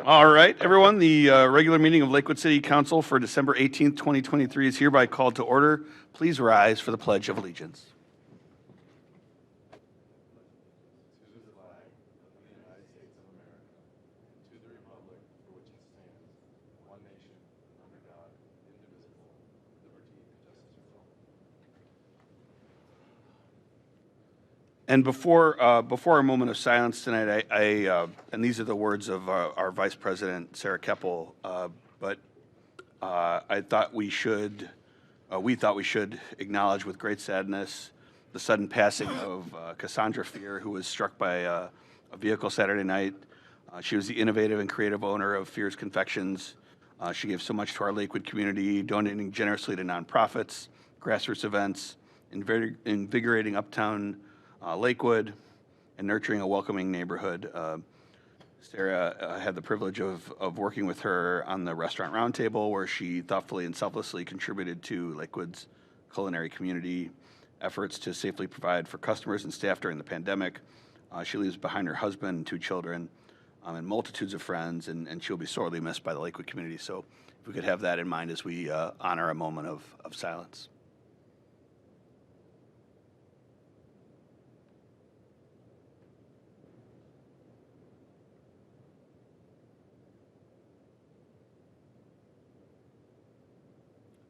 All right, everyone, the regular meeting of Lakewood City Council for December 18th, 2023 is hereby called to order. Please rise for the Pledge of Allegiance. And before our moment of silence tonight, and these are the words of our Vice President, Sarah Keppel, but I thought we thought we should acknowledge with great sadness the sudden passing of Cassandra Fear, who was struck by a vehicle Saturday night. She was the innovative and creative owner of Fear's Confections. She gave so much to our Lakewood community, donating generously to nonprofits, grassroots events, invigorating uptown Lakewood, and nurturing a welcoming neighborhood. Sarah had the privilege of working with her on the Restaurant Roundtable, where she thoughtfully and selflessly contributed to Lakewood's culinary community efforts to safely provide for customers and staff during the pandemic. She leaves behind her husband and 2 children and multitudes of friends, and she'll be sorely missed by the Lakewood community. So if we could have that in mind as we honor a moment of silence.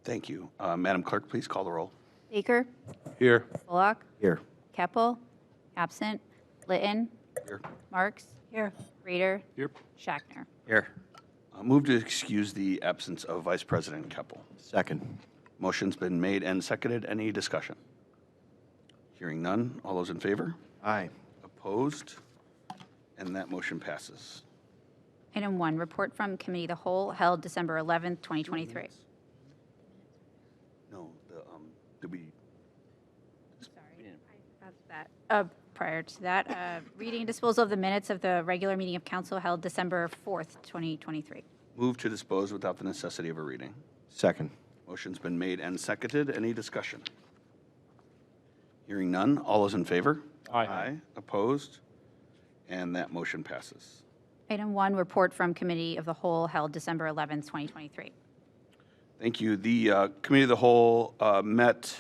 Thank you. Madam Clerk, please call the roll. Baker. Here. Bullock. Here. Keppel. Absent. Litton. Here. Marks. Here. Rader. Here. Schachner. Here. Move to excuse the absence of Vice President Keppel. Second. Motion's been made and seconded. Any discussion? Hearing none. All those in favor? Aye. Opposed? And that motion passes. Item 1, report from Committee of the Whole held December 11th, 2023. No, did we? Sorry, I forgot that. Prior to that, reading and disposal of the minutes of the regular meeting of council held December 4th, 2023. Move to dispose without the necessity of a reading. Second. Motion's been made and seconded. Any discussion? Hearing none. All those in favor? Aye. Opposed? And that motion passes. Item 1, report from Committee of the Whole held December 11th, 2023. Thank you. The Committee of the Whole met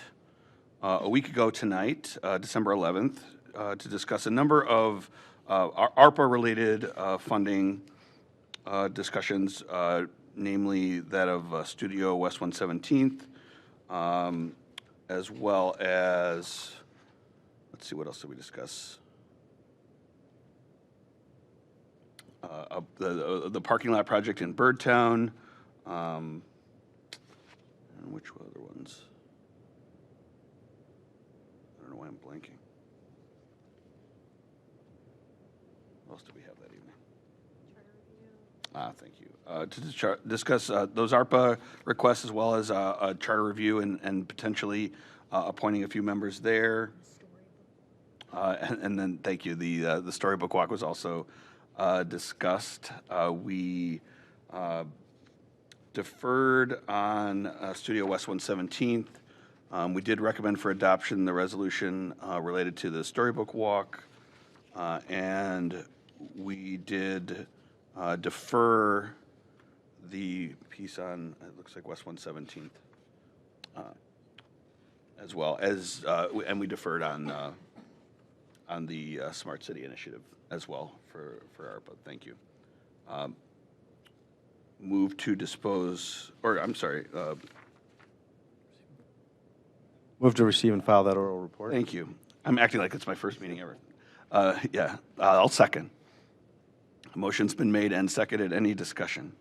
a week ago tonight, December 11th, to discuss a number of ARPA-related funding discussions, namely that of Studio West 117th, as well as, let's see, what else did we discuss? The parking lot project in Birdtown, and which other ones? I don't know why I'm blanking. What else did we have that evening? Thank you. To discuss those ARPA requests, as well as a charter review and potentially appointing a few members there. And then, thank you, the Storybook Walk was also discussed. We deferred on Studio West 117th. We did recommend for adoption the resolution related to the Storybook Walk, and we did defer the piece on, it looks like West 117th, as well as, and we deferred on the Smart City Initiative as well for ARPA. Thank you. Move to dispose, or I'm sorry. Move to receive and file that oral report. Thank you. I'm acting like it's my first meeting ever. I'll second. A motion's been made and seconded. Any discussion?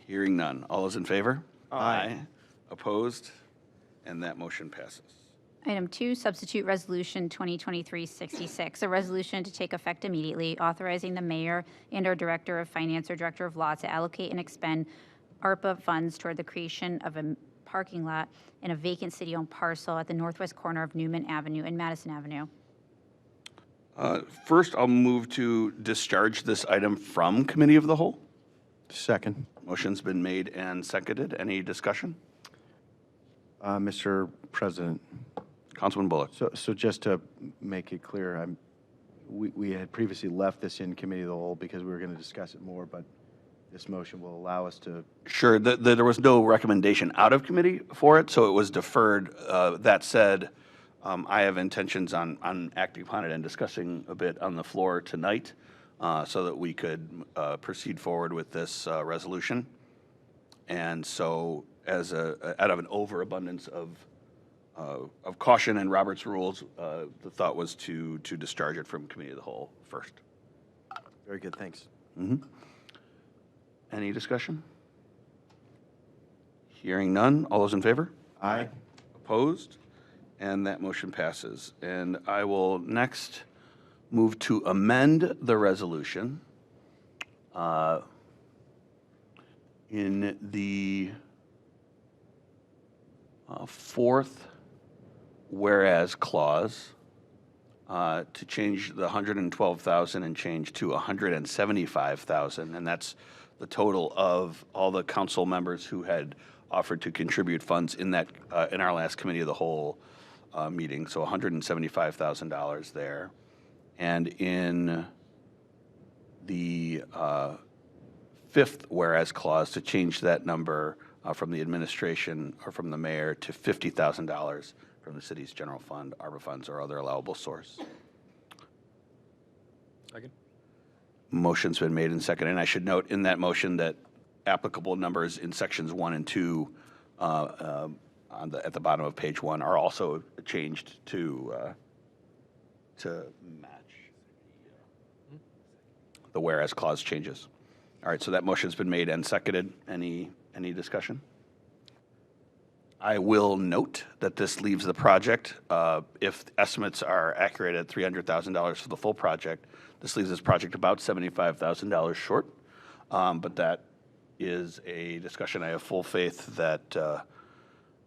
Hearing none. All those in favor? Aye. Opposed? And that motion passes. Item 2, substitute resolution 2023-66, a resolution to take effect immediately, authorizing the mayor and/or director of finance or director of law to allocate and expend ARPA funds toward the creation of a parking lot in a vacant city-owned parcel at the northwest corner of Newman Avenue and Madison Avenue. First, I'll move to discharge this item from Committee of the Whole. Second. Motion's been made and seconded. Any discussion? Mr. President, Councilman Bullock. so just to make it clear, we had previously left this in committee of the whole because we were going to discuss it more, but this motion will allow us to, Sure, there was no recommendation out of committee for it, so it was deferred. That said, I have intentions on acting upon it and discussing a bit on the floor tonight so that we could proceed forward with this resolution. And so out of an overabundance of caution and Robert's rules, the thought was to discharge it from committee of the whole first. very good, thanks. Any discussion? Hearing none. All those in favor? Aye. Opposed? And that motion passes. And I will next move to amend the resolution in the fourth whereas clause to change the 112,000 and change to 175,000, and that's the total of all the council members who had offered to contribute funds in that in our last committee of the whole meeting. So $175,000 there, and in the fifth whereas clause to change that number from the administration or from the mayor to $50,000 from the city's general fund, ARPA funds, or other allowable source. Second. Motion's been made and seconded. And I should note in that motion that applicable numbers in sections 1 and 2 at the bottom of page 1 are also changed to match the whereas clause changes. All right, so that motion's been made and seconded. Any discussion? I will note that this leaves the project, if estimates are accurate at $300,000 for the full project, this leaves this project about $75,000 short. But that is a discussion I have full faith that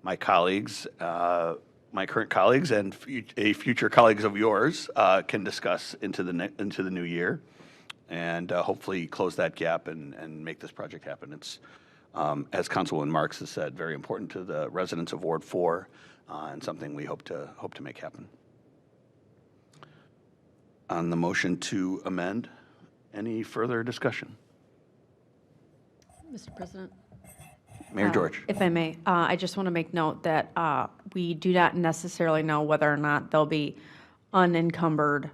my colleagues, my current colleagues and future colleagues of yours can discuss into the new year and hopefully close that gap and make this project happen. It's, as Councilwoman Marks has said, very important to the residents of Ward 4 and something we hope to make happen. On the motion to amend, any further discussion? Mr. President? Mayor George. If I may, I just want to make note that we do not necessarily know whether or not there'll be unencumbered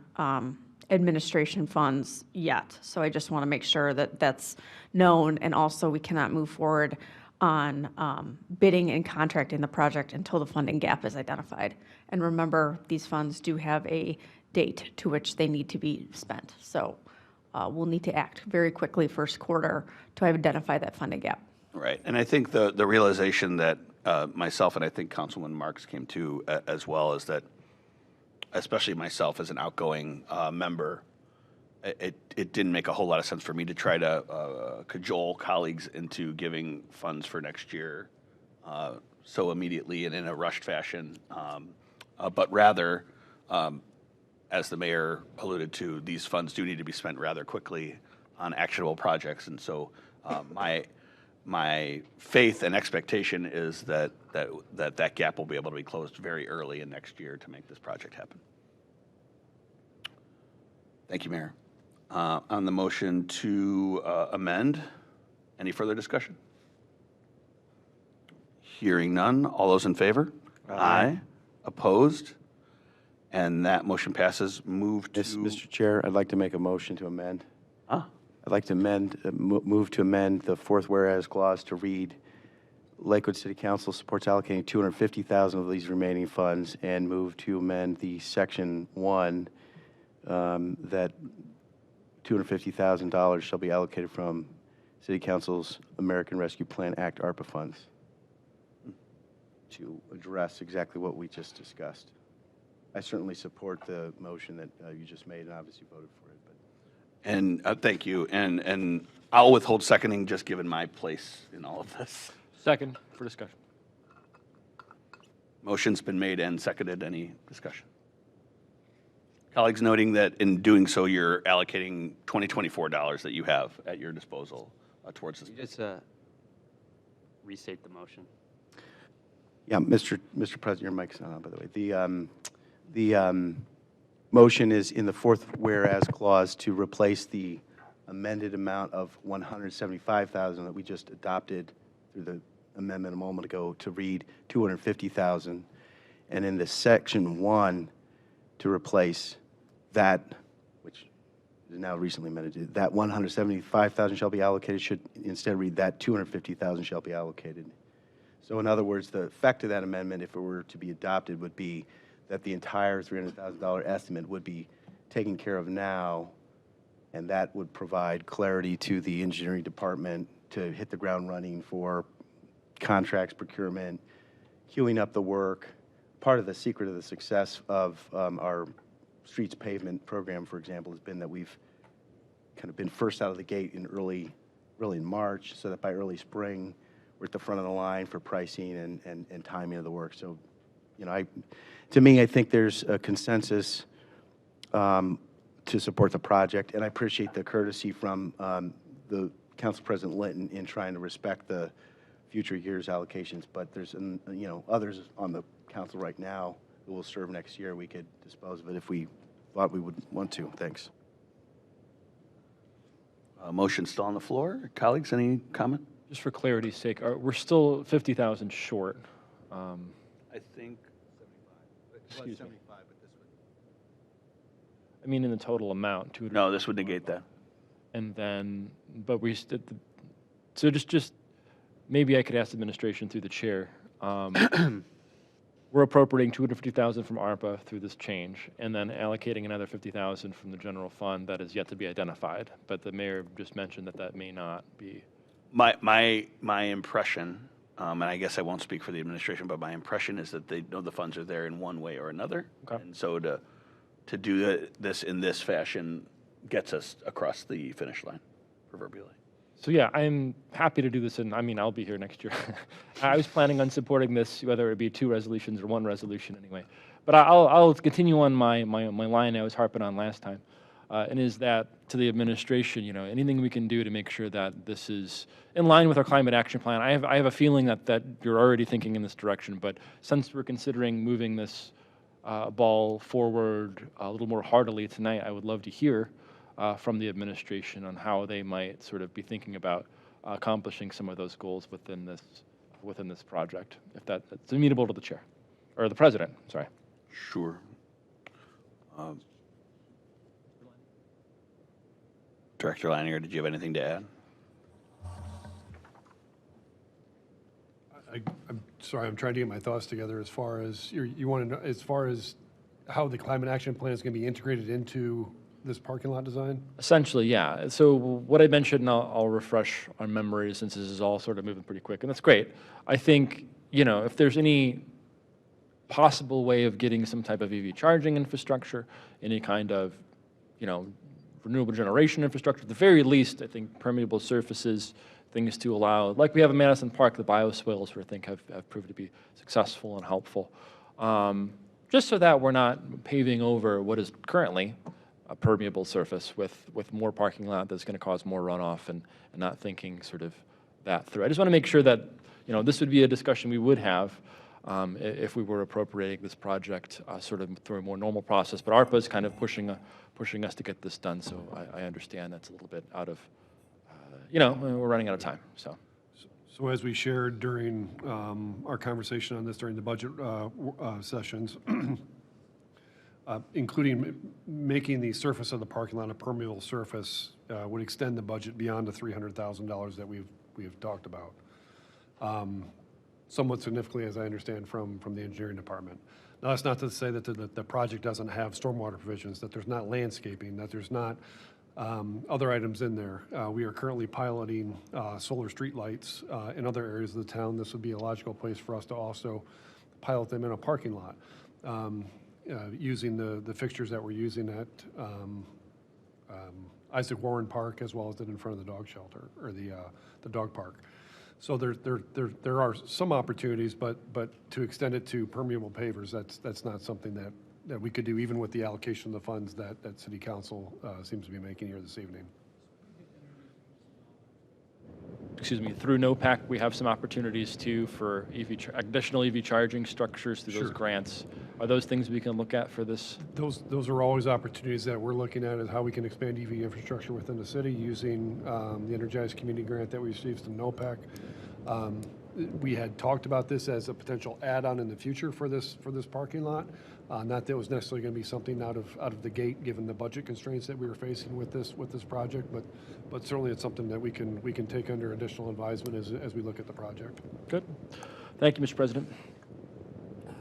administration funds yet. So I just want to make sure that that's known, and also we cannot move forward on bidding and contracting the project until the funding gap is identified. And remember, these funds do have a date to which they need to be spent. So we'll need to act very quickly first quarter to identify that funding gap. Right, and I think the realization that myself and I think Councilman Marks came to as well is that, especially myself as an outgoing member, it didn't make a whole lot of sense for me to try to cajole colleagues into giving funds for next year so immediately and in a rushed fashion, but rather, as the mayor alluded to, these funds do need to be spent rather quickly on actionable projects, and so my faith and expectation is that gap will be able to be closed very early in next year to make this project happen. Thank you, Mayor. On the motion to amend, any further discussion? Hearing none. All those in favor? Aye. Opposed? And that motion passes. Move to... Mr. Chair, I'd like to make a motion to amend. Ah, I'd like to move to amend the fourth whereas clause to read, Lakewood City Council supports allocating $250,000 of these remaining funds, and move to amend the section 1 that $250,000 shall be allocated from City Council's American Rescue Plan Act ARPA funds to address exactly what we just discussed. I certainly support the motion that you just made and obviously voted for it. But. and thank you. And I'll withhold seconding, just given my place in all of this. Second for discussion. Motion's been made and seconded. Any discussion? Colleagues, noting that in doing so, you're allocating $2024 that you have at your disposal towards this. You just restate the motion. Yeah, Mr. President, your mic's not on, by the way. motion is in the fourth whereas clause to replace the amended amount of $175,000 that we just adopted through the amendment a moment ago to read $250,000, and in the section 1 to replace that, which is now recently amended to that $175,000 shall be allocated, should instead read that $250,000 shall be allocated. So in other words, the effect of that amendment, if it were to be adopted, would be that the entire $300,000 estimate would be taken care of now, and that would provide clarity to the engineering department to hit the ground running for contracts, procurement, queuing up the work. Part of the secret of the success of our streets pavement program, for example, has been that we've kind of been first out of the gate in early in March, so that by early spring, we're at the front of the line for pricing and timing of the work. So, you know, to me, I think there's a consensus to support the project, and I appreciate the courtesy from the Council President Linton in trying to respect the future years' allocations. But there's, you know, others on the council right now who will serve next year. We could dispose of it if we thought we would want to. Thanks. Motion still on the floor. Colleagues, any comment? Just for clarity's sake, we're still 50,000 short. I think. Excuse me. I mean, in the total amount, 200. No, this would negate that. And then, but so just maybe I could ask the administration through the chair. We're appropriating 250,000 from ARPA through this change, and then allocating another 50,000 from the general fund that is yet to be identified. But the mayor just mentioned that that may not be. My impression, and I guess I won't speak for the administration, but my impression is that they know the funds are there in one way or another. Okay. And so to do this in this fashion gets us across the finish line, proverbially. So yeah, I'm happy to do this, and I mean, I'll be here next year. I was planning on supporting this, whether it be 2 resolutions or 1 resolution anyway. But I'll continue on my line I was harping on last time, and is that to the administration, you know, anything we can do to make sure that this is in line with our climate action plan. I have a feeling that you're already thinking in this direction, but since we're considering moving this ball forward a little more heartily tonight, I would love to hear from the administration on how they might sort of be thinking about accomplishing some of those goals within this project, if that's amenable to the chair, or the president, sorry. Sure. Director Leininger, did you have anything to add? I'm sorry, I'm trying to get my thoughts together as far as, you want to know, as far as how the climate action plan is going to be integrated into this parking lot design? Essentially, yeah. So what I mentioned, and I'll refresh our memory since this is all sort of moving pretty quick, and that's great. I think, you know, if there's any possible way of getting some type of EV charging infrastructure, any kind of, you know, renewable generation infrastructure, at the very least, I think permeable surfaces, things to allow, like we have in Madison Park, the bioswales, where I think have proved to be successful and helpful. Just so that we're not paving over what is currently a permeable surface with more parking lot that's going to cause more runoff, and not thinking sort of that through. I just want to make sure that, you know, this would be a discussion we would have if we were appropriating this project sort of through a more normal process. But ARPA is kind of pushing us to get this done, so I understand that's a little bit out of, you know, we're running out of time, so. So as we shared during our conversation on this during the budget sessions, including making the surface of the parking lot a permeable surface would extend the budget beyond the $300,000 that we've talked about. Somewhat significantly, as I understand from the engineering department. Now, that's not to say that the project doesn't have stormwater provisions, that there's not landscaping, that there's not other items in there. We are currently piloting solar streetlights in other areas of the town. This would be a logical place for us to also pilot them in a parking lot, using the fixtures that we're using at Isaac Warren Park, as well as in front of the dog shelter, or the dog park. So there are some opportunities, but to extend it to permeable pavers, that's not something that we could do, even with the allocation of the funds that City Council seems to be making here this evening. through NOPAC, we have some opportunities too for additional EV charging structures through those Sure. grants. Are those things we can look at for this? Those are always opportunities that we're looking at, is how we can expand EV infrastructure within the city using the Energized Community Grant that we received from NOPAC. We had talked about this as a potential add-on in the future for this parking lot. Not that it was necessarily going to be something out of the gate, given the budget constraints that we were facing with this project, but certainly it's something that we can take under additional advisement as we look at the project. Good. Thank you, Mr. President.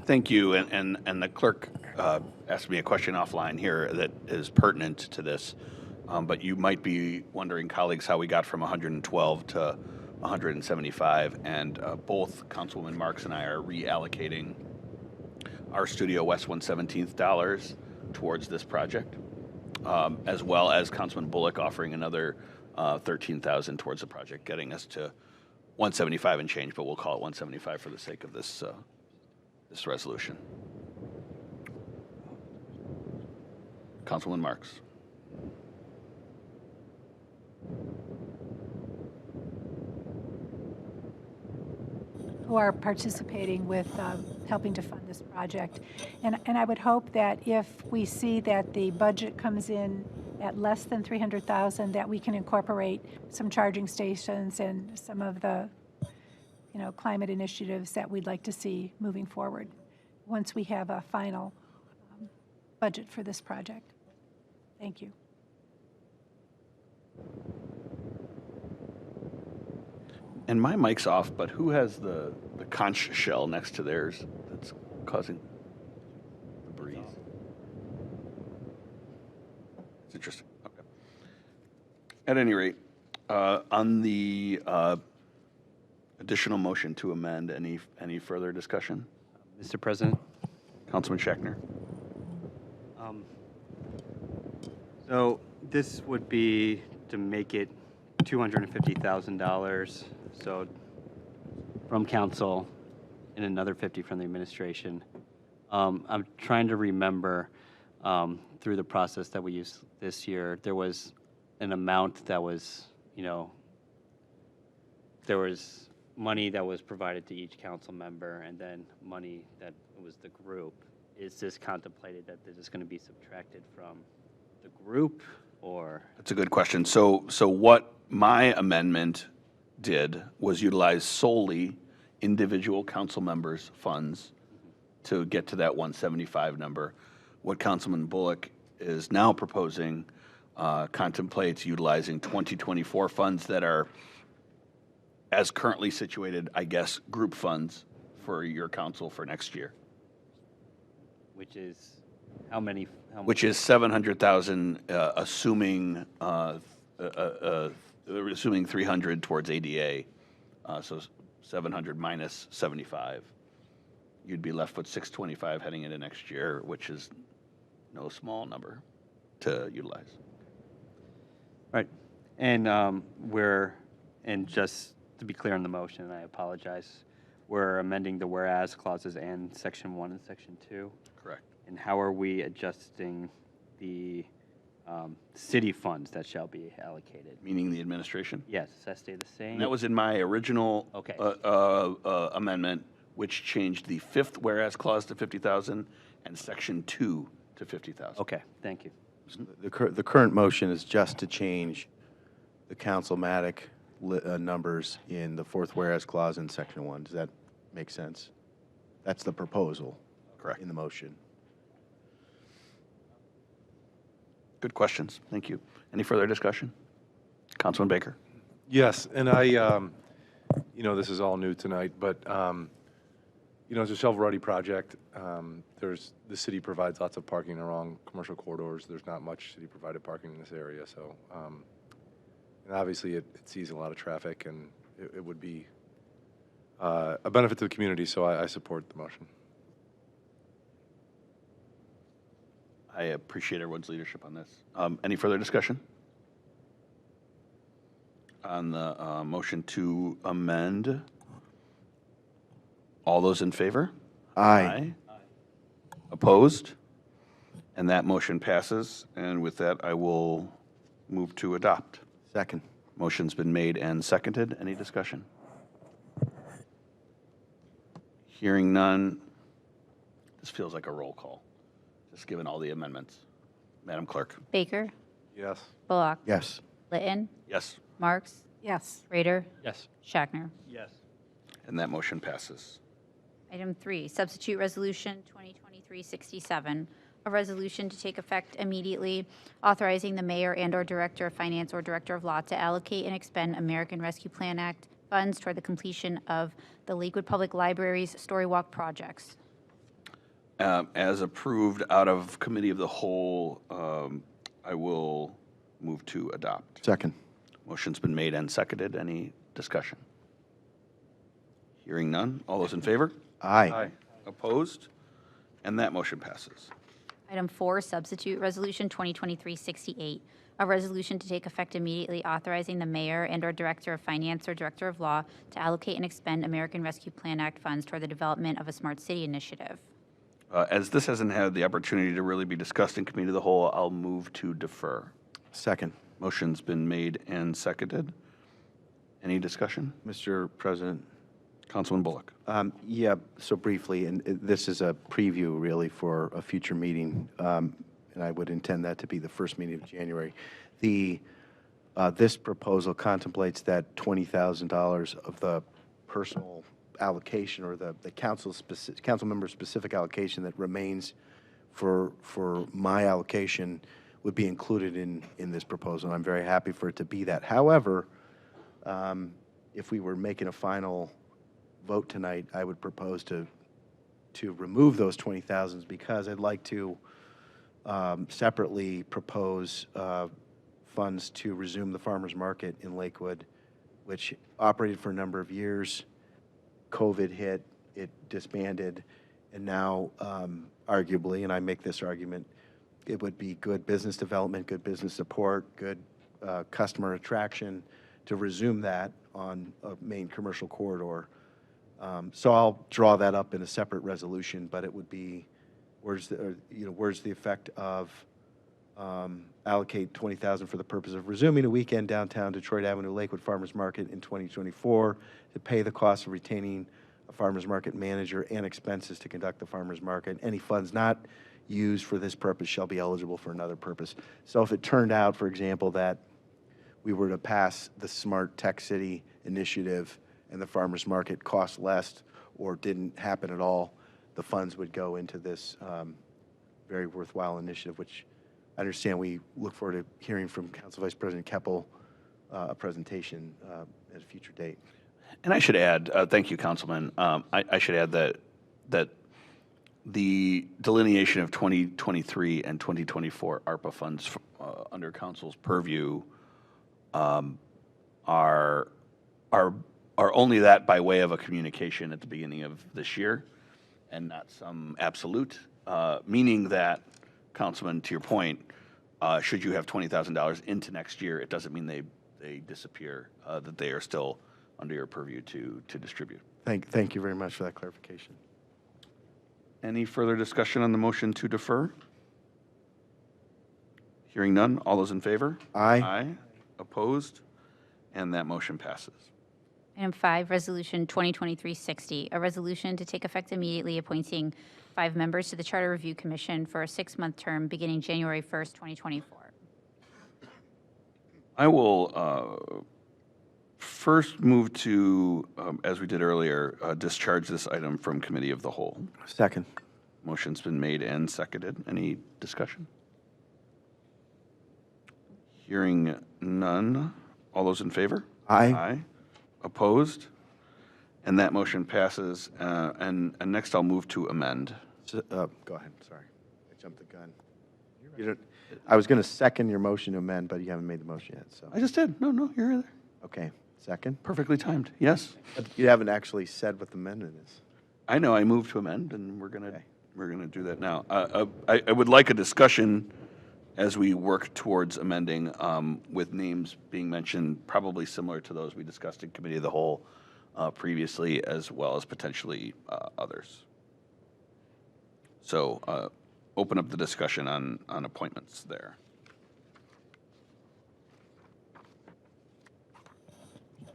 Thank you, and the clerk asked me a question offline here that is pertinent to this, but you might be wondering, colleagues, how we got from 112 to 175, and both Councilwoman Marks and I are reallocating our Studio West 117th dollars towards this project, as well as Councilman Bullock offering another 13,000 towards the project, getting us to 175 and change, but we'll call it 175 for the sake of this this resolution. Councilman Marks. Who are participating with helping to fund this project. And I would hope that if we see that the budget comes in at less than 300,000, that we can incorporate some charging stations and some of the, climate initiatives that we'd like to see moving forward once we have a final budget for this project. Thank you. And my mic's off, but who has the conch shell next to theirs that's causing the breeze? It's interesting. Okay. At any rate, on the additional motion to amend, any further discussion? Mr. President? Councilman Schachner. So this would be to make it $250,000, so from council and another 50 from the administration. I'm trying to remember through the process that we used this year, there was an amount that was, there was money that was provided to each council member and then money that was the group. Is this contemplated that this is going to be subtracted from the group, or? That's a good question. So what my amendment did was utilize solely individual council members' funds to get to that 175 number. What Councilman Bullock is now proposing contemplates utilizing 2024 funds that are, as currently situated, I guess, group funds for your council for next year. Which is how many? Which is 700,000, assuming 300 towards ADA, so 700 minus 75. You'd be left with 625 heading into next year, which is no small number to utilize. Right. And and just to be clear on the motion, and I apologize, we're amending the whereas clauses and section 1 and section 2. Correct. And how are we adjusting the city funds that shall be allocated? Meaning the administration? Yes, does that stay the same? And that was in my original Okay. amendment, which changed the fifth whereas clause to 50,000 and section 2 to 50,000. Okay, thank you. The current motion is just to change the councilmatic numbers in the fourth whereas clause in section 1. Does that make sense? That's the proposal. Correct. In the motion. Good questions. Thank you. Any further discussion? Councilman Baker. Yes, and this is all new tonight, but, it's a shovel-ready project. The city provides lots of parking along commercial corridors. There's not much city-provided parking in this area, so, and obviously it sees a lot of traffic, and it would be a benefit to the community, so I support the motion. I appreciate everyone's leadership on this. Any further discussion? On the motion to amend, all those in favor? Aye. Opposed? And that motion passes. And with that, I will move to adopt. Second. Motion's been made and seconded. Any discussion? Hearing none. This feels like a roll call, just given all the amendments. Madam Clerk? Baker, Yes. Bullock, Yes. Litton, Yes. Marks, Yes. Rader, Yes. Schachner. Yes. And that motion passes. Item 3, substitute resolution 2023-67, a resolution to take effect immediately authorizing the mayor and/or director of finance or director of law to allocate and expend American Rescue Plan Act funds toward the completion of the Lakewood Public Library's Story Walk projects. As approved out of committee of the whole, I will move to adopt. Second. Motion's been made and seconded. Any discussion? Hearing none. All those in favor? Aye. Opposed? And that motion passes. Item 4, substitute resolution 2023-68, a resolution to take effect immediately authorizing the mayor and/or director of finance or director of law to allocate and expend American Rescue Plan Act funds toward the development of a smart city initiative. As this hasn't had the opportunity to really be discussed in committee of the whole, I'll move to defer. Second. Motion's been made and seconded. Any discussion? Mr. President. Councilman Bullock. Yeah, so briefly, and this is a preview really for a future meeting, and I would intend that to be the first meeting of January. This proposal contemplates that $20,000 of the personal allocation or the council member specific allocation that remains for my allocation would be included in this proposal. I'm very happy for it to be that. However, if we were making a final vote tonight, I would propose to remove those 20,000s because I'd like to separately propose funds to resume the farmers market in Lakewood, which operated for a number of years. COVID hit, it disbanded, and now arguably, and I make this argument, it would be good business development, good business support, good customer attraction to resume that on a main commercial corridor. So I'll draw that up in a separate resolution, but it would be, where's the effect of allocate 20,000 for the purpose of resuming a weekend downtown Detroit Avenue Lakewood Farmers Market in 2024 to pay the cost of retaining a farmers market manager and expenses to conduct the farmers market. Any funds not used for this purpose shall be eligible for another purpose. So if it turned out, for example, that we were to pass the Smart Tech City initiative and the farmers market cost less or didn't happen at all, the funds would go into this very worthwhile initiative, which I understand we look forward to hearing from Council Vice President Keppel a presentation at a future date. And I should add, thank you, Councilman. I should add that the delineation of 2023 and 2024 ARPA funds under Council's purview are only that by way of a communication at the beginning of this year, and not some absolute. Meaning that, Councilman, to your point, should you have $20,000 into next year, it doesn't mean they disappear. That they are still under your purview to distribute. Thank you very much for that clarification. Any further discussion on the motion to defer? Hearing none. All those in favor? Aye. Aye. Opposed? And that motion passes. Item 5, resolution 2023-60, a resolution to take effect immediately appointing 5 members to the Charter Review Commission for a 6-month term beginning January 1st, 2024. I will first move to, as we did earlier, discharge this item from Committee of the Whole. Second. Motion's been made and seconded. Any discussion? Hearing none. All those in favor? Aye. Aye. Opposed? And that motion passes. And next I'll move to amend. Go ahead, sorry. I jumped the gun. I was going to second your motion to amend, but you haven't made the motion yet, so. I just did. No, you're there. Okay, second. Perfectly timed. Yes. But you haven't actually said what the amendment is. I know. I moved to amend, and we're gonna do that now. I would like a discussion as we work towards amending, with names being mentioned, probably similar to those we discussed in Committee of the Whole previously, as well as potentially others. So open up the discussion on appointments there.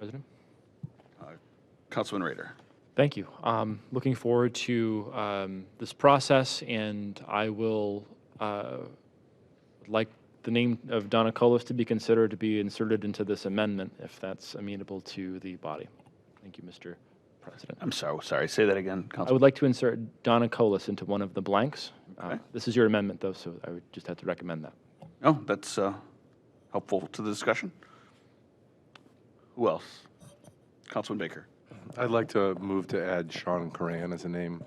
President. Councilman Rader. Thank you. Looking forward to this process, and I will like the name of Donna Colas to be considered to be inserted into this amendment, if that's amenable to the body. Thank you, Mr. President. I'm sorry. Say that again, I Councilman. would like to insert Donna Colas into one of the blanks. Okay. This is your amendment, though, so I would just have to recommend that. Oh, that's helpful to the discussion. Who else? Councilman Baker. I'd like to move to add Sean Coran as a name.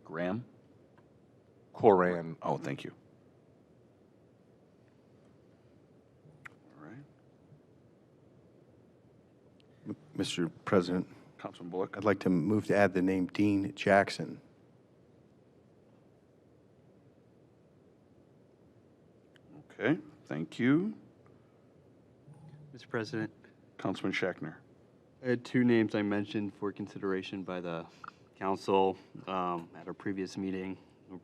Graham. Coran. Oh, thank you. All right. Mr. President, Councilman Bullock. I'd like to move to add the name Dean Jackson. Okay, thank you. Mr. President, Councilman Schachner. I had two names I mentioned for consideration by the council at our previous meeting,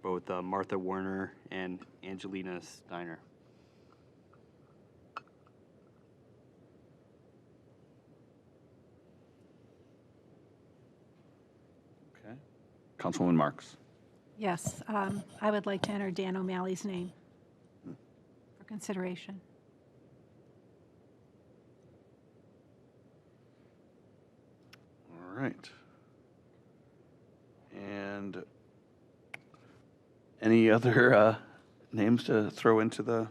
both Martha Warner and Angelina Steiner. Okay. Councilwoman Marks. Yes, I would like to enter Dan O'Malley's name for consideration. All right. And any other names to throw into the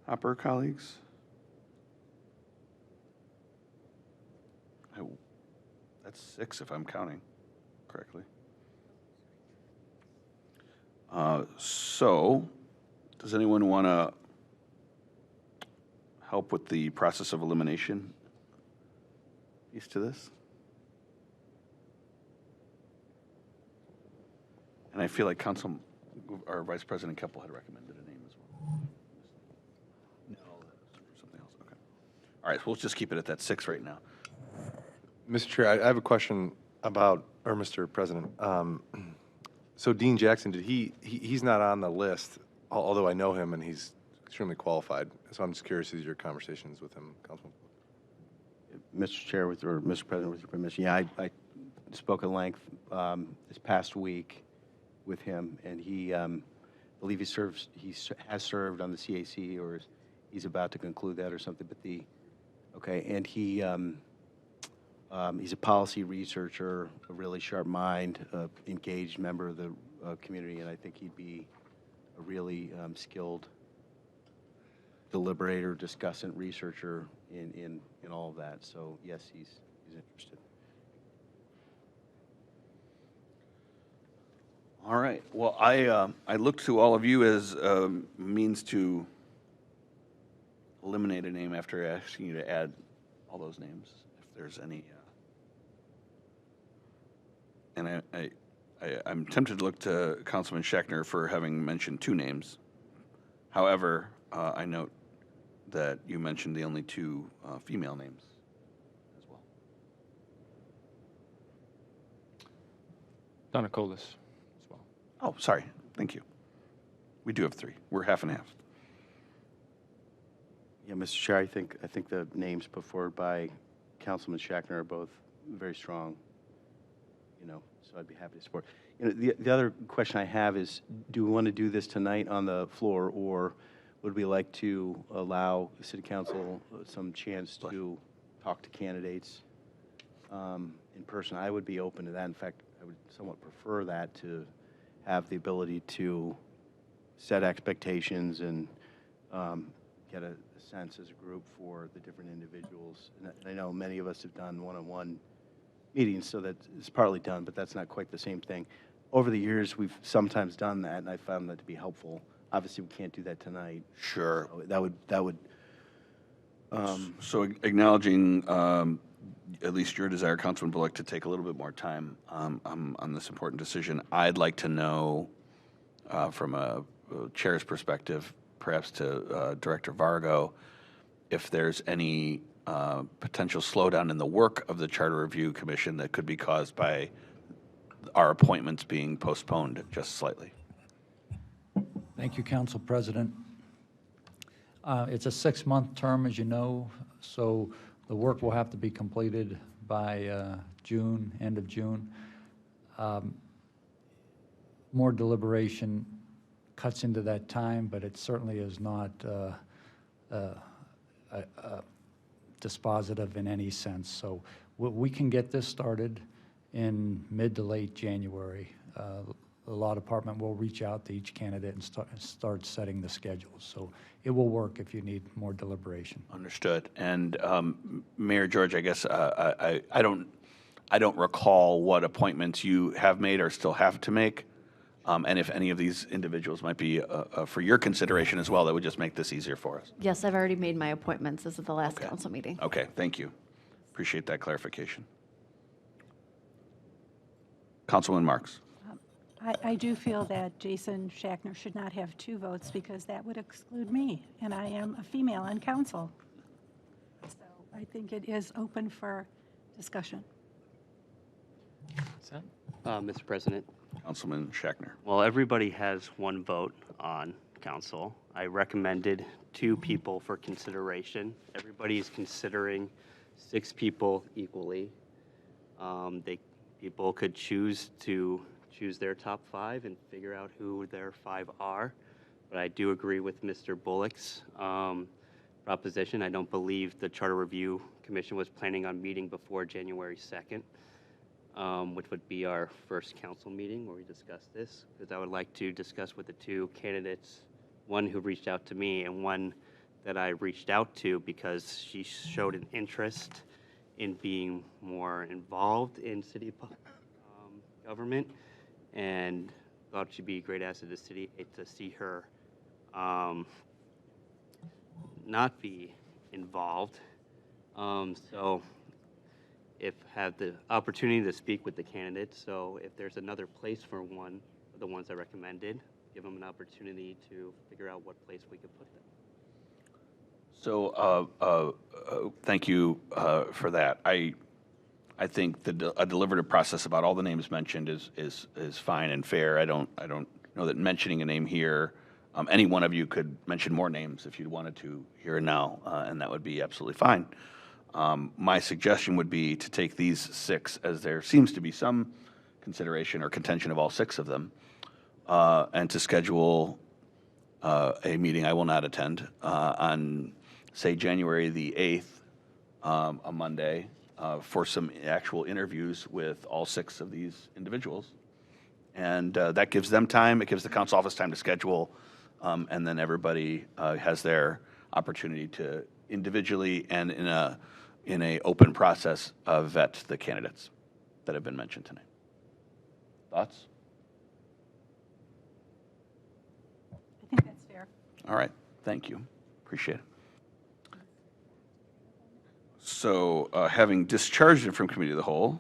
hopper, colleagues? That's 6 if I'm counting correctly. So, does anyone want to help with the process of elimination piece to this? And I feel like our Vice President Keppel had recommended a name as well. No, something else. Okay. All right, so we'll just keep it at that 6 right now. Mr. Chair, I have a question about, or Mr. President. So Dean Jackson, he's not on the list, although I know him and he's extremely qualified. So I'm just curious as your conversations with him, Councilman. Mr. Chair, or Mr. President, with your permission, yeah, I spoke at length this past week with him, and he, I believe he has served on the CAC, or he's about to conclude that or something, but and he's a policy researcher, a really sharp mind, engaged member of the community, and I think he'd be a really skilled deliberator, discussant, researcher in all of that. So yes, he's interested. All right. Well, I look to all of you as means to eliminate a name after asking you to add all those names, if there's any. And I'm tempted to look to Councilman Schachner for having mentioned 2 names. However, I note that you mentioned the only 2 female names as well. Donna Colas as well. Oh, sorry. Thank you. We do have 3. We're half and half. Yeah, Mr. Chair, I think the names put forward by Councilman Schachner are both very strong. So I'd be happy to support. The other question I have is, do we want to do this tonight on the floor, or would we like to allow the City Council some chance to talk to candidates in person? I would be open to that. In fact, I would somewhat prefer that, to have the ability to set expectations and get a sense as a group for the different individuals. And I know many of us have done one-on-one meetings, so that it's partly done, but that's not quite the same thing. Over the years, we've sometimes done that, and I found that to be helpful. Obviously, we can't do that tonight. Sure. So that would. So acknowledging at least your desire, Councilman Bullock, to take a little bit more time on this important decision, I'd like to know from a chair's perspective, perhaps to Director Vargo, if there's any potential slowdown in the work of the Charter Review Commission that could be caused by our appointments being postponed just slightly. Thank you, Council President. It's a 6-month term, as you know, so the work will have to be completed by June, end of June. More deliberation cuts into that time, but it certainly is not dispositive in any sense. So we can get this started in mid to late January. The law department will reach out to each candidate and start setting the schedules. So it will work if you need more deliberation. Understood. And Mayor George, I guess I don't recall what appointments you have made or still have to make. And if any of these individuals might be for your consideration as well, that would just make this easier for us. Yes, I've already made my appointments. This is the last council meeting. Okay, thank you. Appreciate that clarification. Councilman Marks. I do feel that Jason Schachner should not have 2 votes because that would exclude me, and I am a female on council. So I think it is open for discussion. Mr. President, Councilman Schachner. well, everybody has 1 vote on council. I recommended 2 people for consideration. Everybody is considering 6 people equally. People could choose their top 5 and figure out who their 5 are. But I do agree with Mr. Bullock's proposition. I don't believe the Charter Review Commission was planning on meeting before January 2nd, which would be our first council meeting where we discuss this, because I would like to discuss with the 2 candidates, one who reached out to me and one that I reached out to because she showed an interest in being more involved in city government and thought she'd be a great asset to the city. Hate to see her not be involved. So if have the opportunity to speak with the candidates, so if there's another place for one of the ones I recommended, give them an opportunity to figure out what place we could put them. So thank you for that. I think a deliberative process about all the names mentioned is fine and fair. I don't know that mentioning a name here, any one of you could mention more names if you wanted to here and now, and that would be absolutely fine. My suggestion would be to take these 6, as there seems to be some consideration or contention of all 6 of them, and to schedule a meeting I will not attend on, say, January the 8th, a Monday, for some actual interviews with all 6 of these individuals. And that gives them time, it gives the council office time to schedule, and then everybody has their opportunity to individually and in a open process vet the candidates that have been mentioned tonight. Thoughts? I think that's fair. All right, thank you. Appreciate it. So, having discharged it from committee of the whole,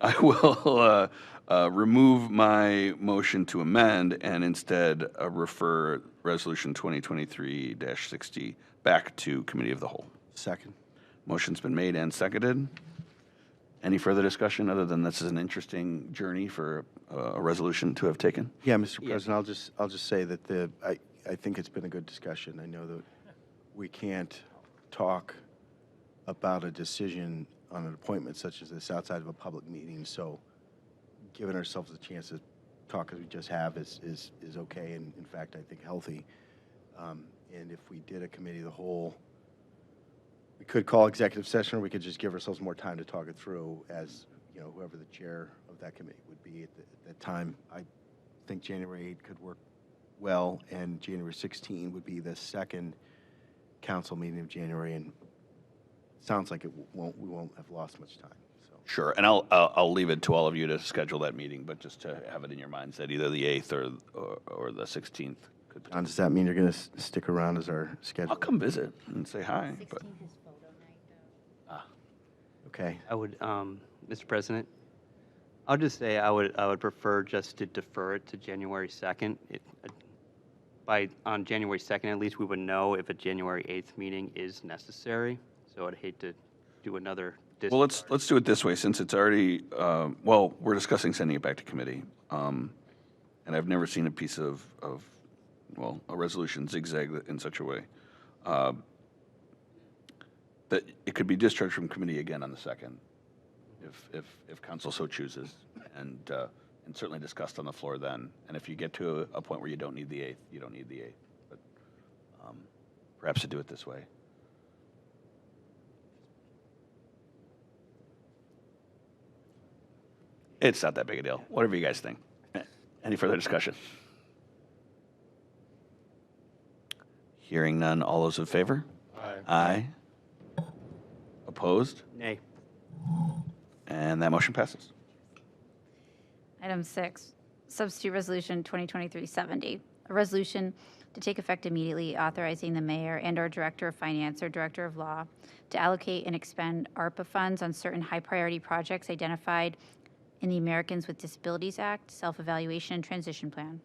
I will remove my motion to amend and instead refer Resolution 2023-60 back to committee of the whole. Second. Motion's been made and seconded. Any further discussion other than this is an interesting journey for a resolution to have taken? Yeah, Mr. President, I'll just say that I think it's been a good discussion. I know that we can't talk about a decision on an appointment such as this outside of a public meeting, so giving ourselves a chance to talk as we just have is okay, and in fact, I think healthy. And if we did a committee of the whole, we could call executive session, or we could just give ourselves more time to talk it through as, you know, whoever the chair of that committee would be at that time. I think January 8th could work well, and January 16 would be the second council meeting of January, and it sounds like we won't have lost much time. So. Sure, and I'll leave it to all of you to schedule that meeting, but just to have it in your minds that either the 8th or the 16th could. John, does that mean you're going to stick around as our schedule? I'll come visit and say hi. But. Okay. I would, Mr. President, I'll just say I would prefer just to defer it to January 2nd. On January 2nd, at least we would know if a January 8th meeting is necessary. So I'd hate to do another. Well, let's do it this way, since it's already, we're discussing sending it back to committee. And I've never seen a piece of well, a resolution zigzag in such a way that it could be discharged from committee again on the 2nd, if council so chooses, and certainly discussed on the floor then. And if you get to a point where you don't need the 8th, you don't need the 8th. But perhaps to do it this way. It's not that big a deal. Whatever you guys think. Any further discussion? Hearing none. All those in favor? Aye. Opposed? Nay. And that motion passes. Item 6, substitute resolution 2023-70, a resolution to take effect immediately authorizing the mayor and/or director of finance or director of law to allocate and expend ARPA funds on certain high-priority projects identified in the Americans with Disabilities Act Self-Evaluation and Transition Plan.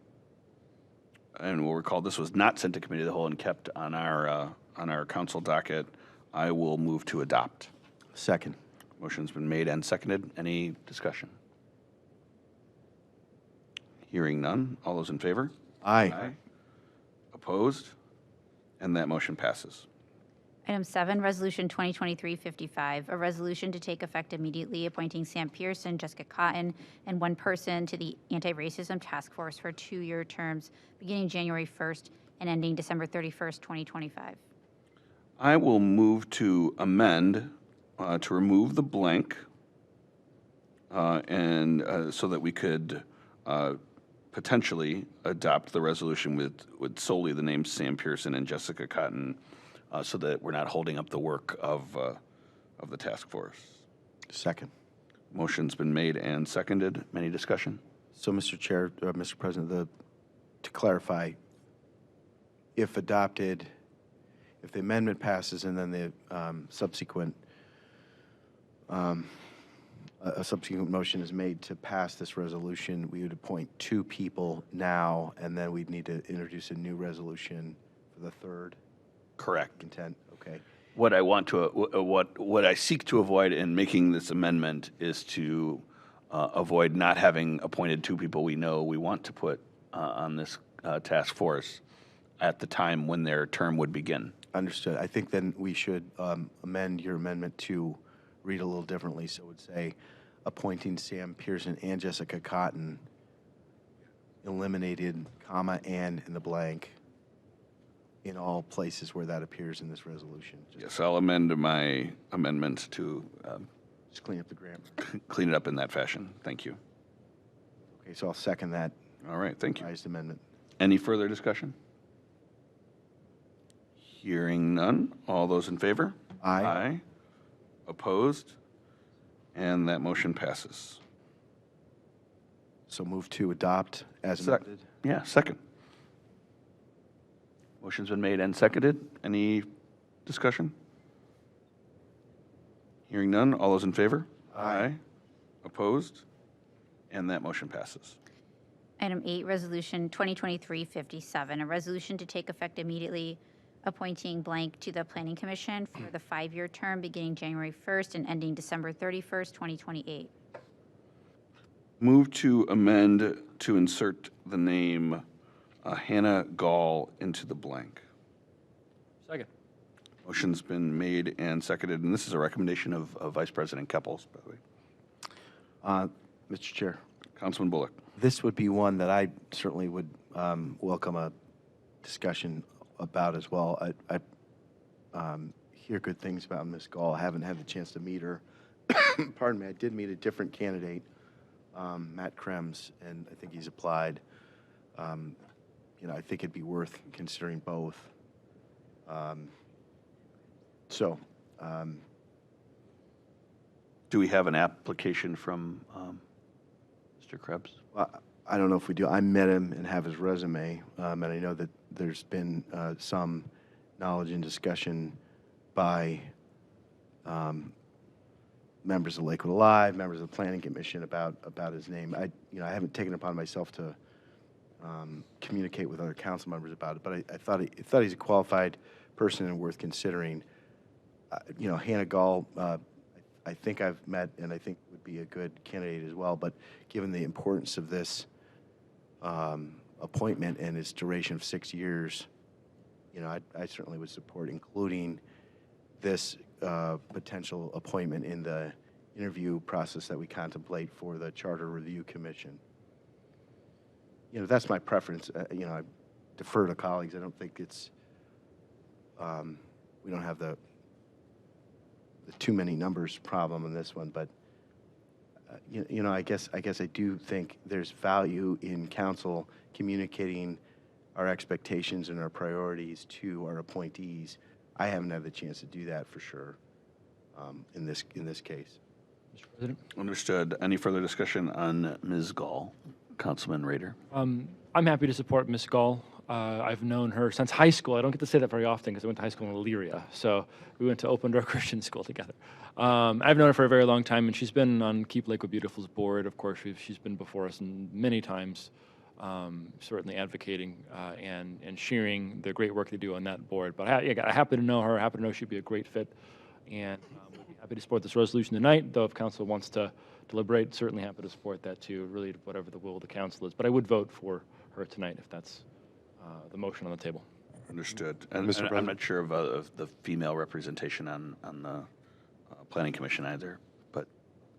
And we'll recall this was not sent to committee of the whole and kept on our council docket. I will move to adopt. Second. Motion's been made and seconded. Any discussion? Hearing none. All those in favor? Aye. Opposed? And that motion passes. Item 7, Resolution 2023-55, a resolution to take effect immediately appointing Sam Pearson, Jessica Cotton, and one person to the Anti-Racism Task Force for 2-year terms beginning January 1st and ending December 31st, 2025. I will move to amend to remove the blank and so that we could potentially adopt the resolution with solely the names Sam Pearson and Jessica Cotton so that we're not holding up the work of the task force. Second. Motion's been made and seconded. Any discussion? So, Mr. Chair, Mr. President, to clarify, if adopted, if the amendment passes and then the subsequent a subsequent motion is made to pass this resolution, we would appoint 2 people now, and then we'd need to introduce a new resolution for the third Correct. intent. Okay. What I want to, what I seek to avoid in making this amendment is to avoid not having appointed 2 people we know we want to put on this task force at the time when their term would begin. Understood. I think then we should amend your amendment to read a little differently. So it would say appointing Sam Pearson and Jessica Cotton, eliminated comma and in the blank in all places where that appears in this resolution. Yes, I'll amend my amendment to Just clean up the grammar. clean it up in that fashion. Thank you. Okay, so I'll second that All right, thank you. revised amendment. Any further discussion? Hearing none. All those in favor? Aye. Opposed? And that motion passes. So move to adopt as Sec- amended. Yeah, second. Motion's been made and seconded. Any discussion? Hearing none. All those in favor? Aye. Opposed? And that motion passes. Item 8, Resolution 2023-57, a resolution to take effect immediately appointing blank to the Planning Commission for the 5-year term beginning January 1st and ending December 31st, 2028. Move to amend to insert the name Hannah Gall into the blank. Second. Motion's been made and seconded, and this is a recommendation of Vice President Keppels, by the way. Mr. Chair, Councilman Bullock. this would be one that I certainly would welcome a discussion about as well. I hear good things about Ms. Gall. I haven't had the chance to meet her. Pardon me, I did meet a different candidate, Matt Krems, and I think he's applied. You know, I think it'd be worth considering both. Do we have an application from Mr. Krebs? I don't know if we do. I met him and have his resume, and I know that there's been some knowledge and discussion by members of Lakewood Alive, members of the Planning Commission about his name. I haven't taken it upon myself to communicate with other council members about it, but I thought he's a qualified person and worth considering. Hannah Gall, I think I've met and I think would be a good candidate as well, but given the importance of this appointment and its duration of 6 years, I certainly would support including this potential appointment in the interview process that we contemplate for the Charter Review Commission. That's my preference. I defer to colleagues. I don't think it's, we don't have the too many numbers problem in this one, but I guess I do think there's value in council communicating our expectations and our priorities to our appointees. I haven't had the chance to do that for sure in this case. Mr. President? Understood. Any further discussion on Ms. Gall? Councilman Rader. I'm happy to support Ms. Gall. I've known her since high school. I don't get to say that very often because I went to high school in Elyria. So we went to Open Door Christian School together. I've known her for a very long time, and she's been on Keep Lakewood Beautiful's board. Of course, she's been before us many times, certainly advocating and sharing the great work they do on that board. But I happen to know her. I happen to know she'd be a great fit, and we'll be happy to support this resolution tonight, though if council wants to deliberate, certainly happy to support that too, really whatever the will of the council is. But I would vote for her tonight if that's the motion on the table. Understood. And Mr. I'm President? not sure of the female representation on the Planning Commission either, but.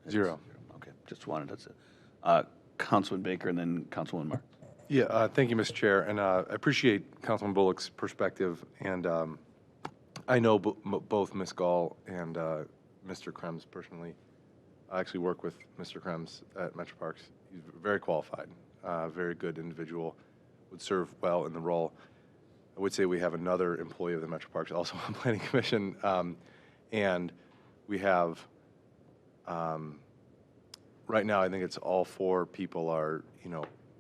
it's- 0. Okay, just wanted, that's it. Councilman Baker and then Councilman Marks. Yeah, thank you, Mr. Chair, and I appreciate Councilman Bullock's perspective, and I know both Ms. Gall and Mr. Krems personally. I actually work with Mr. Krems at Metro Parks. He's very qualified, very good individual, would serve well in the role. I would say we have another employee of the Metro Parks also on Planning Commission, and we have, right now, I think it's all 4 people are,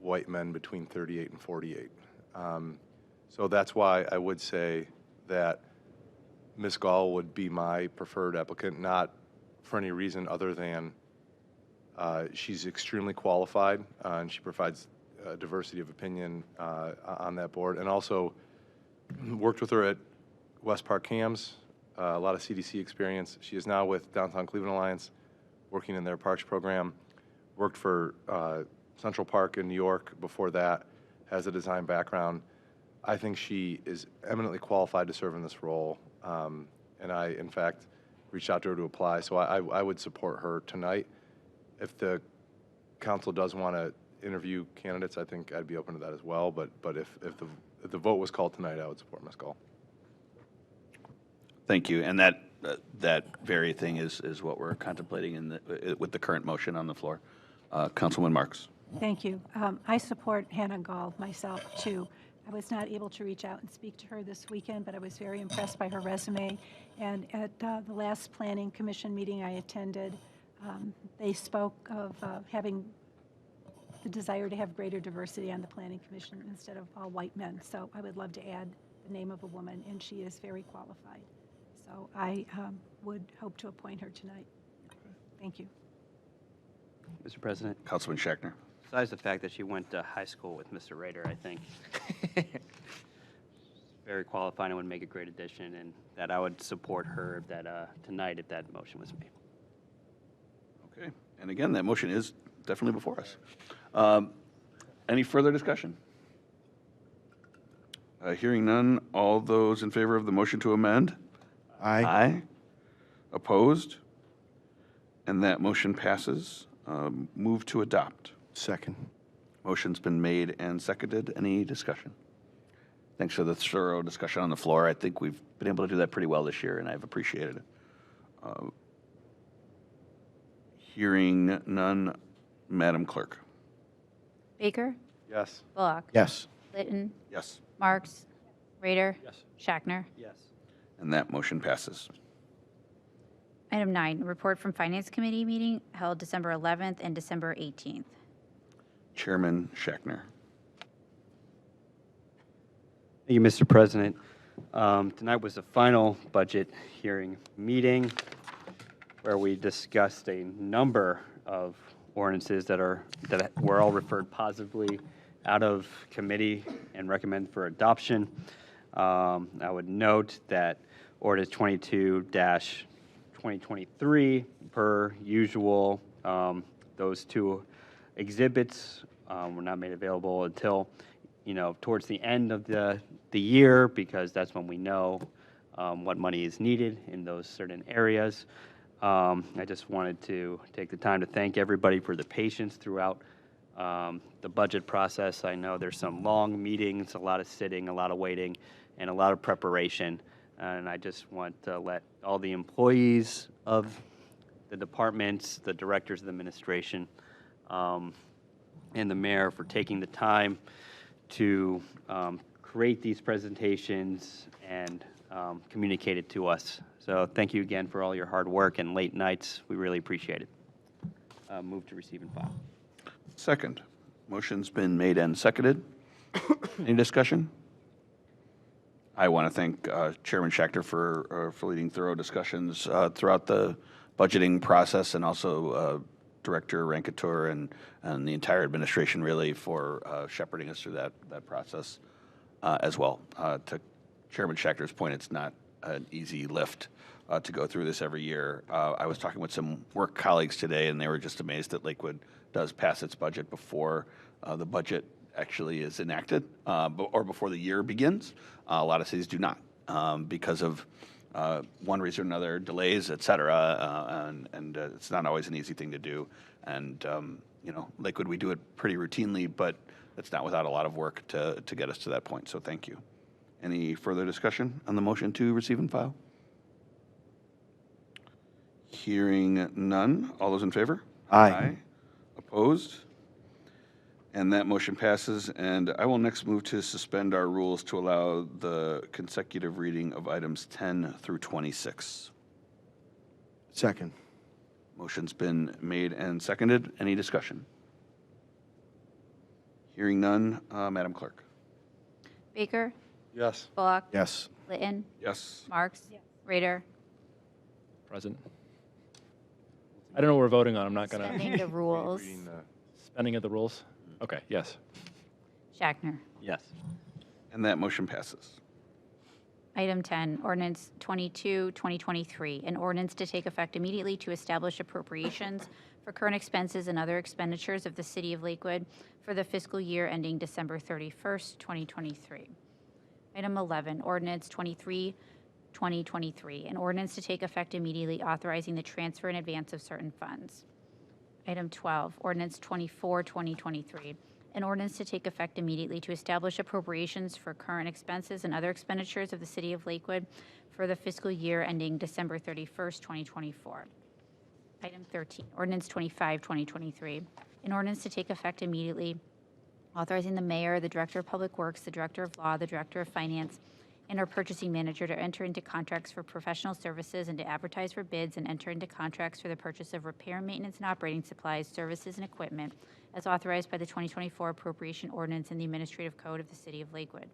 white men between 38 and 48. So that's why I would say that Ms. Gall would be my preferred applicant, not for any reason other than she's extremely qualified and she provides diversity of opinion on that board, and also worked with her at West Park CAMS, a lot of CDC experience. She is now with Downtown Cleveland Alliance, working in their parks program, worked for Central Park in New York before that, has a design background. I think she is eminently qualified to serve in this role, and I, in fact, reached out to her to apply, so I would support her tonight. If the council does want to interview candidates, I think I'd be open to that as well, but if the vote was called tonight, I would support Ms. Gall. Thank you. And that very thing is what we're contemplating with the current motion on the floor. Councilman Marks. Thank you. I support Hannah Gall myself, too. I was not able to reach out and speak to her this weekend, but I was very impressed by her resume. And at the last Planning Commission meeting I attended, they spoke of having the desire to have greater diversity on the Planning Commission instead of all white men. So I would love to add the name of a woman, and she is very qualified. So I would hope to appoint her tonight. Thank you. Mr. President, Councilman Schachner. besides the fact that she went to high school with Mr. Rader, I think very qualified and would make a great addition, and that I would support her tonight if that motion was made. Okay. And again, that motion is definitely before us. Any further discussion? Hearing none, all those in favor of the motion to amend? Aye. Aye. Opposed? And that motion passes. Move to adopt. Second. Motion's been made and seconded. Any discussion? Thanks for the thorough discussion on the floor. I think we've been able to do that pretty well this year, and I've appreciated it. Hearing none, Madam Clerk. Baker? Yes. Bullock? Yes. Litton? Yes. Marks? Rader? Yes. Schachner? Yes. And that motion passes. Item 9, report from Finance Committee meeting held December 11th and December 18th. Chairman Schachner. Thank you, Mr. President. Tonight was the final budget hearing meeting where we discussed a number of ordinances that were all referred positively out of committee and recommended for adoption. I would note that ordinance 22-2023, per usual, those 2 exhibits were not made available until towards the end of the year, because that's when we know what money is needed in those certain areas. I just wanted to take the time to thank everybody for the patience throughout the budget process. I know there's some long meetings, a lot of sitting, a lot of waiting, and a lot of preparation. And I just want to let all the employees of the departments, the directors of the administration, and the mayor for taking the time to create these presentations and communicate it to us. So thank you again for all your hard work and late nights. We really appreciate it. Move to receive and file. Second. Motion's been made and seconded. Any discussion? I want to thank Chairman Schachter for leading thorough discussions throughout the budgeting process, and also Director Rankatur and the entire administration, really, for shepherding us through that process as well. To Chairman Schachter's point, it's not an easy lift to go through this every year. I was talking with some work colleagues today, and they were just amazed that Lakewood does pass its budget before the budget actually is enacted, or before the year begins. A lot of cities do not, because of one reason or another, delays, et cetera, and it's not always an easy thing to do. And Lakewood, we do it pretty routinely, but it's not without a lot of work to get us to that point. So thank you. Any further discussion on the motion to receive and file? Hearing none. All those in favor? Aye. Opposed? And that motion passes. And I will next move to suspend our rules to allow the consecutive reading of items 10 through 26. Second. Motion's been made and seconded. Any discussion? Hearing none. Madam Clerk. Baker? Yes. Bullock? Yes. Litton? Yes. Marks? Rader? Present. I don't know what we're voting on. I'm not going to. Suspending the rules. Reading the- Suspending of the rules? Okay, yes. Schachter. Yes. And that motion passes. Item 10, ordinance 22, 2023, an ordinance to take effect immediately to establish appropriations for current expenses and other expenditures of the City of Lakewood for the fiscal year ending December 31st, 2023. Item 11, ordinance 23, 2023, an ordinance to take effect immediately authorizing the transfer in advance of certain funds. Item 12, ordinance 24, 2023, an ordinance to take effect immediately to establish appropriations for current expenses and other expenditures of the City of Lakewood for the fiscal year ending December 31st, 2024. Item 13, ordinance 25, 2023, an ordinance to take effect immediately authorizing the mayor, the director of public works, the director of law, the director of finance, and our purchasing manager to enter into contracts for professional services and to advertise for bids and enter into contracts for the purchase of repair, maintenance, and operating supplies, services, and equipment as authorized by the 2024 appropriation ordinance and the administrative code of the City of Lakewood.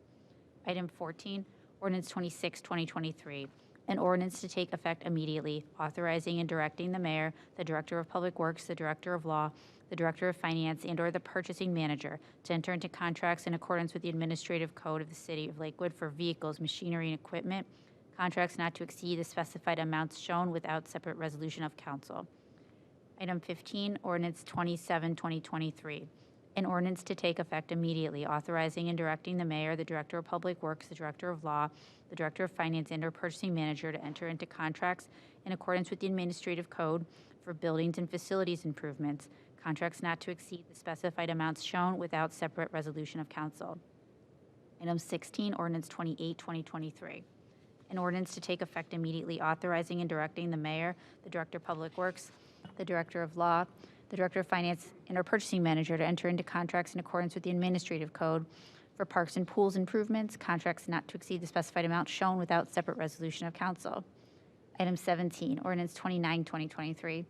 Item 14, ordinance 26, 2023, an ordinance to take effect immediately authorizing and directing the mayor, the director of public works, the director of law, the director of finance, and/or the purchasing manager to enter into contracts in accordance with the administrative code of the City of Lakewood for vehicles, machinery, and equipment, contracts not to exceed the specified amounts shown without separate resolution of council. Item 15, ordinance 27, 2023, an ordinance to take effect immediately authorizing and directing the mayor, the director of public works, the director of law, the director of finance, and/or purchasing manager to enter into contracts in accordance with the administrative code for buildings and facilities improvements, contracts not to exceed the specified amounts shown without separate resolution of council. Item 16, ordinance 28, 2023, an ordinance to take effect immediately authorizing and directing the mayor, the director of public works, the director of law, the director of finance, and our purchasing manager to enter into contracts in accordance with the administrative code for parks and pools improvements, contracts not to exceed the specified amount shown without separate resolution of council. Item 17, ordinance 29, 2023,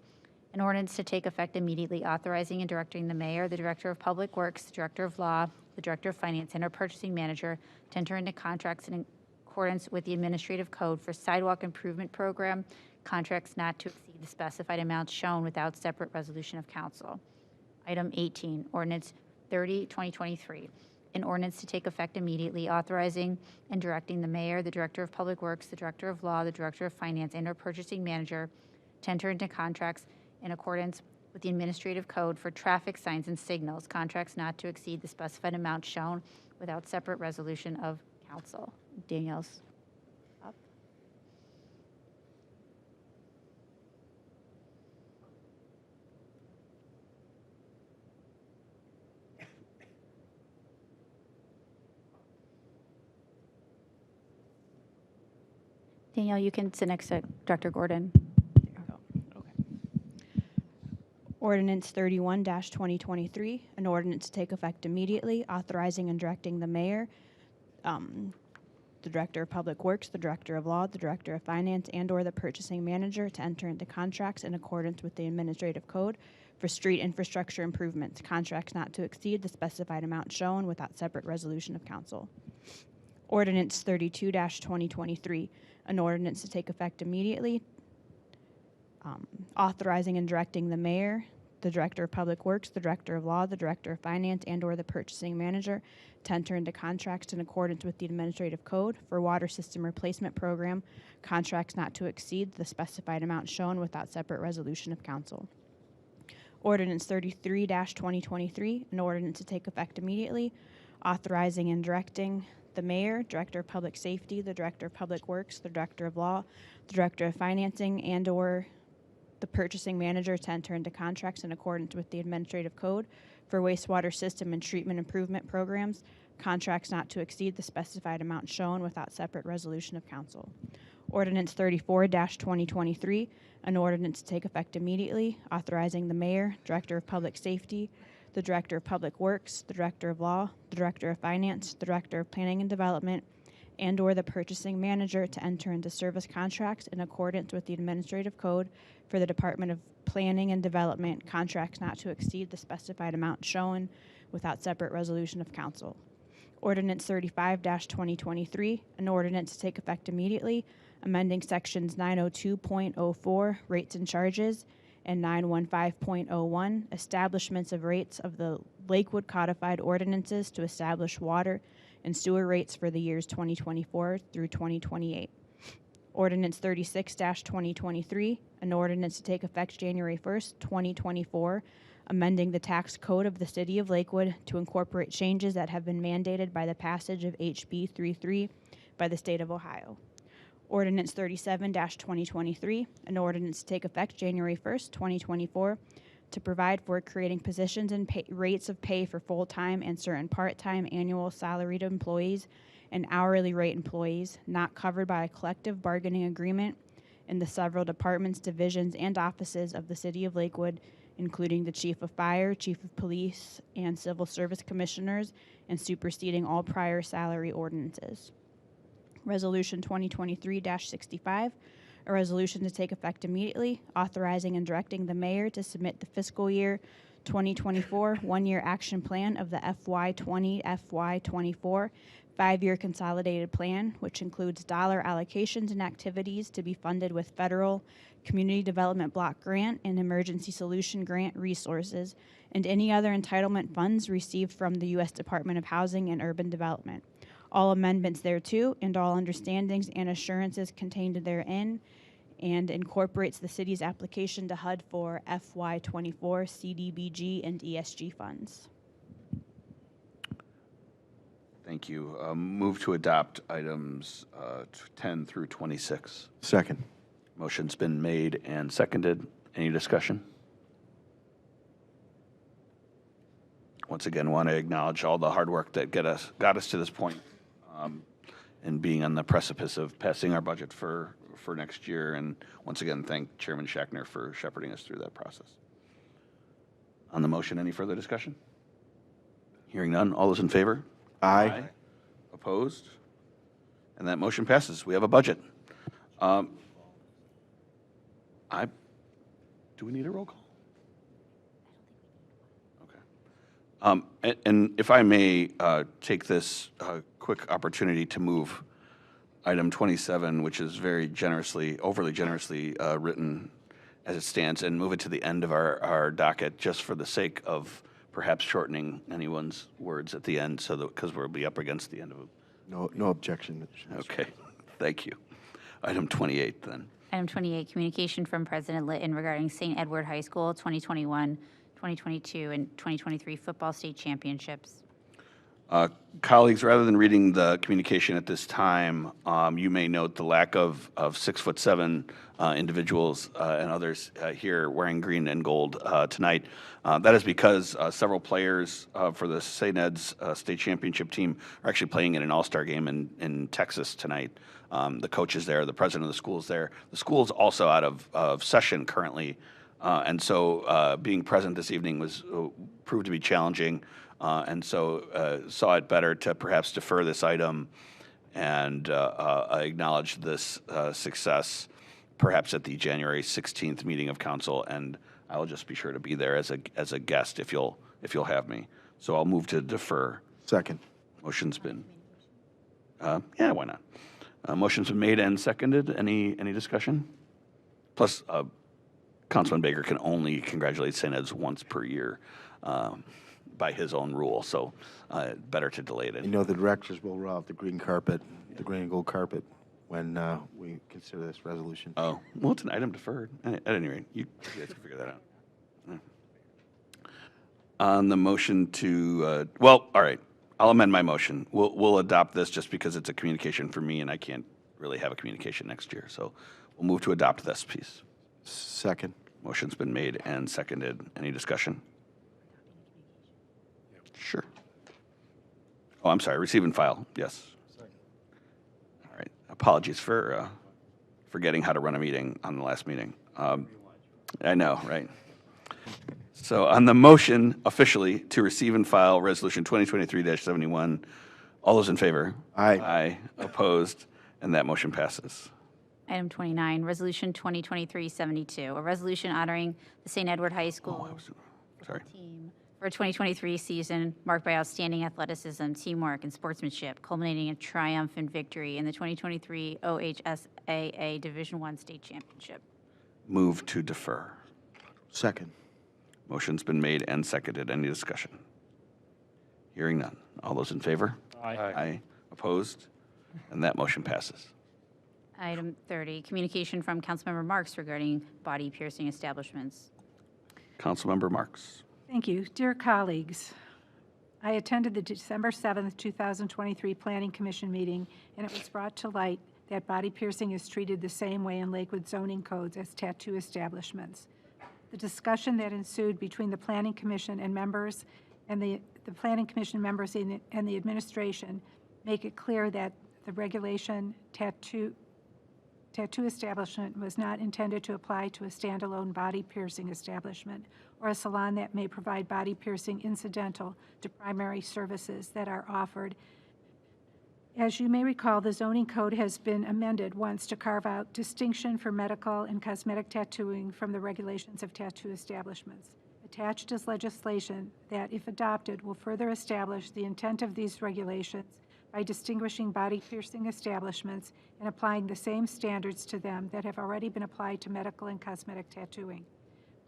an ordinance to take effect immediately authorizing and directing the mayor, the director of public works, the director of law, the director of finance, and our purchasing manager to enter into contracts in accordance with the administrative code for sidewalk improvement program, contracts not to exceed the specified amounts shown without separate resolution of council. Item 18, ordinance 30, 2023, an ordinance to take effect immediately authorizing and directing the mayor, the director of public works, the director of law, the director of finance, and our purchasing manager to enter into contracts in accordance with the administrative code for traffic signs and signals, contracts not to exceed the specified amount shown without separate resolution of council. Danielle's up. Danielle, you can sit next to Dr. Gordon. Ordinance 31-2023, an ordinance to take effect immediately, authorizing and directing the mayor, the director of public works, the director of law, the director of finance, and/or the purchasing manager to enter into contracts in accordance with the administrative code for street infrastructure improvements, contracts not to exceed the specified amount shown without separate resolution of council. Ordinance 32-2023, an ordinance to take effect immediately, authorizing and directing the mayor, the director of public works, the director of law, the director of finance, and/or the purchasing manager to enter into contracts in accordance with the administrative code for water system replacement program, contracts not to exceed the specified amount shown without separate resolution of council. Ordinance 33-2023, an ordinance to take effect immediately, authorizing and directing the mayor, director of public safety, the director of public works, the director of law, the director of financing, and/or the purchasing manager to enter into contracts in accordance with the administrative code for wastewater system and treatment improvement programs, contracts not to exceed the specified amount shown without separate resolution of council. Ordinance 34-2023, an ordinance to take effect immediately, authorizing the mayor, director of public safety, the director of public works, the director of law, the director of finance, the director of planning and development, and/or the purchasing manager to enter into service contracts in accordance with the administrative code for the Department of Planning and Development, contracts not to exceed the specified amount shown without separate resolution of council. Ordinance 35-2023, an ordinance to take effect immediately, amending sections 902.04, rates and charges, and 915.01, establishments of rates of the Lakewood Codified Ordinances to establish water and sewer rates for the years 2024 through 2028. Ordinance 36-2023, an ordinance to take effect January 1st, 2024, amending the tax code of the City of Lakewood to incorporate changes that have been mandated by the passage of HB 33 by the State of Ohio. Ordinance 37-2023, an ordinance to take effect January 1st, 2024, to provide for creating positions and rates of pay for full-time and certain part-time annual salaried employees and hourly rate employees not covered by a collective bargaining agreement in the several departments, divisions, and offices of the City of Lakewood, including the Chief of Fire, Chief of Police, and Civil Service Commissioners, and superseding all prior salary ordinances. Resolution 2023-65, a resolution to take effect immediately, authorizing and directing the mayor to submit the fiscal year 2024 one-year action plan of the FY24 5-year consolidated plan, which includes dollar allocations and activities to be funded with federal community development block grant and emergency solution grant resources, and any other entitlement funds received from the U.S. Department of Housing and Urban Development. All amendments thereto and all understandings and assurances contained therein, and incorporates the city's application to HUD for FY24 CDBG and ESG funds. Thank you. Move to adopt items 10 through 26. Second. Motion's been made and seconded. Any discussion? Once again, want to acknowledge all the hard work that got us to this point, and being on the precipice of passing our budget for next year. And once again, thank Chairman Schachner for shepherding us through that process. On the motion, any further discussion? Hearing none. All those in favor? Aye. Opposed? And that motion passes. We have a budget. Do we need a roll call? Okay. And if I may take this quick opportunity to move item 27, which is very generously, overly generously written as it stands, and move it to the end of our docket just for the sake of perhaps shortening anyone's words at the end, so that, because we'll be up against the end of it. No objection. Okay, thank you. Item 28 then. Item 28, communication from President Litton regarding St. Edward High School 2021, 2022, and 2023 football state championships. Colleagues, rather than reading the communication at this time, you may note the lack of 6'7" individuals and others here wearing green and gold tonight. That is because several players for the St. Ed's state championship team are actually playing in an all-star game in Texas tonight. The coach is there, the president of the school is there. The school is also out of session currently, and so being present this evening was proved to be challenging. And so saw it better to perhaps defer this item and acknowledge this success perhaps at the January 16th meeting of council, and I will just be sure to be there as a guest if you'll have me. So I'll move to defer. Second. Motion's been, yeah, why not? Motion's been made and seconded. Any discussion? Plus, Councilman Baker can only congratulate St. Ed's once per year. By his own rule, so better to delay it. You know, the directors will roll out the green carpet, the green and gold carpet, when we consider this resolution. Oh, well, it's an item deferred. At any rate, you guys can figure that out. Yeah. On the motion to, well, all right, I'll amend my motion. We'll adopt this just because it's a communication for me, and I can't really have a communication next year. So we'll move to adopt this piece. Second. Motion's been made and seconded. Any discussion? Sure. Oh, I'm sorry. Receive and file. Yes. All right. Apologies for forgetting how to run a meeting on the last meeting. I know, right? So on the motion officially to receive and file Resolution 2023-71, all those in favor? Aye. Aye. Opposed? And that motion passes. Item 29, Resolution 2023-72, a resolution honoring the St. Edward High School Sorry. team for a 2023 season marked by outstanding athleticism, teamwork, and sportsmanship, culminating in triumph and victory in the 2023 OHSAA Division I State Championship. Move to defer. Second. Motion's been made and seconded. Any discussion? Hearing none. All those in favor? Aye. Aye. Opposed? And that motion passes. Item 30, communication from Councilmember Marks regarding body piercing establishments. Councilmember Marks. Thank you. Dear colleagues, I attended the December 7th, 2023 Planning Commission meeting, and it was brought to light that body piercing is treated the same way in Lakewood zoning codes as tattoo establishments. The discussion that ensued between the Planning Commission and members and the Planning Commission members and the administration make it clear that the regulation tattoo establishment was not intended to apply to a standalone body piercing establishment or a salon that may provide body piercing incidental to primary services that are offered. As you may recall, the zoning code has been amended once to carve out distinction for medical and cosmetic tattooing from the regulations of tattoo establishments. Attached is legislation that, if adopted, will further establish the intent of these regulations by distinguishing body piercing establishments and applying the same standards to them that have already been applied to medical and cosmetic tattooing.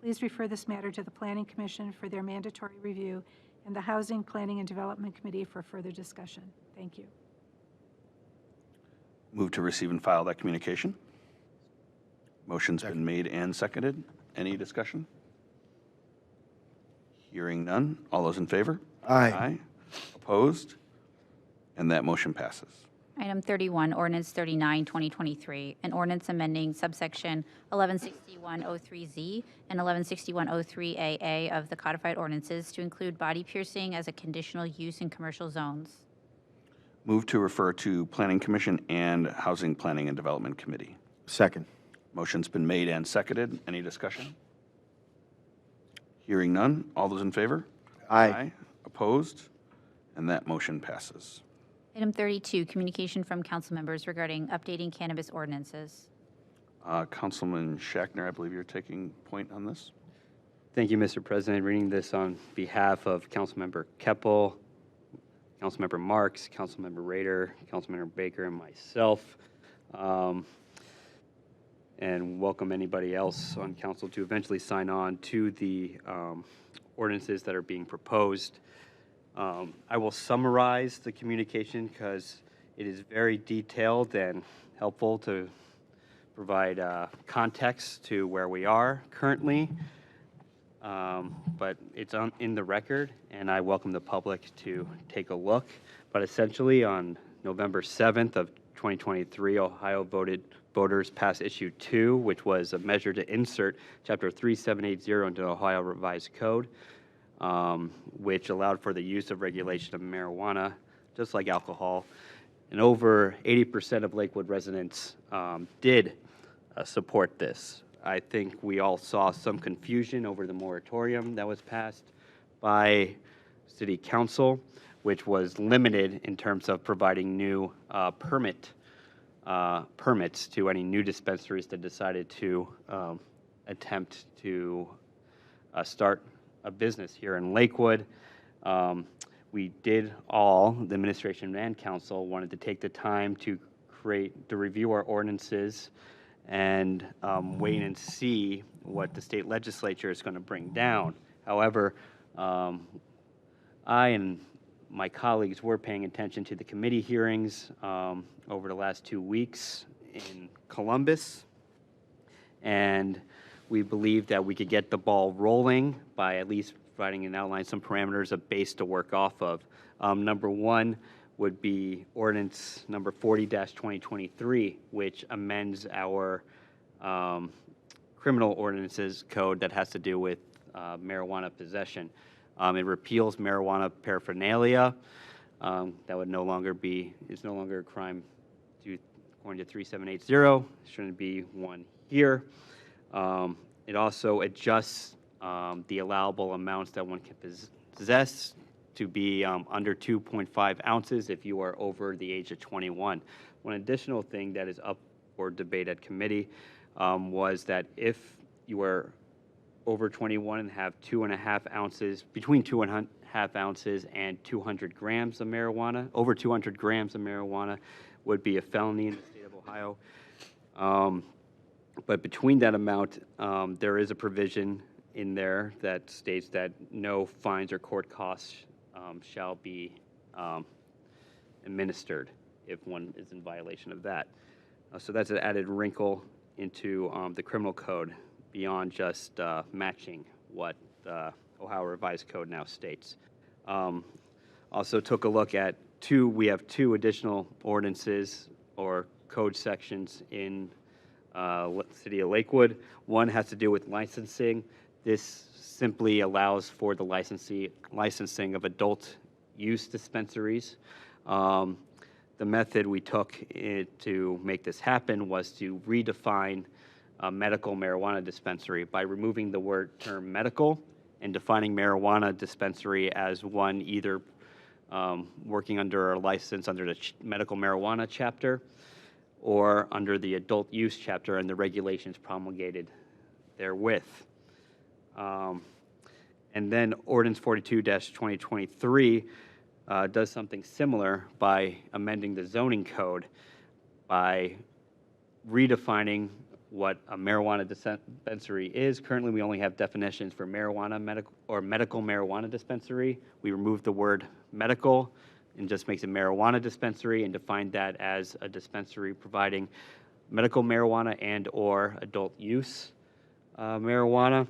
Please refer this matter to the Planning Commission for their mandatory review and the Housing, Planning, and Development Committee for further discussion. Thank you. Move to receive and file that communication. Motion's been made and seconded. Any discussion? Hearing none. All those in favor? Aye. Aye. Opposed? And that motion passes. Item 31, Ordinance 39, 2023, an ordinance amending subsection 116103Z and 116103AA of the codified ordinances to include body piercing as a conditional use in commercial zones. Move to refer to Planning Commission and Housing, Planning, and Development Committee. Second. Motion's been made and seconded. Any discussion? Hearing none. All those in favor? Aye. Opposed? And that motion passes. Item 32, communication from council members regarding updating cannabis ordinances. Councilman Shackner, I believe you're taking point on this. Thank you, Mr. President. Reading this on behalf of Councilmember Keppel, Councilmember Marks, Councilmember Rader, Councilmember Baker, and myself. And welcome anybody else on council to eventually sign on to the ordinances that are being proposed. I will summarize the communication because it is very detailed and helpful to provide context to where we are currently. but it's in the record, and I welcome the public to take a look. But essentially, on November 7th of 2023, Ohio voters passed Issue 2, which was a measure to insert Chapter 3780 into the Ohio Revised Code, which allowed for the use of regulation of marijuana, just like alcohol. And over 80% of Lakewood residents did support this. I think we all saw some confusion over the moratorium that was passed by City Council, which was limited in terms of providing new permits to any new dispensaries that decided to attempt to start a business here in Lakewood. The administration and council wanted to take the time to review our ordinances and wait and see what the state legislature is going to bring down. However, I and my colleagues were paying attention to the committee hearings over the last 2 weeks in Columbus, and we believe that we could get the ball rolling by at least providing and outline some parameters, a base to work off of. Number one would be ordinance number 40-2023, which amends our criminal ordinances code that has to do with marijuana possession. It repeals marijuana paraphernalia. That would no longer a crime according to 3780. Shouldn't be one here. It also adjusts the allowable amounts that one can possess to be under 2.5 ounces if you are over the age of 21. One additional thing that is up for debate at committee was that if you are over 21 and have between 2.5 ounces and 200 grams of marijuana, over 200 grams of marijuana would be a felony in the state of Ohio. But between that amount, there is a provision in there that states that no fines or court costs shall be administered if one is in violation of that. So that's an added wrinkle into the criminal code beyond just matching what the Ohio Revised Code now states. Also took a look at we have two additional ordinances or code sections in City of Lakewood. One has to do with licensing. This simply allows for the licensing of adult use dispensaries. The method we took to make this happen was to redefine a medical marijuana dispensary by removing the term medical and defining marijuana dispensary as one either working under a license under the medical marijuana chapter or under the adult use chapter and the regulations promulgated therewith. And then Ordinance 42-2023 does something similar by amending the zoning code by redefining what a marijuana dispensary is. Currently, we only have definitions for medical marijuana dispensary. We removed the word medical and just makes it marijuana dispensary and defined that as a dispensary providing medical marijuana and or adult use marijuana.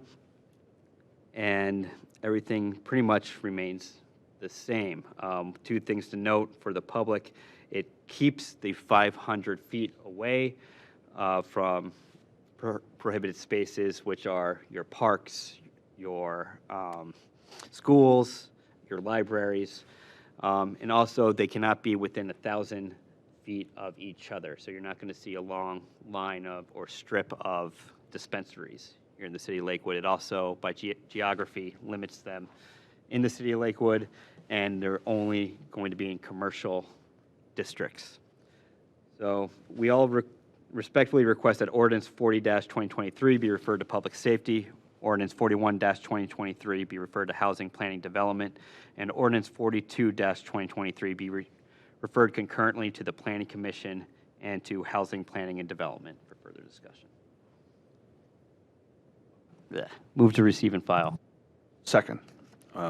And everything pretty much remains the same. Two things to note for the public: it keeps the 500 feet away from prohibited spaces, which are your parks, your schools, your libraries, and also they cannot be within 1,000 feet of each other. So you're not going to see a long line or strip of dispensaries here in the city of Lakewood. It also, by geography, limits them in the city of Lakewood, and they're only going to be in commercial districts. So we all respectfully request that Ordinance 40-2023 be referred to Public Safety, Ordinance 41-2023 be referred to Housing Planning Development, and Ordinance 42-2023 be referred concurrently to the Planning Commission and to Housing Planning and Development for further discussion. Move to receive and file. Second.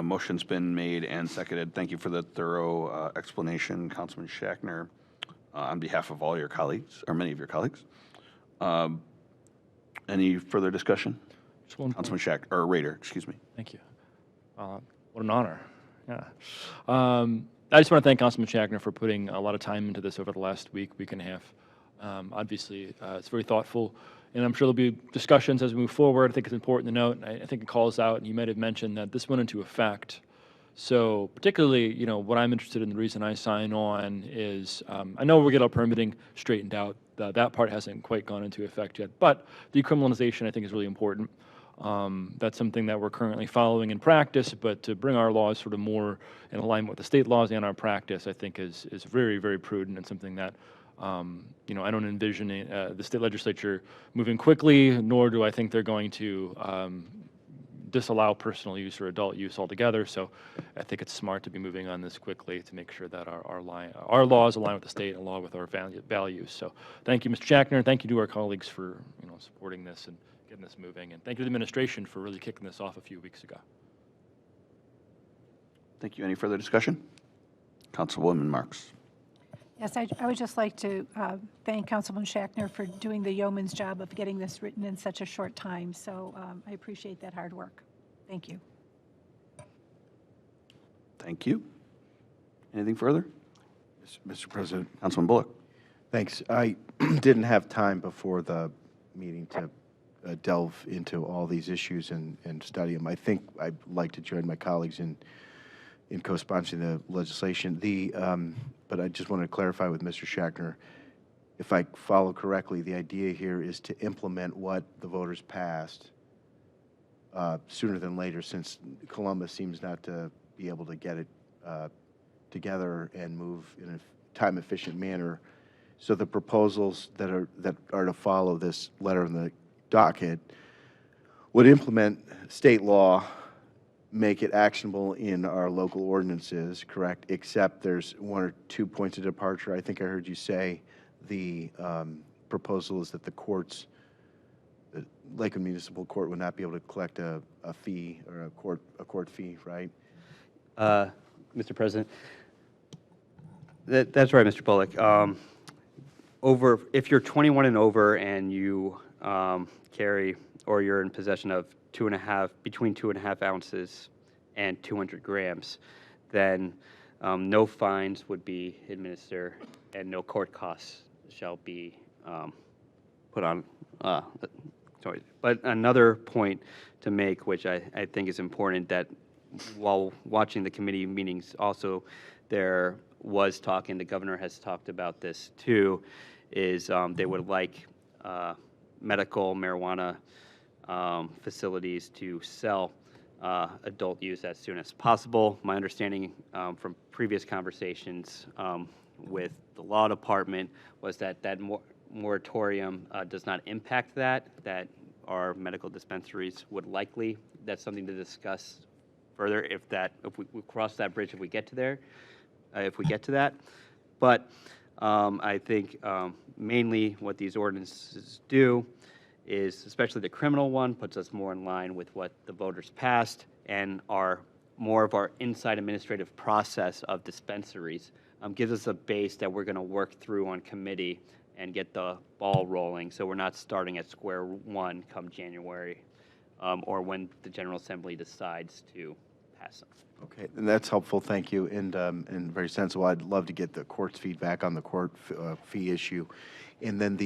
Motion's been made and seconded. Thank you for the thorough explanation, Councilman Schackner, on behalf of all your colleagues, or many of your colleagues. Any further discussion? Just one Councilman Shack, or Rader, excuse me. Thank you. What an honor. Yeah. I just want to thank Councilman Schackner for putting a lot of time into this over the last week and a half. Obviously, it's very thoughtful, and I'm sure there'll be discussions as we move forward. I think it's important to note, I think it calls out, and you might have mentioned that this went into effect. So particularly, what I'm interested in, the reason I sign on is, I know we'll get our permitting straightened out. That part hasn't quite gone into effect yet, but decriminalization, I think, is really important. That's something that we're currently following in practice, but to bring our laws sort of more in alignment with the state laws and our practice, I think is very, very prudent, and something that, I don't envision the state legislature moving quickly, nor do I think they're going to disallow personal use or adult use altogether. So I think it's smart to be moving on this quickly to make sure that our laws align with the state and along with our values. So thank you, Mr. Schackner. Thank you to our colleagues for supporting this and getting this moving. And thank you to the administration for really kicking this off a few weeks ago. Thank you. Any further discussion? Councilwoman Marks. Yes, I would just like to thank Councilman Schackner for doing the yeoman's job of getting this written in such a short time. So I appreciate that hard work. Thank you. Thank you. Anything further? Mr. President. Councilman Bullock. Thanks. I didn't have time before the meeting to delve into all these issues and study them. I think I'd like to join my colleagues in co-sponsoring the legislation. But I just want to clarify with Mr. Schackner, if I follow correctly, the idea here is to implement what the voters passed sooner than later, since Columbus seems not to be able to get it together and move in a time-efficient manner. So the proposals that are to follow this letter in the docket would implement state law, make it actionable in our local ordinances, correct, except there's 1 or 2 points of departure. I think I heard you say the proposal is that the courts, the Lakewood Municipal Court, would not be able to collect a fee or a court fee, right? Mr. President, that's right, Mr. Bullock. If you're 21 and over and you carry, or you're in possession of between 2.5 ounces and 200 grams, then no fines would be administered and no court costs shall be put on. Sorry. But another point to make, which I think is important, that while watching the committee meetings also, there was talk, and the governor has talked about this too, is they would like medical marijuana facilities to sell adult use as soon as possible. My understanding from previous conversations with the law department was that moratorium does not impact that our medical dispensaries would likely, that's something to discuss further if we cross that bridge, if we get to that. But I think mainly what these ordinances do is, especially the criminal one, puts us more in line with what the voters passed, and more of our inside administrative process of dispensaries gives us a base that we're going to work through on committee and get the ball rolling, so we're not starting at square one come January or when the General Assembly decides to pass them. Okay, and that's helpful, thank you, and very sensible. I'd love to get the court's feedback on the court fee issue. And then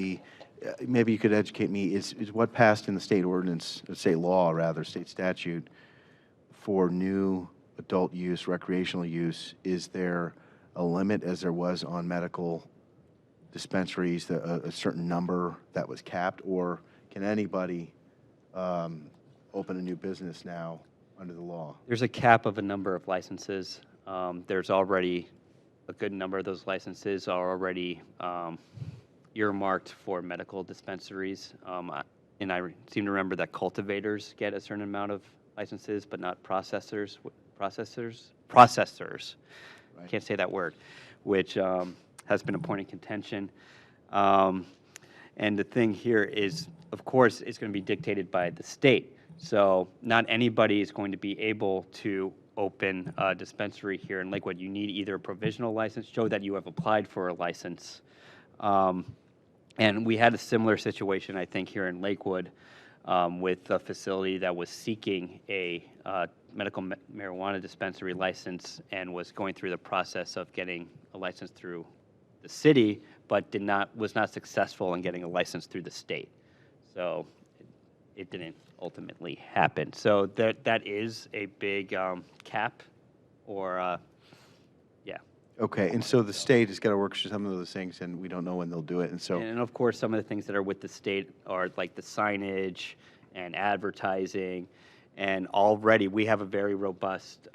maybe you could educate me, is what passed in the state ordinance, state law rather, state statute, for new adult use, recreational use, is there a limit as there was on medical dispensaries, a certain number that was capped, or can anybody open a new business now under the law? There's a cap of a number of licenses. There's already a good number of those licenses are already earmarked for medical dispensaries. And I seem to remember that cultivators get a certain amount of licenses, but not processors. I can't say that word, which has been a point of contention. And the thing here is, of course, it's going to be dictated by the state. So not anybody is going to be able to open a dispensary here in Lakewood. You need either a provisional license, show that you have applied for a license. And we had a similar situation, I think, here in Lakewood with a facility that was seeking a medical marijuana dispensary license and was going through the process of getting a license through the city, but was not successful in getting a license through the state. So it didn't ultimately happen. So that is a big cap, or yeah. Okay, and so the state has got to work through some of those things, and we don't know when they'll do it, and so. And of course, some of the things that are with the state are like the signage and advertising. And already we have a very robust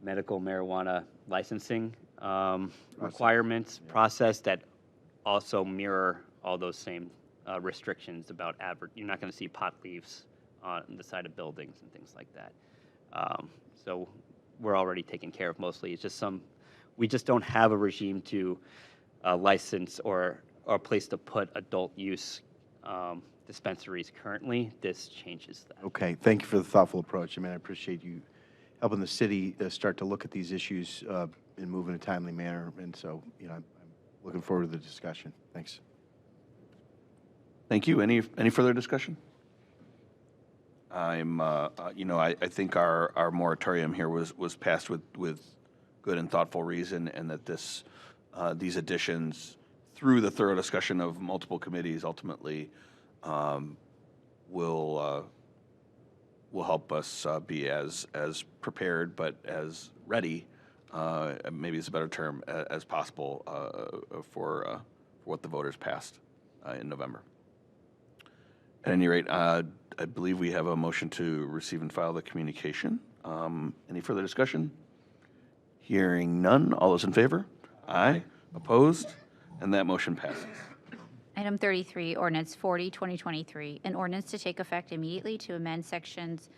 medical marijuana licensing requirements process that also mirror all those same restrictions about you're not going to see pot leaves on the side of buildings and things like that. So we're already taken care of mostly. It's just we just don't have a regime to license or a place to put adult use dispensaries currently. This changes that. Okay, thank you for the thoughtful approach. I mean, I appreciate you helping the city start to look at these issues and move in a timely manner, and so, you know, I'm looking forward to the discussion. Thanks. Thank you. Any further discussion? I think our moratorium here was passed with good and thoughtful reason, and that these additions, through the thorough discussion of multiple committees, ultimately will help us be as prepared, but as ready, maybe is a better term, as possible for what the voters passed in November. At any rate, I believe we have a motion to receive and file the communication. Any further discussion? Hearing none. All those in favor? Aye. Opposed? And that motion passes. Item 33, Ordinance 40, 2023, an ordinance to take effect immediately to amend Sections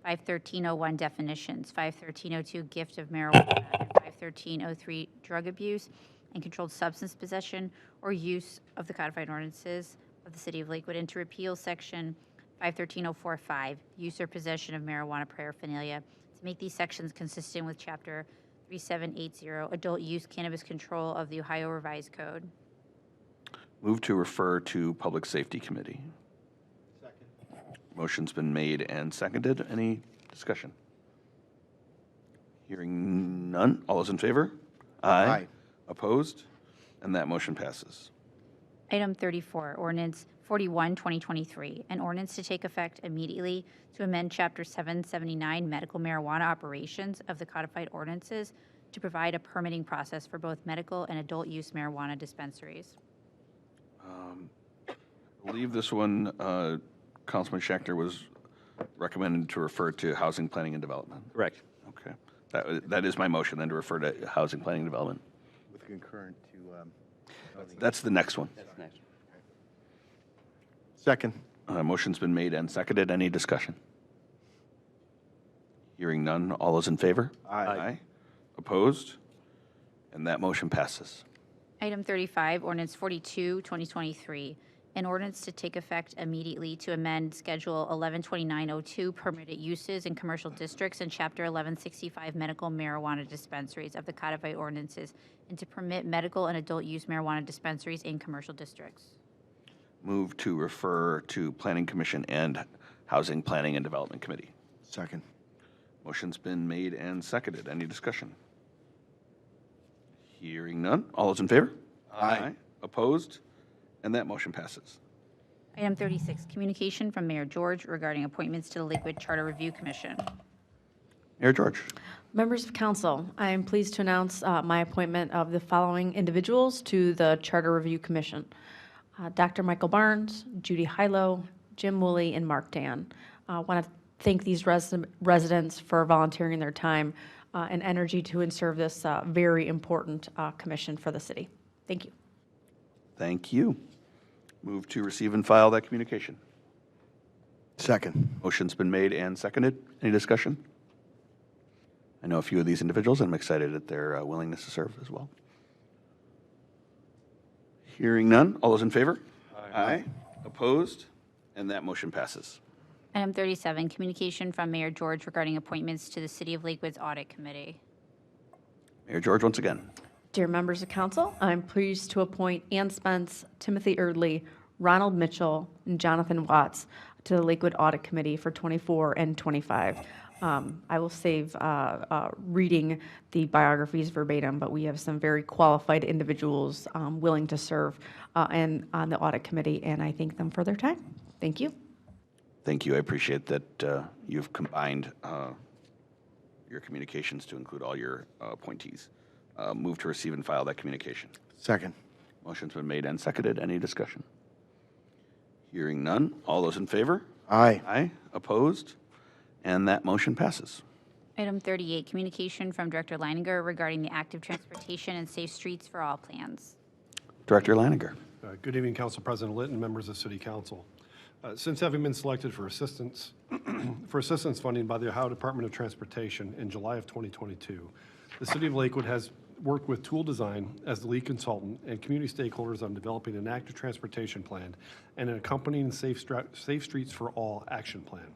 51301 definitions, 51302 gift of marijuana, and 51303 drug abuse and controlled substance possession or use of the codified ordinances of the City of Lakewood, and to repeal Section 513045, use or possession of marijuana paraphernalia, to make these sections consistent with Chapter 3780, adult use cannabis control of the Ohio Revised Code. Move to refer to Public Safety Committee. Second. Motion's been made and seconded. Any discussion? Hearing none. All those in favor? Aye. Opposed? And that motion passes. Item 34, Ordinance 41, 2023, an ordinance to take effect immediately to amend Chapter 779 medical marijuana operations of the codified ordinances to provide a permitting process for both medical and adult use marijuana dispensaries. I believe this one, Councilman Schechter was recommended to refer to Housing Planning and Development. Correct. Okay. That is my motion, then, to refer to Housing Planning and Development. With concurrent to. That's the next one. That's next. Second. Motion's been made and seconded. Any discussion? Hearing none. All those in favor? Aye. Opposed? And that motion passes. Item 35, Ordinance 42, 2023, an ordinance to take effect immediately to amend Schedule 112902 permitted uses in commercial districts and Chapter 1165 medical marijuana dispensaries of the codified ordinances, and to permit medical and adult use marijuana dispensaries in commercial districts. Move to refer to Planning Commission and Housing Planning and Development Committee. Second. Motion's been made and seconded. Any discussion? Hearing none. All those in favor? Aye. Opposed? And that motion passes. Item 36, communication from Mayor George regarding appointments to the Lakewood Charter Review Commission. Mayor George. Members of council, I am pleased to announce my appointment of the following individuals to the Charter Review Commission. Dr. Michael Barnes, Judy Hilo, Jim Woolley, and Mark Dan. I want to thank these residents for volunteering their time and energy to serve this very important commission for the city. Thank you. Thank you. Move to receive and file that communication. Second. Motion's been made and seconded. Any discussion? I know a few of these individuals, and I'm excited at their willingness to serve as well. Hearing none. All those in favor? Aye. Opposed? And that motion passes. Item 37, communication from Mayor George regarding appointments to the City of Lakewood's Audit Committee. Mayor George, once again. Dear members of council, I'm pleased to appoint Ann Spence, Timothy Erdley, Ronald Mitchell, and Jonathan Watts to the Lakewood Audit Committee for 24 and 25. I will save reading the biographies verbatim, but we have some very qualified individuals willing to serve and on the Audit Committee, and I thank them for their time. Thank you. Thank you. I appreciate that you've combined your communications to include all your appointees. Move to receive and file that communication. Second. Motion's been made and seconded. Any discussion? Hearing none. All those in favor? Aye. Aye. Opposed? And that motion passes. Item 38, communication from Director Leininger regarding the active transportation and safe streets for all plans. Director Leininger. Good evening, Council President Litton, members of City Council. Since having been selected for assistance funding by the Ohio Department of Transportation in July of 2022, the City of Lakewood has worked with Tool Design as the lead consultant and community stakeholders on developing an active transportation plan and an accompanying Safe Streets for All action plan.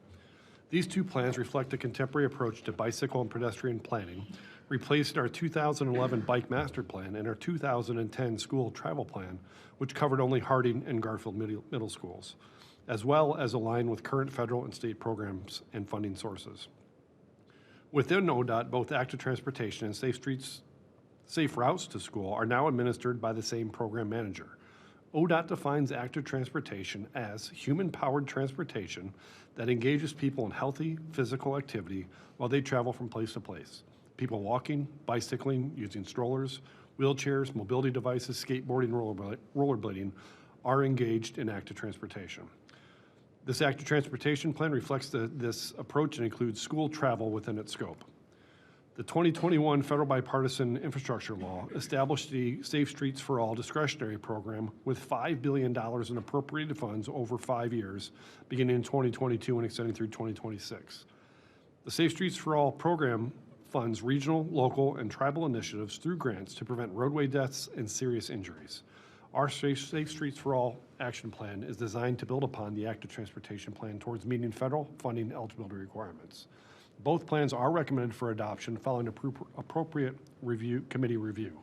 These two plans reflect a contemporary approach to bicycle and pedestrian planning, replaced our 2011 Bike Master Plan and our 2010 School Travel Plan, which covered only Harding and Garfield middle schools, as well as align with current federal and state programs and funding sources. Within ODOT, both active transportation and safe routes to school are now administered by the same program manager. ODOT defines active transportation as human-powered transportation that engages people in healthy physical activity while they travel from place to place. People walking, bicycling, using strollers, wheelchairs, mobility devices, skateboarding, rollerblading are engaged in active transportation. This active transportation plan reflects this approach and includes school travel within its scope. The 2021 Federal Bipartisan Infrastructure Law established the Safe Streets for All discretionary program with $5 billion in appropriated funds over 5 years, beginning in 2022 and extending through 2026. The Safe Streets for All program funds regional, local, and tribal initiatives through grants to prevent roadway deaths and serious injuries. Our Safe Streets for All action plan is designed to build upon the active transportation plan towards meeting federal funding eligibility requirements. Both plans are recommended for adoption following appropriate committee review.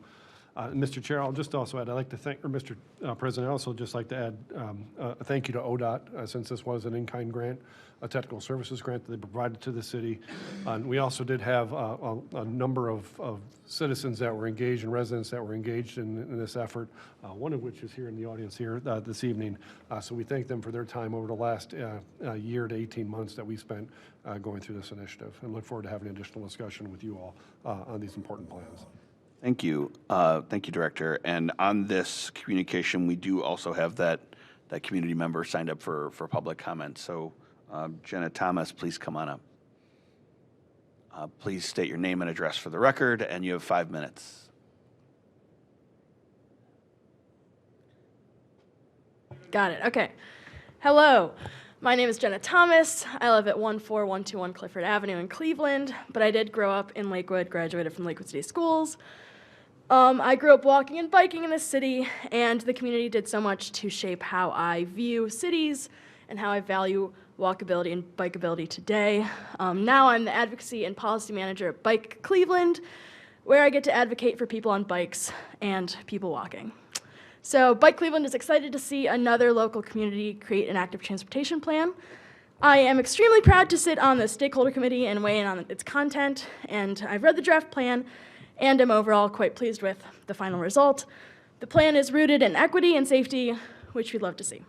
Mr. Chair, I'll just also add, I'd like to thank, or Mr. President, I'd also just like to add a thank you to ODOT, since this was an in-kind grant, a technical services grant that they provided to the city. And we also did have a number of citizens that were engaged and residents that were engaged in this effort, one of which is here in the audience here this evening. So we thank them for their time over the last year to 18 months that we spent going through this initiative, and look forward to having additional discussion with you all on these important plans. Thank you. Thank you, Director. And on this communication, we do also have that community member signed up for public comment. So Jenna Thomas, please come on up. Please state your name and address for the record, and you have 5 minutes. Got it. Okay. Hello. My name is Jenna Thomas. I live at 14121 Clifford Avenue in Cleveland, but I did grow up in Lakewood, graduated from Lakewood City Schools. I grew up walking and biking in the city, and the community did so much to shape how I view cities and how I value walkability and bikeability today. Now I'm the advocacy and policy manager at Bike Cleveland, where I get to advocate for people on bikes and people walking. So Bike Cleveland is excited to see another local community create an active transportation plan. I am extremely proud to sit on the stakeholder committee and weigh in on its content, and I've read the draft plan and am overall quite pleased with the final result. The plan is rooted in equity and safety, which we'd love to see.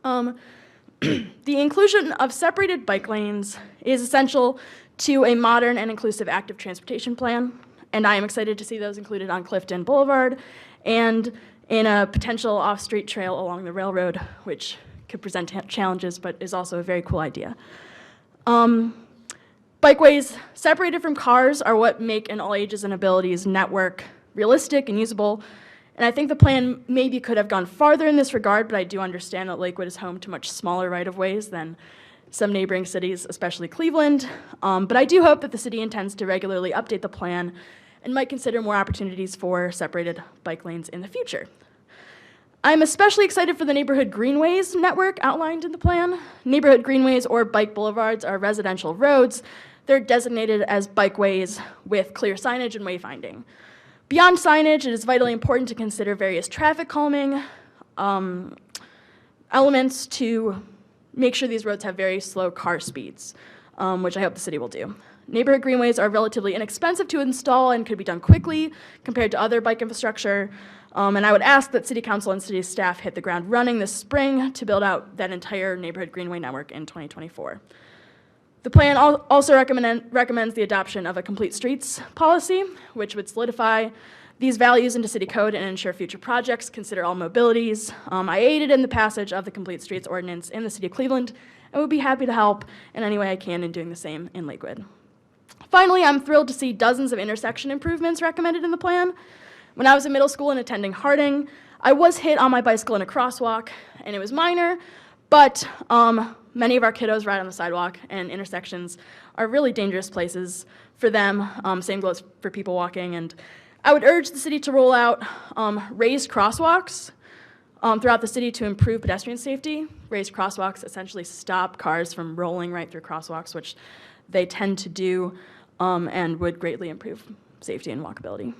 The inclusion of separated bike lanes is essential to a modern and inclusive active transportation plan, and I am excited to see those included on Clifton Boulevard and in a potential off-street trail along the railroad, which could present challenges, but is also a very cool idea. Bikeways separated from cars are what make an all ages and abilities network realistic and usable, and I think the plan maybe could have gone farther in this regard, but I do understand that Lakewood is home to much smaller right-of-ways than some neighboring cities, especially Cleveland. But I do hope that the city intends to regularly update the plan and might consider more opportunities for separated bike lanes in the future. I'm especially excited for the neighborhood greenways network outlined in the plan. Neighborhood greenways or bike boulevards are residential roads. They're designated as bikeways with clear signage and wayfinding. Beyond signage, it is vitally important to consider various traffic calming elements to make sure these roads have very slow car speeds, which I hope the city will do. Neighborhood greenways are relatively inexpensive to install and could be done quickly compared to other bike infrastructure. And I would ask that City Council and City staff hit the ground running this spring to build out that entire neighborhood greenway network in 2024. The plan also recommends the adoption of a complete streets policy, which would solidify these values into city code and ensure future projects consider all mobilities. I aided in the passage of the complete streets ordinance in the city of Cleveland and would be happy to help in any way I can in doing the same in Lakewood. Finally, I'm thrilled to see dozens of intersection improvements recommended in the plan. When I was in middle school and attending Harding, I was hit on my bicycle in a crosswalk, and it was minor, but many of our kiddos ride on the sidewalk, and intersections are really dangerous places for them. Same goes for people walking, and I would urge the city to roll out raised crosswalks throughout the city to improve pedestrian safety. Raised crosswalks essentially stop cars from rolling right through crosswalks, which they tend to do, and would greatly improve safety and walkability.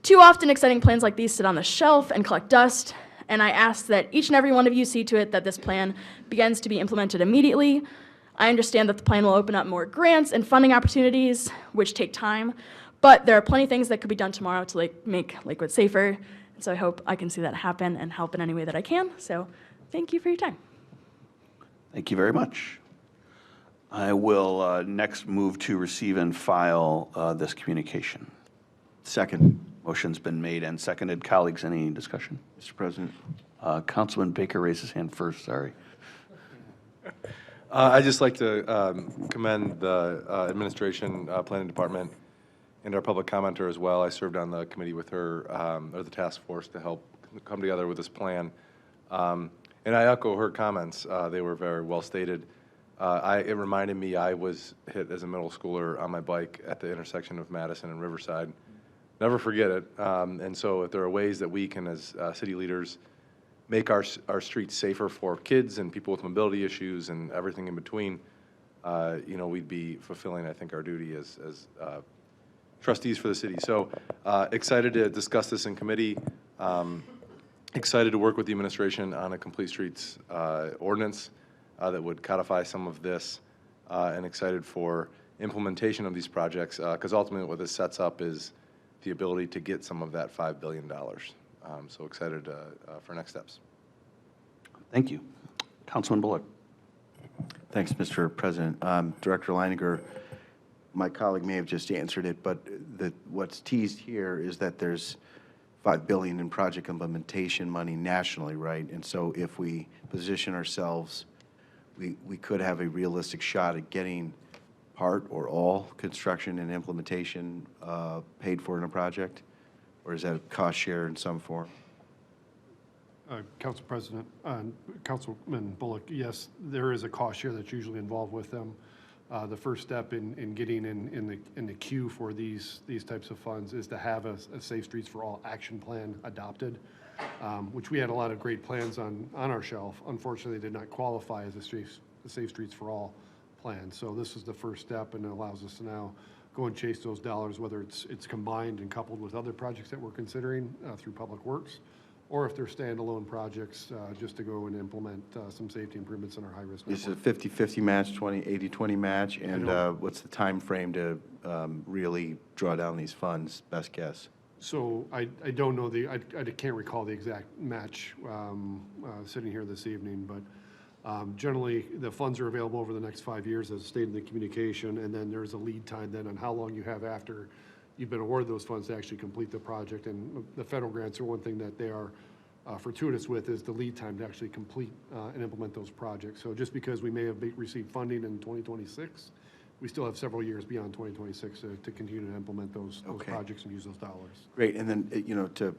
Too often, exciting plans like these sit on the shelf and collect dust, and I ask that each and every one of you see to it that this plan begins to be implemented immediately. I understand that the plan will open up more grants and funding opportunities, which take time, but there are plenty of things that could be done tomorrow to make Lakewood safer, and so I hope I can see that happen and help in any way that I can. So thank you for your time. Thank you very much. I will next move to receive and file this communication. Second. Motion's been made and seconded. Colleagues, any discussion? Mr. President. Councilman Baker raised his hand first, sorry. I'd just like to commend the administration, planning department, and our public commenter as well. I served on the committee with her, or the task force, to help come together with this plan. And I echo her comments. They were very well stated. It reminded me I was hit as a middle schooler on my bike at the intersection of Madison and Riverside. Never forget it. And so if there are ways that we can, as city leaders, make our streets safer for kids and people with mobility issues and everything in between, we'd be fulfilling, I think, our duty as trustees for the city. So excited to discuss this in committee. Excited to work with the administration on a complete streets ordinance that would codify some of this, and excited for implementation of these projects, because ultimately what this sets up is the ability to get some of that $5 billion. So excited for next steps. Thank you. Councilman Bullock. Thanks, Mr. President. Director Leininger, my colleague may have just answered it, but what's teased here is that there's $5 billion in project implementation money nationally, right? And so if we position ourselves, we could have a realistic shot at getting part or all construction and implementation paid for in a project? Or is that a cost share in some form? Council President, Councilman Bullock, yes, there is a cost share that's usually involved with them. The first step in getting in the queue for these types of funds is to have a Safe Streets for All action plan adopted, which we had a lot of great plans on our shelf. Unfortunately, they did not qualify as a Safe Streets for All plan. So this is the first step, and it allows us to now go and chase those dollars, whether it's combined and coupled with other projects that we're considering through Public Works, or if they're standalone projects, just to go and implement some safety improvements in our high-risk network. Is it a 50-50 match, 80-20 match? And what's the time frame to really draw down these funds, best guess? So I don't know I can't recall the exact match sitting here this evening, but generally the funds are available over the next 5 years as stated in the communication, and then there's a lead time then on how long you have after you've been awarded those funds to actually complete the project. And the federal grants are one thing that they are fortuitous with, is the lead time to actually complete and implement those projects. So just because we may have received funding in 2026, we still have several years beyond 2026 to continue to implement those projects and use those dollars. Great. And then, to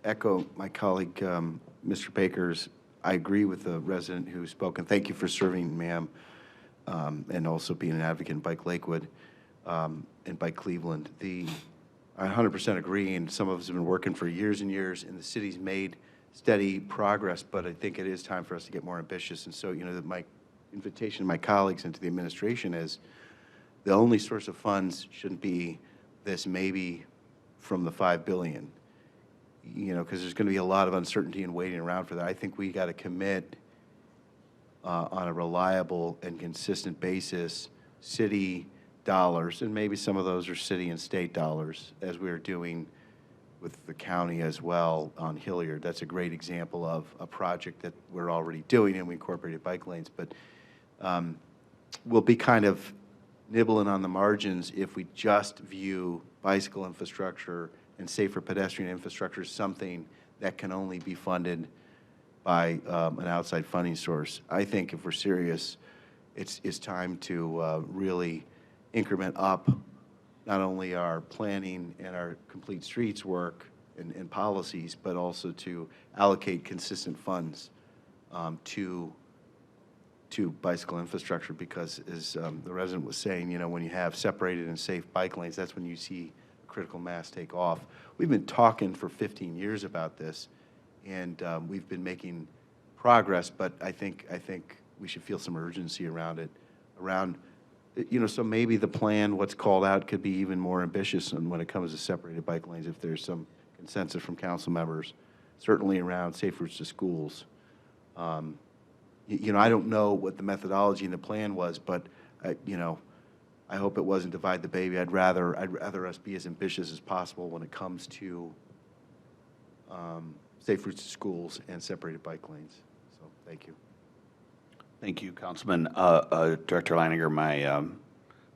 echo my colleague, Mr. Baker's, I agree with the resident who spoke, and thank you for serving, ma'am, and also being an advocate in Bike Lakewood and Bike Cleveland. I 100% agree, and some of us have been working for years and years, and the city's made steady progress, but I think it is time for us to get more ambitious. And so, my invitation to my colleagues and to the administration is the only source of funds shouldn't be this maybe from the $5 billion. you know, because there's going to be a lot of uncertainty and waiting around for that. I think we got to commit on a reliable and consistent basis, city dollars, and maybe some of those are city and state dollars, as we are doing with the county as well on Hilliard. That's a great example of a project that we're already doing, and we incorporated bike lanes. But we'll be kind of nibbling on the margins if we just view bicycle infrastructure and safer pedestrian infrastructure as something that can only be funded by an outside funding source. I think if we're serious, it's time to really increment up not only our planning and our complete streets work and policies, but also to allocate consistent funds to bicycle infrastructure, because as the resident was saying, you know, when you have separated and safe bike lanes, that's when you see critical mass take off. We've been talking for 15 years about this, and we've been making progress, but I think we should feel some urgency around it, you know, so maybe the plan, what's called out, could be even more ambitious when it comes to separated bike lanes, if there's some consensus from council members, certainly around safe routes to schools. You know, I don't know what the methodology and the plan was, but, you know, I hope it wasn't divide the baby. I'd rather us be as ambitious as possible when it comes to safe routes to schools and separated bike lanes. So, thank you. Thank you, Councilman. Director Leininger,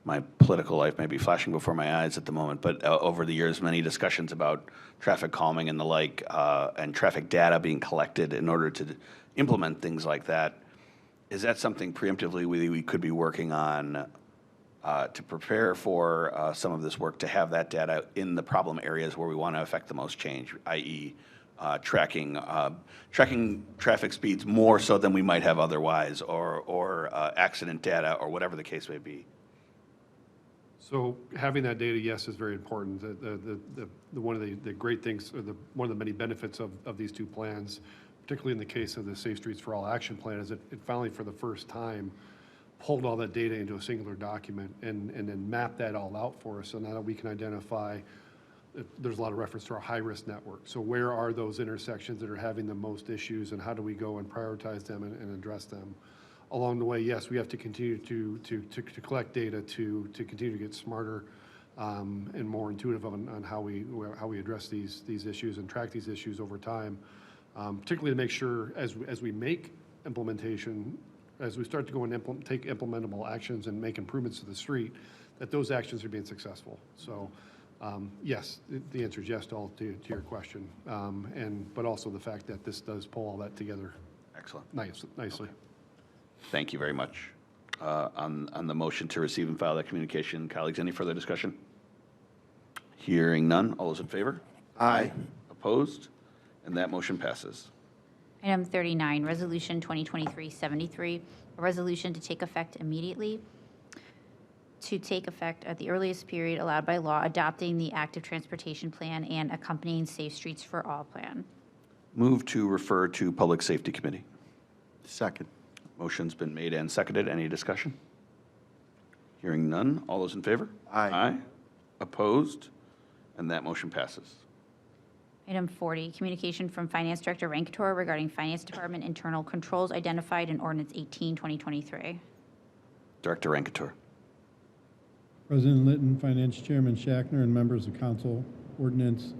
my political life may be flashing before my eyes at the moment, but over the years, many discussions about traffic calming and the like, and traffic data being collected in order to implement things like that. Is that something preemptively we could be working on to prepare for some of this work, to have that data in the problem areas where we want to affect the most change, i.e., tracking traffic speeds more so than we might have otherwise, or accident data, or whatever the case may be? So having that data, yes, is very important. One of the great things, or one of the many benefits of these two plans, particularly in the case of the Safe Streets for All Action Plan, is it finally, for the first time, pulled all that data into a singular document and then mapped that all out for us, so now that we can identify. There's a lot of reference to our high-risk network. So where are those intersections that are having the most issues, and how do we go and prioritize them and address them? Along the way, yes, we have to continue to collect data to continue to get smarter and more intuitive on how we address these issues and track these issues over time, particularly to make sure as we make implementation, as we start to go and take implementable actions and make improvements to the street, that those actions are being successful. So. Yes, the answer is yes to your question, but also the fact that this does pull all that together. Excellent. Nicely. Okay. Thank you very much. On the motion to receive and file that communication, colleagues, any further discussion? Hearing none. All those in favor? Aye. Opposed? And that motion passes. Item 39, Resolution 2023-73, a resolution to take effect immediately, to take effect at the earliest period allowed by law, adopting the Active Transportation Plan and accompanying Safe Streets for All Plan. Move to refer to Public Safety Committee. Second. Motion's been made and seconded. Any discussion? Hearing none. All those in favor? Aye. Aye. Opposed? And that motion passes. Item 40, communication from Finance Director Rankator regarding Finance Department internal controls identified in Ordinance 18, 2023. Director Rankator. President Litton, Finance Chairman Shackner, and members of Council, Ordinance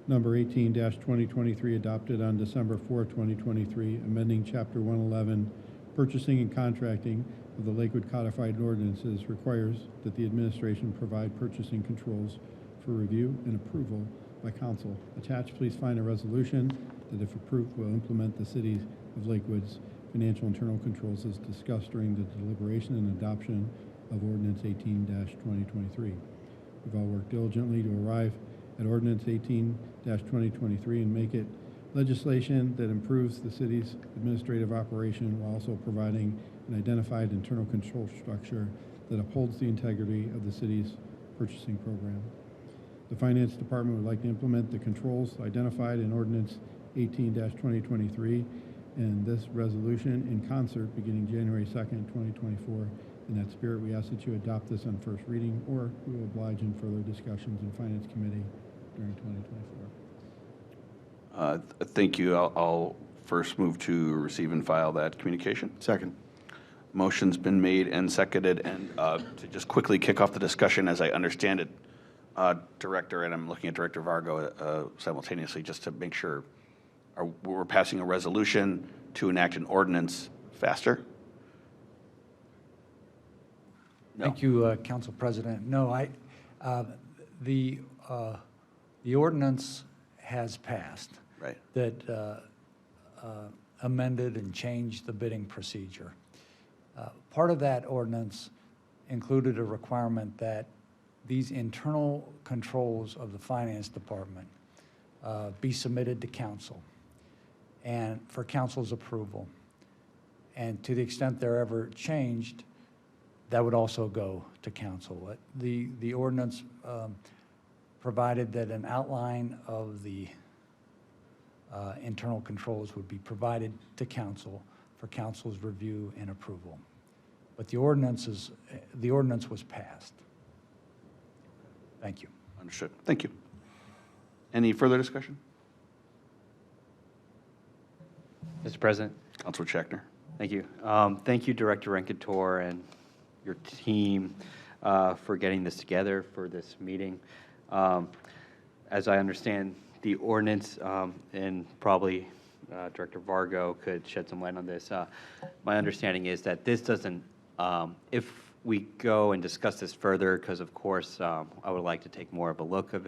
Number 18-2023 adopted on December 4, 2023, amending Chapter 111, Purchasing and Contracting of the Lakewood Codified Ordinances, requires that the administration provide purchasing controls for review and approval by Council. Attached, please find a resolution that, if approved, will implement the City of Lakewood's financial internal controls as discussed during the deliberation and adoption of Ordinance 18-2023. We've all worked diligently to arrive at Ordinance 18-2023 and make it legislation that improves the city's administrative operation while also providing an identified internal control structure that upholds the integrity of the city's purchasing program. The Finance Department would like to implement the controls identified in Ordinance 18-2023 and this resolution in concert beginning January 2nd, 2024. In that spirit, we ask that you adopt this on first reading, or we will oblige in further discussions in Finance Committee during 2024. Thank you. I'll first move to receive and file that communication. Second. Motion's been made and seconded, and to just quickly kick off the discussion, as I understand it, Director, and I'm looking at Director Vargo simultaneously, just to make sure, we're passing a resolution to enact an ordinance faster? No. Thank you, Council President. No, the ordinance has passed. Right. That amended and changed the bidding procedure. Part of that ordinance included a requirement that these internal controls of the Finance Department be submitted to council and for council's approval. And to the extent they're ever changed, that would also go to council. The ordinance provided that an outline of the internal controls would be provided to council for council's review and approval. But the ordinance was passed. Thank you. Understood. Thank you. Any further discussion? Mr. President. Councilor Schachtner. Thank you. Thank you, Director Renkator and your team for getting this together for this meeting. As I understand the ordinance, and probably Director Vargo could shed some light on this, my understanding is that this doesn't, if we go and discuss this further, because of course I would like to take more of a look at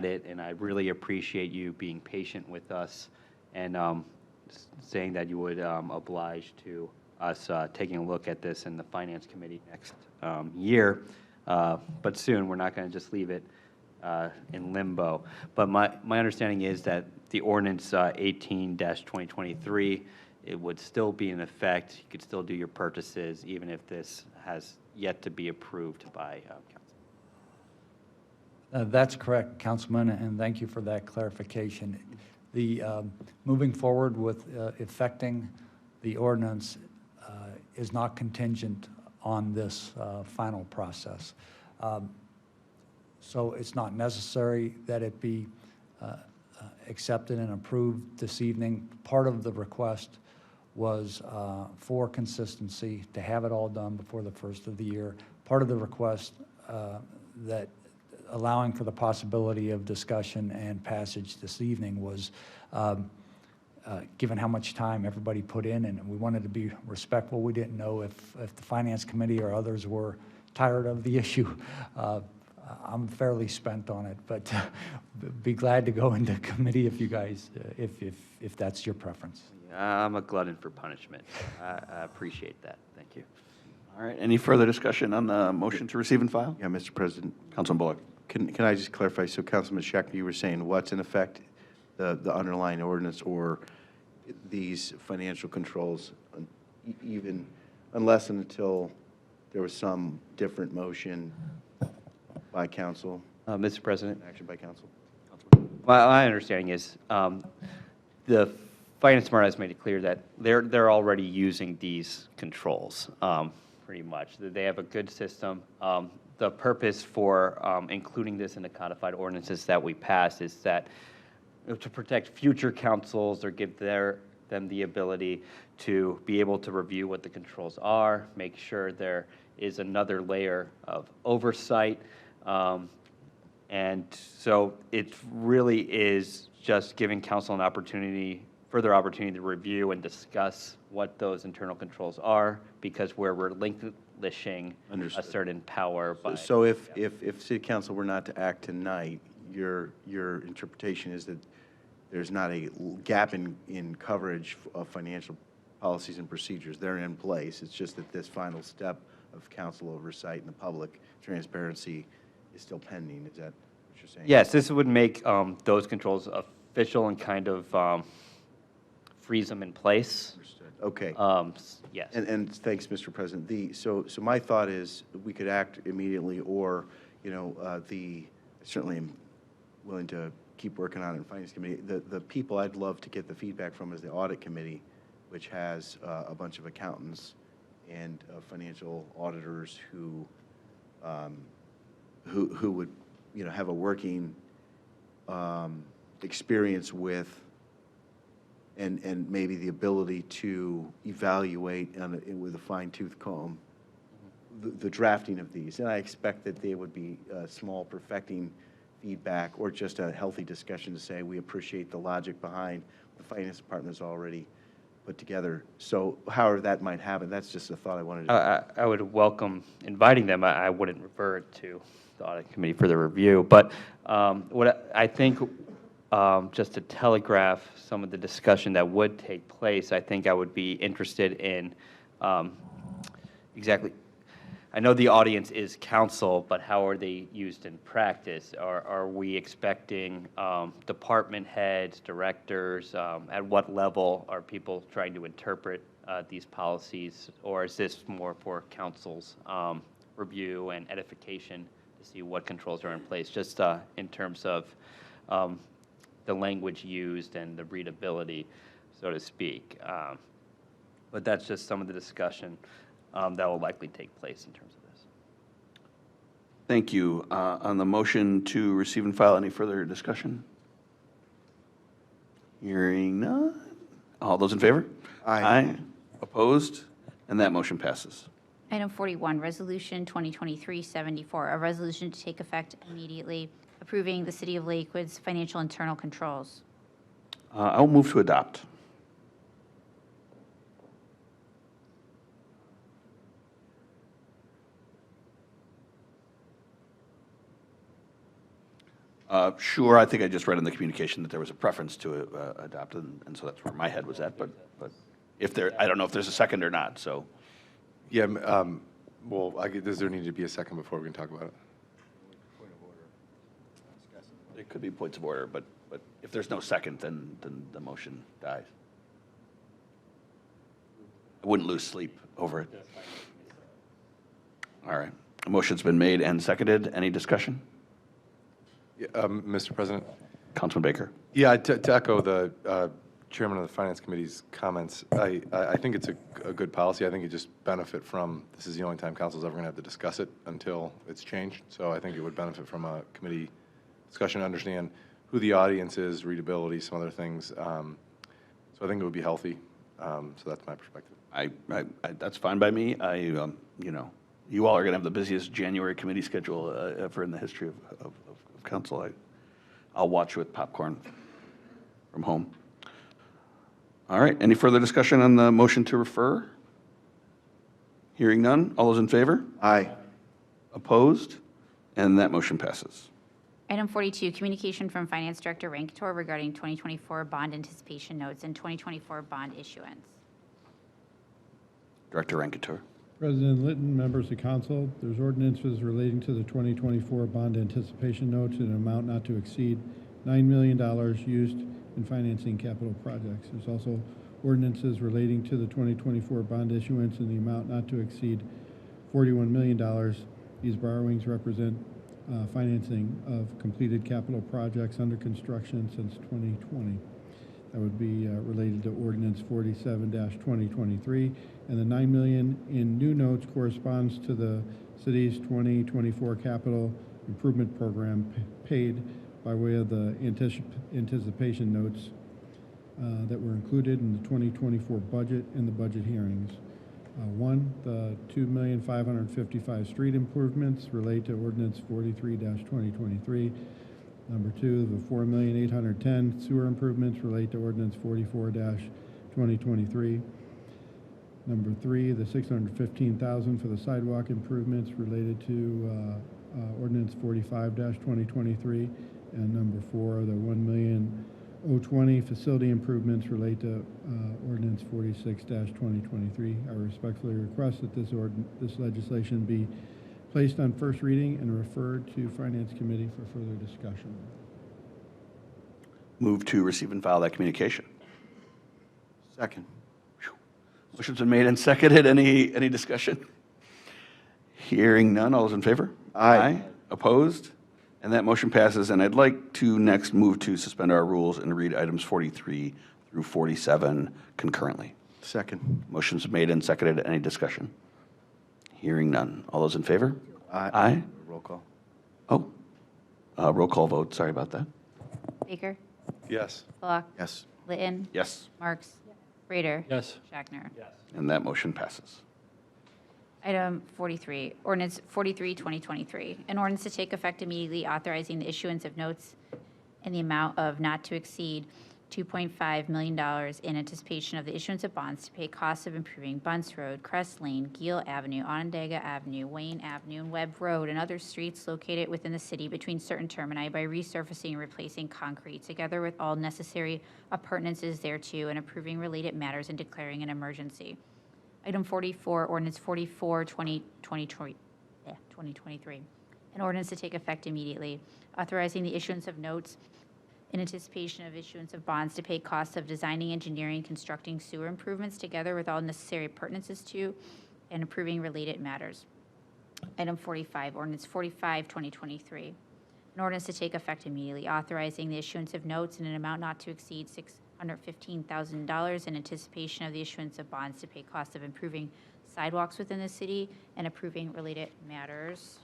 it, and I really appreciate you being patient with us and saying that you would oblige to us taking a look at this in the Finance Committee next year. But soon, we're not going to just leave it in limbo. But my understanding is that the ordinance 18-2023, it would still be in effect. You could still do your purchases, even if this has yet to be approved by council. That's correct, Councilman, and thank you for that clarification. The moving forward with effecting the ordinance is not contingent on this final process. So it's not necessary that it be accepted and approved this evening. Part of the request was for consistency, to have it all done before the first of the year. Part of the request that allowing for the possibility of discussion and passage this evening was given how much time everybody put in, and we wanted to be respectful. We didn't know if the Finance Committee or others were tired of the issue. I'm fairly spent on it, but be glad to go into committee if you guys, if that's your preference. I'm a glutton for punishment. I appreciate that. Thank you. All right. Any further discussion on the motion to receive and file? Yeah, Mr. President. Councilman Bullock. Can I just clarify? So Councilman Schachtner, you were saying what's in effect, the underlying ordinance or these financial controls, even unless and until there was some different motion by council? Mr. President. Action by council? My understanding is the Finance Department has made it clear that they're already using these controls, pretty much. They have a good system. The purpose for including this in the codified ordinances that we passed is that to protect future councils or give them the ability to be able to review what the controls are, make sure there is another layer of oversight. And so it really is just giving council an opportunity, further opportunity to review and discuss what those internal controls are, because we're relinquishing a certain power by. So if City Council were not to act tonight, your interpretation is that there's not a gap in coverage of financial policies and procedures. They're in place. It's just that this final step of council oversight and the public transparency is still pending. Is that what you're saying? Yes, this would make those controls official and kind of freeze them in place. Understood. Okay. Yes. And thanks, Mr. President. So my thought is we could act immediately, or I certainly am willing to keep working on it in Finance Committee. The people I'd love to get the feedback from is the Audit Committee, which has a bunch of accountants and financial auditors who would have a working experience with and maybe the ability to evaluate with a fine-tooth comb the drafting of these. And I expect that they would be small perfecting feedback or just a healthy discussion to say, we appreciate the logic behind the finance department has already put together. So however that might happen, that's just a thought I wanted to. I would welcome inviting them. I wouldn't refer it to the audit committee for the review. But what I think, just to telegraph some of the discussion that would take place, I think I would be interested in exactly. I know the audience is council, but how are they used in practice? Are we expecting department heads, directors? At what level are people trying to interpret these policies? Or is this more for council's review and edification to see what controls are in place, just in terms of the language used and the readability, so to speak? But that's just some of the discussion that will likely take place in terms of this. Thank you. On the motion to receive and file, any further discussion? Hearing none. All those in favor? Aye. Opposed? And that motion passes. Item 41, Resolution 2023-74, a resolution to take effect immediately, approving the City of Lakewood's financial internal controls. I will move to adopt. Sure, I think I just read in the communication that there was a preference to adopt, and so that's where my head was at, but if there, I don't know if there's a second or not, so. Yeah, well, does there need to be a second before we can talk about it? It could be points of order, but if there's no second, then the motion dies. I wouldn't lose sleep over it. All right. A motion's been made and seconded. Any discussion? Yeah, Mr. President? Councilman Baker. Yeah, to echo the chairman of the Finance Committee's comments, I think it's a good policy. I think you just benefit from, this is the only time council's ever going to have to discuss it until it's changed. So I think it would benefit from a committee discussion to understand who the audience is, readability, some other things. So I think it would be healthy. So that's my perspective. I that's fine by me. You know, you all are going to have the busiest January committee schedule ever in the history of council. I'll watch with popcorn from home. All right. Any further discussion on the motion to refer? Hearing none. All those in favor? Aye. Opposed? And that motion passes. Item 42, communication from Finance Director Rankator regarding 2024 bond anticipation notes and 2024 bond issuance. Director Rankator. President Litton, members of council, there's ordinances relating to the 2024 bond anticipation notes in an amount not to exceed $9 million used in financing capital projects. There's also ordinances relating to the 2024 bond issuance in the amount not to exceed $41 million. These borrowings represent financing of completed capital projects under construction since 2020. That would be related to Ordinance 47-2023, and the $9 million in new notes corresponds to the city's 2024 capital improvement program paid by way of the anticipation notes that were included in the 2024 budget and the budget hearings. One, the $2,555,000 street improvements relate to Ordinance 43-2023. Number two, the $4,810,000 sewer improvements relate to Ordinance 44-2023. Number three, the $615,000 for the sidewalk improvements related to Ordinance 45-2023. And number four, the $1,020,000 facility improvements relate to Ordinance 46-2023. I respectfully request that this legislation be placed on first reading and referred to Finance Committee for further discussion. Move to receive and file that communication. Second. Motion's been made and seconded. Any discussion? Hearing none. All those in favor? Aye. Opposed? And that motion passes. And I'd like to next move to suspend our rules and read items 43 through 47 concurrently. Second. Motion's made and seconded. Any discussion? Hearing none. All those in favor? Aye. Aye. Roll call. Oh, roll call vote. Sorry about that. Baker? Yes. Bullock? Yes. Litton. Yes. Marks. Rader. Yes. Schachner. And that motion passes. Item 43, ordinance 43, 2023. An ordinance to take effect immediately authorizing the issuance of notes in the amount of not to exceed $2.5 million in anticipation of the issuance of bonds to pay costs of improving Bunce Road, Crest Lane, Gill Avenue, Onondaga Avenue, Wayne Avenue, and Webb Road, and other streets located within the city between certain termini by resurfacing and replacing concrete, together with all necessary appurtenances thereto, and approving related matters and declaring an emergency. Item 44, ordinance 44, 2023. An ordinance to take effect immediately, authorizing the issuance of notes in anticipation of issuance of bonds to pay costs of designing, engineering, constructing sewer improvements, together with all necessary appurtenances to, and approving related matters. Item 45, ordinance 45, 2023. An ordinance to take effect immediately, authorizing the issuance of notes in an amount not to exceed $615,000 in anticipation of the issuance of bonds to pay costs of improving sidewalks within the city and approving related matters.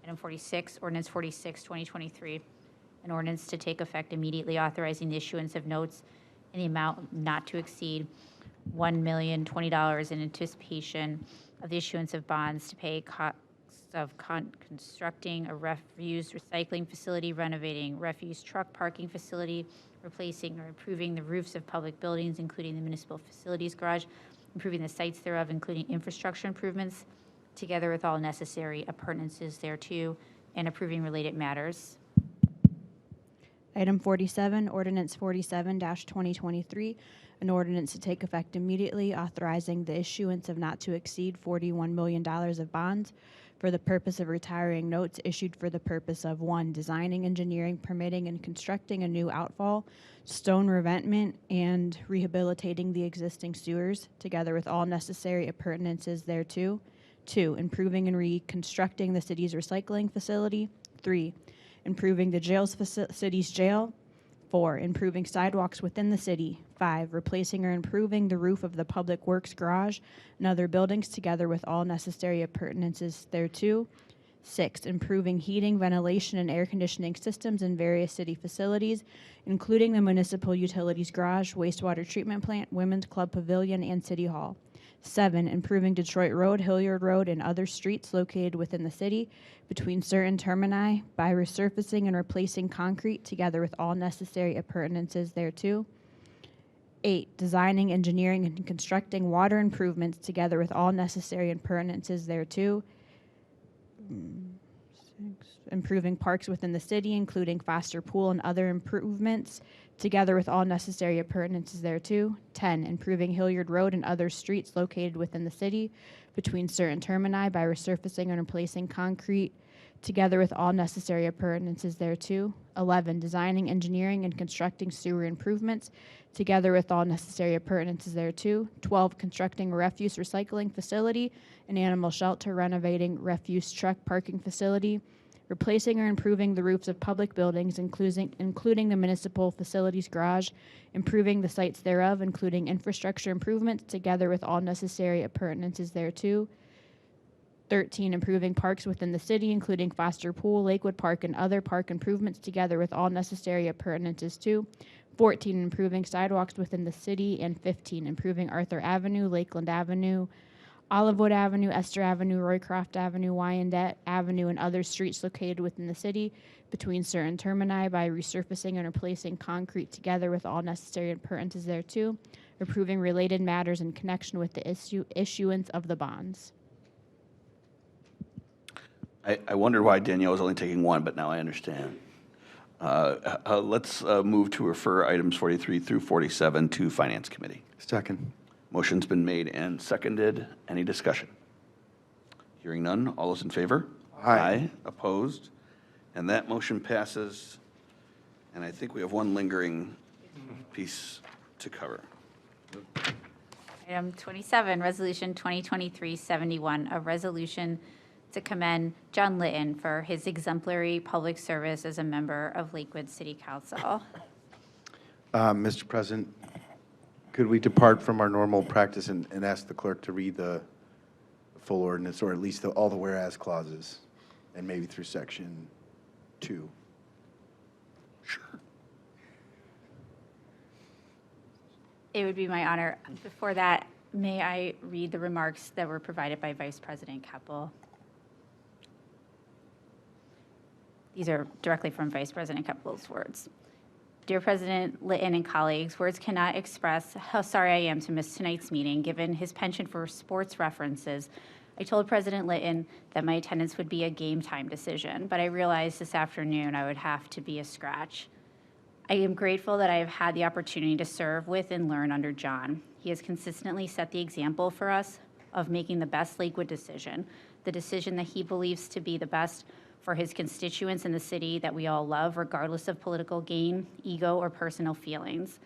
Item 46, ordinance 46, 2023. An ordinance to take effect immediately, authorizing the issuance of notes in the amount not to exceed $1,020,000 in anticipation of the issuance of bonds to pay costs of constructing a refuse recycling facility, renovating refuse truck parking facility, replacing or improving the roofs of public buildings, including the municipal facilities garage, improving the sites thereof, including infrastructure improvements, together with all necessary appurtenances thereto, and approving related matters. Item 47, ordinance 47-2023, an ordinance to take effect immediately authorizing the issuance of not to exceed $41 million of bonds for the purpose of retiring notes issued for the purpose of 1, designing, engineering, permitting, and constructing a new outfall, stone revetment, and rehabilitating the existing sewers, together with all necessary appurtenances thereto. 2, improving and reconstructing the city's recycling facility. 3, improving the city's jail. 4, improving sidewalks within the city. 5, replacing or improving the roof of the Public Works garage and other buildings, together with all necessary appurtenances thereto. 6, improving heating, ventilation, and air conditioning systems in various city facilities, including the municipal utilities garage, wastewater treatment plant, women's club pavilion, and city hall. 7, improving Detroit Road, Hilliard Road, and other streets located within the city between certain termini by resurfacing and replacing concrete, together with all necessary appurtenances thereto. 8, designing, engineering, and constructing water improvements, together with all necessary appurtenances thereto. 6, improving parks within the city, including Foster Pool and other improvements, together with all necessary appurtenances thereto. 10, improving Hilliard Road and other streets located within the city between certain termini by resurfacing and replacing concrete, together with all necessary appurtenances thereto. 11, designing, engineering, and constructing sewer improvements, together with all necessary appurtenances thereto. 12, constructing a refuse recycling facility, an animal shelter, renovating refuse truck parking facility, replacing or improving the roofs of public buildings, including the municipal facilities garage, improving the sites thereof, including infrastructure improvements, together with all necessary appurtenances thereto. 13, improving parks within the city, including Foster Pool, Lakewood Park, and other park improvements, together with all necessary appurtenances too. 14, improving sidewalks within the city. And 15, improving Arthur Avenue, Lakeland Avenue, Olivewood Avenue, Esther Avenue, Roycroft Avenue, Wyandotte Avenue, and other streets located within the city between certain termini by resurfacing and replacing concrete, together with all necessary appurtenances thereto, approving related matters in connection with the issuance of the bonds. I wondered why Danielle was only taking one, but now I understand. Let's move to refer items 43 through 47 to Finance Committee. Second. Motion's been made and seconded. Any discussion? Hearing none. All those in favor? Aye. Opposed? And that motion passes. And I think we have one lingering piece to cover. Item 27, Resolution 2023-71, a resolution to commend John Litton for his exemplary public service as a member of Lakewood City Council. Mr. President, could we depart from our normal practice and ask the clerk to read the full ordinance, or at least all the whereas clauses, and maybe through section 2? Sure. It would be my honor. Before that, may I read the remarks that were provided by Vice President Keppel? These are directly from Vice President Keppel's words. Dear President Litton and colleagues, words cannot express how sorry I am to miss tonight's meeting. Given his penchant for sports references, I told President Litton that my attendance would be a game time decision, but I realized this afternoon I would have to be a scratch. I am grateful that I have had the opportunity to serve with and learn under John. He has consistently set the example for us of making the best Lakewood decision, the decision that he believes to be the best for his constituents in the city that we all love, regardless of political gain, ego, or personal feelings.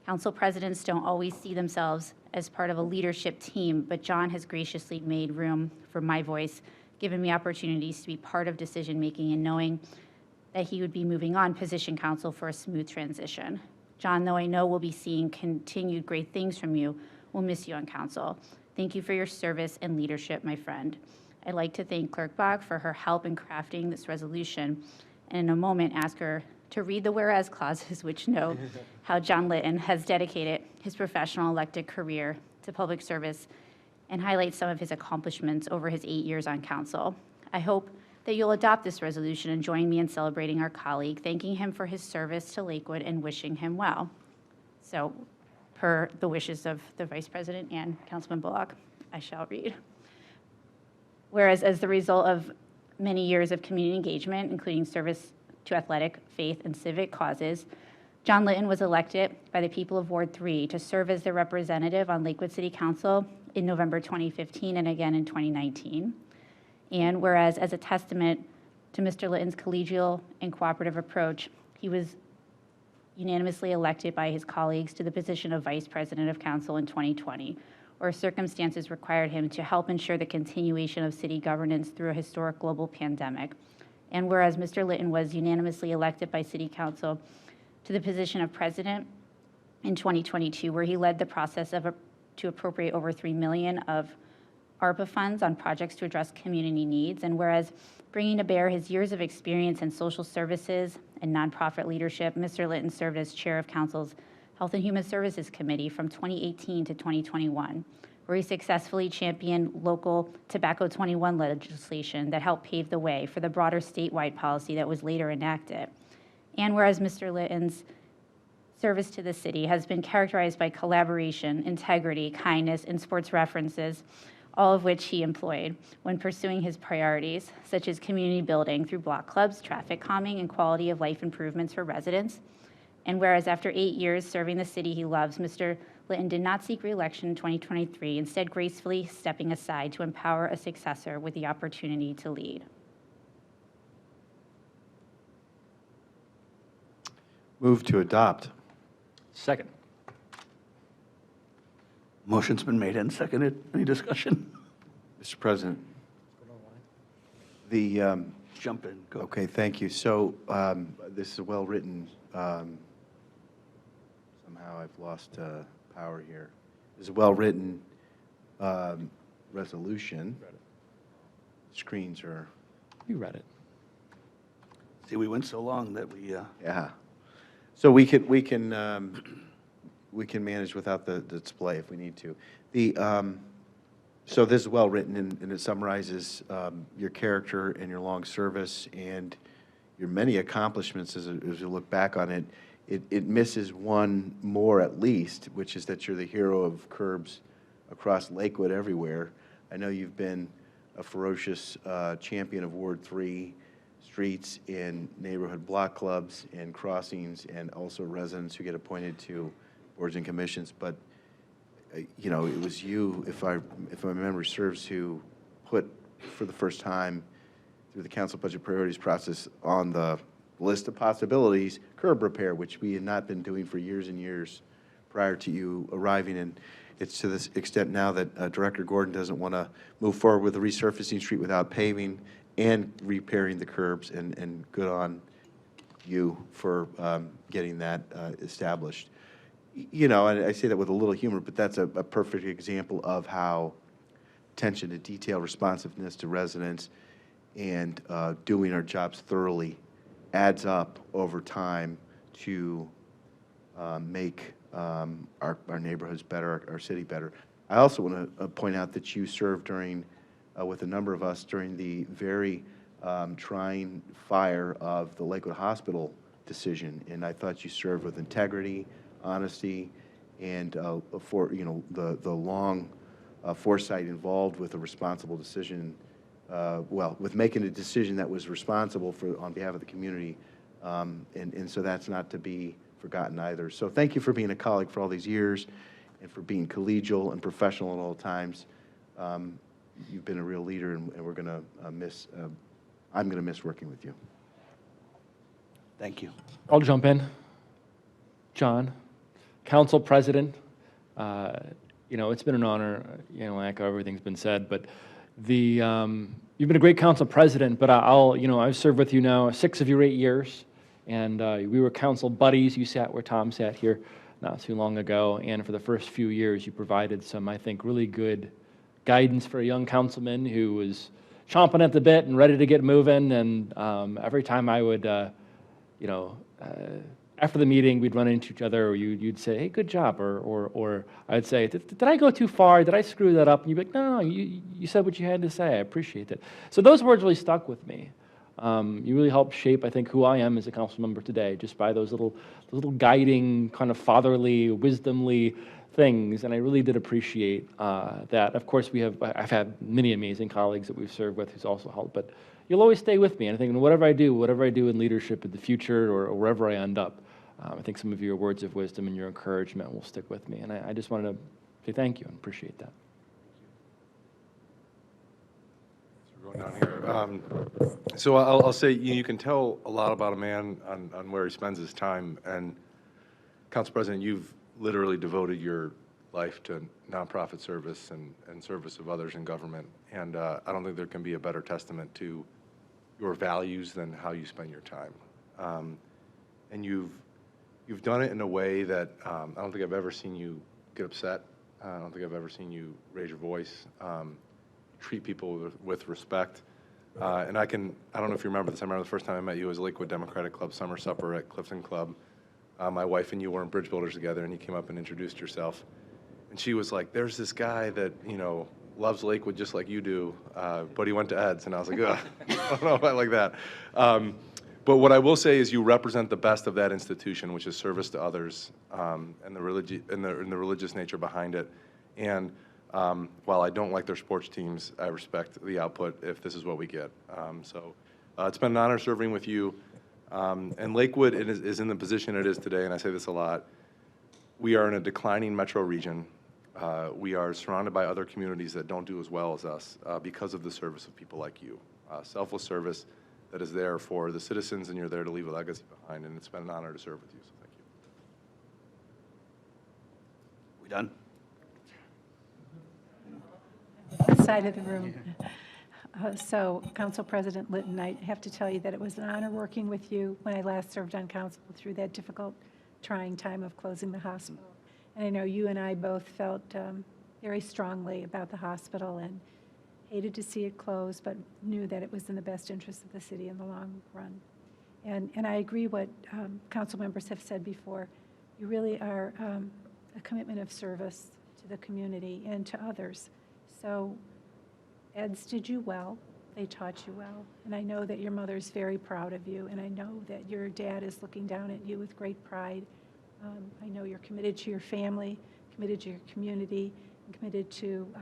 Council presidents don't always see themselves as part of a leadership team, but John has graciously made room for my voice, given me opportunities to be part of decision-making, and knowing that he would be moving on position council for a smooth transition. John, though I know we'll be seeing continued great things from you, we'll miss you on council. Thank you for your service and leadership, my friend. I'd like to thank Clerk Bach for her help in crafting this resolution, and in a moment ask her to read the whereas clauses, which note how John Litton has dedicated his professional elected career to public service and highlight some of his accomplishments over his 8 years on council. I hope that you'll adopt this resolution and join me in celebrating our colleague, thanking him for his service to Lakewood and wishing him well. So, per the wishes of the Vice President and Councilman Bullock, I shall read. Whereas as the result of many years of community engagement, including service to athletic, faith, and civic causes, John Litton was elected by the people of Ward 3 to serve as their representative on Lakewood City Council in November 2015 and again in 2019. And whereas as a testament to Mr. Litton's collegial and cooperative approach, he was unanimously elected by his colleagues to the position of Vice President of Council in 2020, where circumstances required him to help ensure the continuation of city governance through a historic global pandemic. And whereas Mr. Litton was unanimously elected by City Council to the position of President in 2022, where he led the process to appropriate over $3 million of ARPA funds on projects to address community needs. And whereas bringing to bear his years of experience in social services and nonprofit leadership, Mr. Litton served as chair of Council's Health and Human Services Committee from 2018 to 2021, where he successfully championed local Tobacco 21 legislation that helped pave the way for the broader statewide policy that was later enacted. And whereas Mr. Litton's service to the city has been characterized by collaboration, integrity, kindness, and sports references, all of which he employed when pursuing his priorities, such as community building through block clubs, traffic calming, and quality of life improvements for residents. And whereas after 8 years serving the city he loves, Mr. Litton did not seek re-election in 2023, instead gracefully stepping aside to empower a successor with the opportunity to lead. Move to adopt. Second. Motion's been made and seconded. Any discussion? Mr. President, the, Jump in. Go. okay, thank you. So this is a well-written, somehow I've lost power here. It's a well-written resolution. Screens are, You read it. See, we went so long that we, yeah. So we can manage without the display if we need to. So this is well-written, and it summarizes your character and your long service and your many accomplishments as you look back on it. It misses one more at least, which is that you're the hero of curbs across Lakewood everywhere. I know you've been a ferocious champion of Ward 3 streets in neighborhood block clubs and crossings, and also residents who get appointed to boards and commissions. But you know, it was you, if my memory serves, who put for the first time through the council budget priorities process on the list of possibilities curb repair, which we had not been doing for years and years prior to you arriving. And it's to this extent now that Director Gordon doesn't want to move forward with the resurfacing street without paving and repairing the curbs, and good on you for getting that established. You know, and I say that with a little humor, but that's a perfect example of how attention to detail, responsiveness to residents, and doing our jobs thoroughly adds up over time to make our neighborhoods better, our city better. I also want to point out that you served during, with a number of us, during the very trying fire of the Lakewood Hospital decision, and I thought you served with integrity, honesty, and for the long foresight involved with a responsible decision. Well, with making a decision that was responsible on behalf of the community, and so that's not to be forgotten either. So thank you for being a colleague for all these years, and for being collegial and professional at all times. You've been a real leader, and we're going to miss. I'm going to miss working with you. Thank you. I'll jump in. John, Council President, it's been an honor, I echo everything's been said, but you've been a great Council President, but I've served with you now 6 of your 8 years, and we were council buddies. You sat where Tom sat here not too long ago, and for the first few years, you provided some, I think, really good guidance for a young councilman who was chomping at the bit and ready to get moving, and every time I would, after the meeting, we'd run into each other, or you'd say, "Hey, good job," or I'd say, "Did I go too far? Did I screw that up?" And you'd be like, "No, you said what you had to say. I appreciate it." So those words really stuck with me. You really helped shape, I think, who I am as a council member today, just by those little guiding, kind of fatherly, wisdomly things, and I really did appreciate that. Of course, I've had many amazing colleagues that we've served with who's also helped, but you'll always stay with me. And I think whatever I do in leadership in the future or wherever I end up, I think some of your words of wisdom and your encouragement will stick with me. And I just wanted to say thank you and appreciate that. So we're going down here. So I'll say you can tell a lot about a man on where he spends his time. And Council President, you've literally devoted your life to nonprofit service and service of others in government. And I don't think there can be a better testament to your values than how you spend your time. And you've done it in a way that I don't think I've ever seen you get upset. I don't think I've ever seen you raise your voice, treat people with respect. And I don't know if you remember this. I remember the first time I met you was Lakewood Democratic Club summer supper at Clifton Club. My wife and you were in Bridge Builders together, and you came up and introduced yourself. And she was like, "There's this guy that, loves Lakewood just like you do, but he went to Ed's." And I was like, "Ugh, I don't know if I like that." But what I will say is you represent the best of that institution, which is service to others, and the religious nature behind it. And while I don't like their sports teams, I respect the output if this is what we get. So it's been an honor serving with you. And Lakewood is in the position it is today, and I say this a lot. We are in a declining metro region. We are surrounded by other communities that don't do as well as us because of the service of people like you. Selfless service that is there for the citizens, and you're there to leave a legacy behind, and it's been an honor to serve with you, so thank you. We done? Side of the room. So, Council President Litton, I have to tell you that it was an honor working with you when I last served on council through that difficult, trying time of closing the hospital. And I know you and I both felt very strongly about the hospital and hated to see it close, but knew that it was in the best interest of the city in the long run. And I agree what council members have said before. You really are a commitment of service to the community and to others. So Eds did you well. They taught you well. And I know that your mother's very proud of you, and I know that your dad is looking down at you with great pride. I know you're committed to your family, committed to your community, and committed to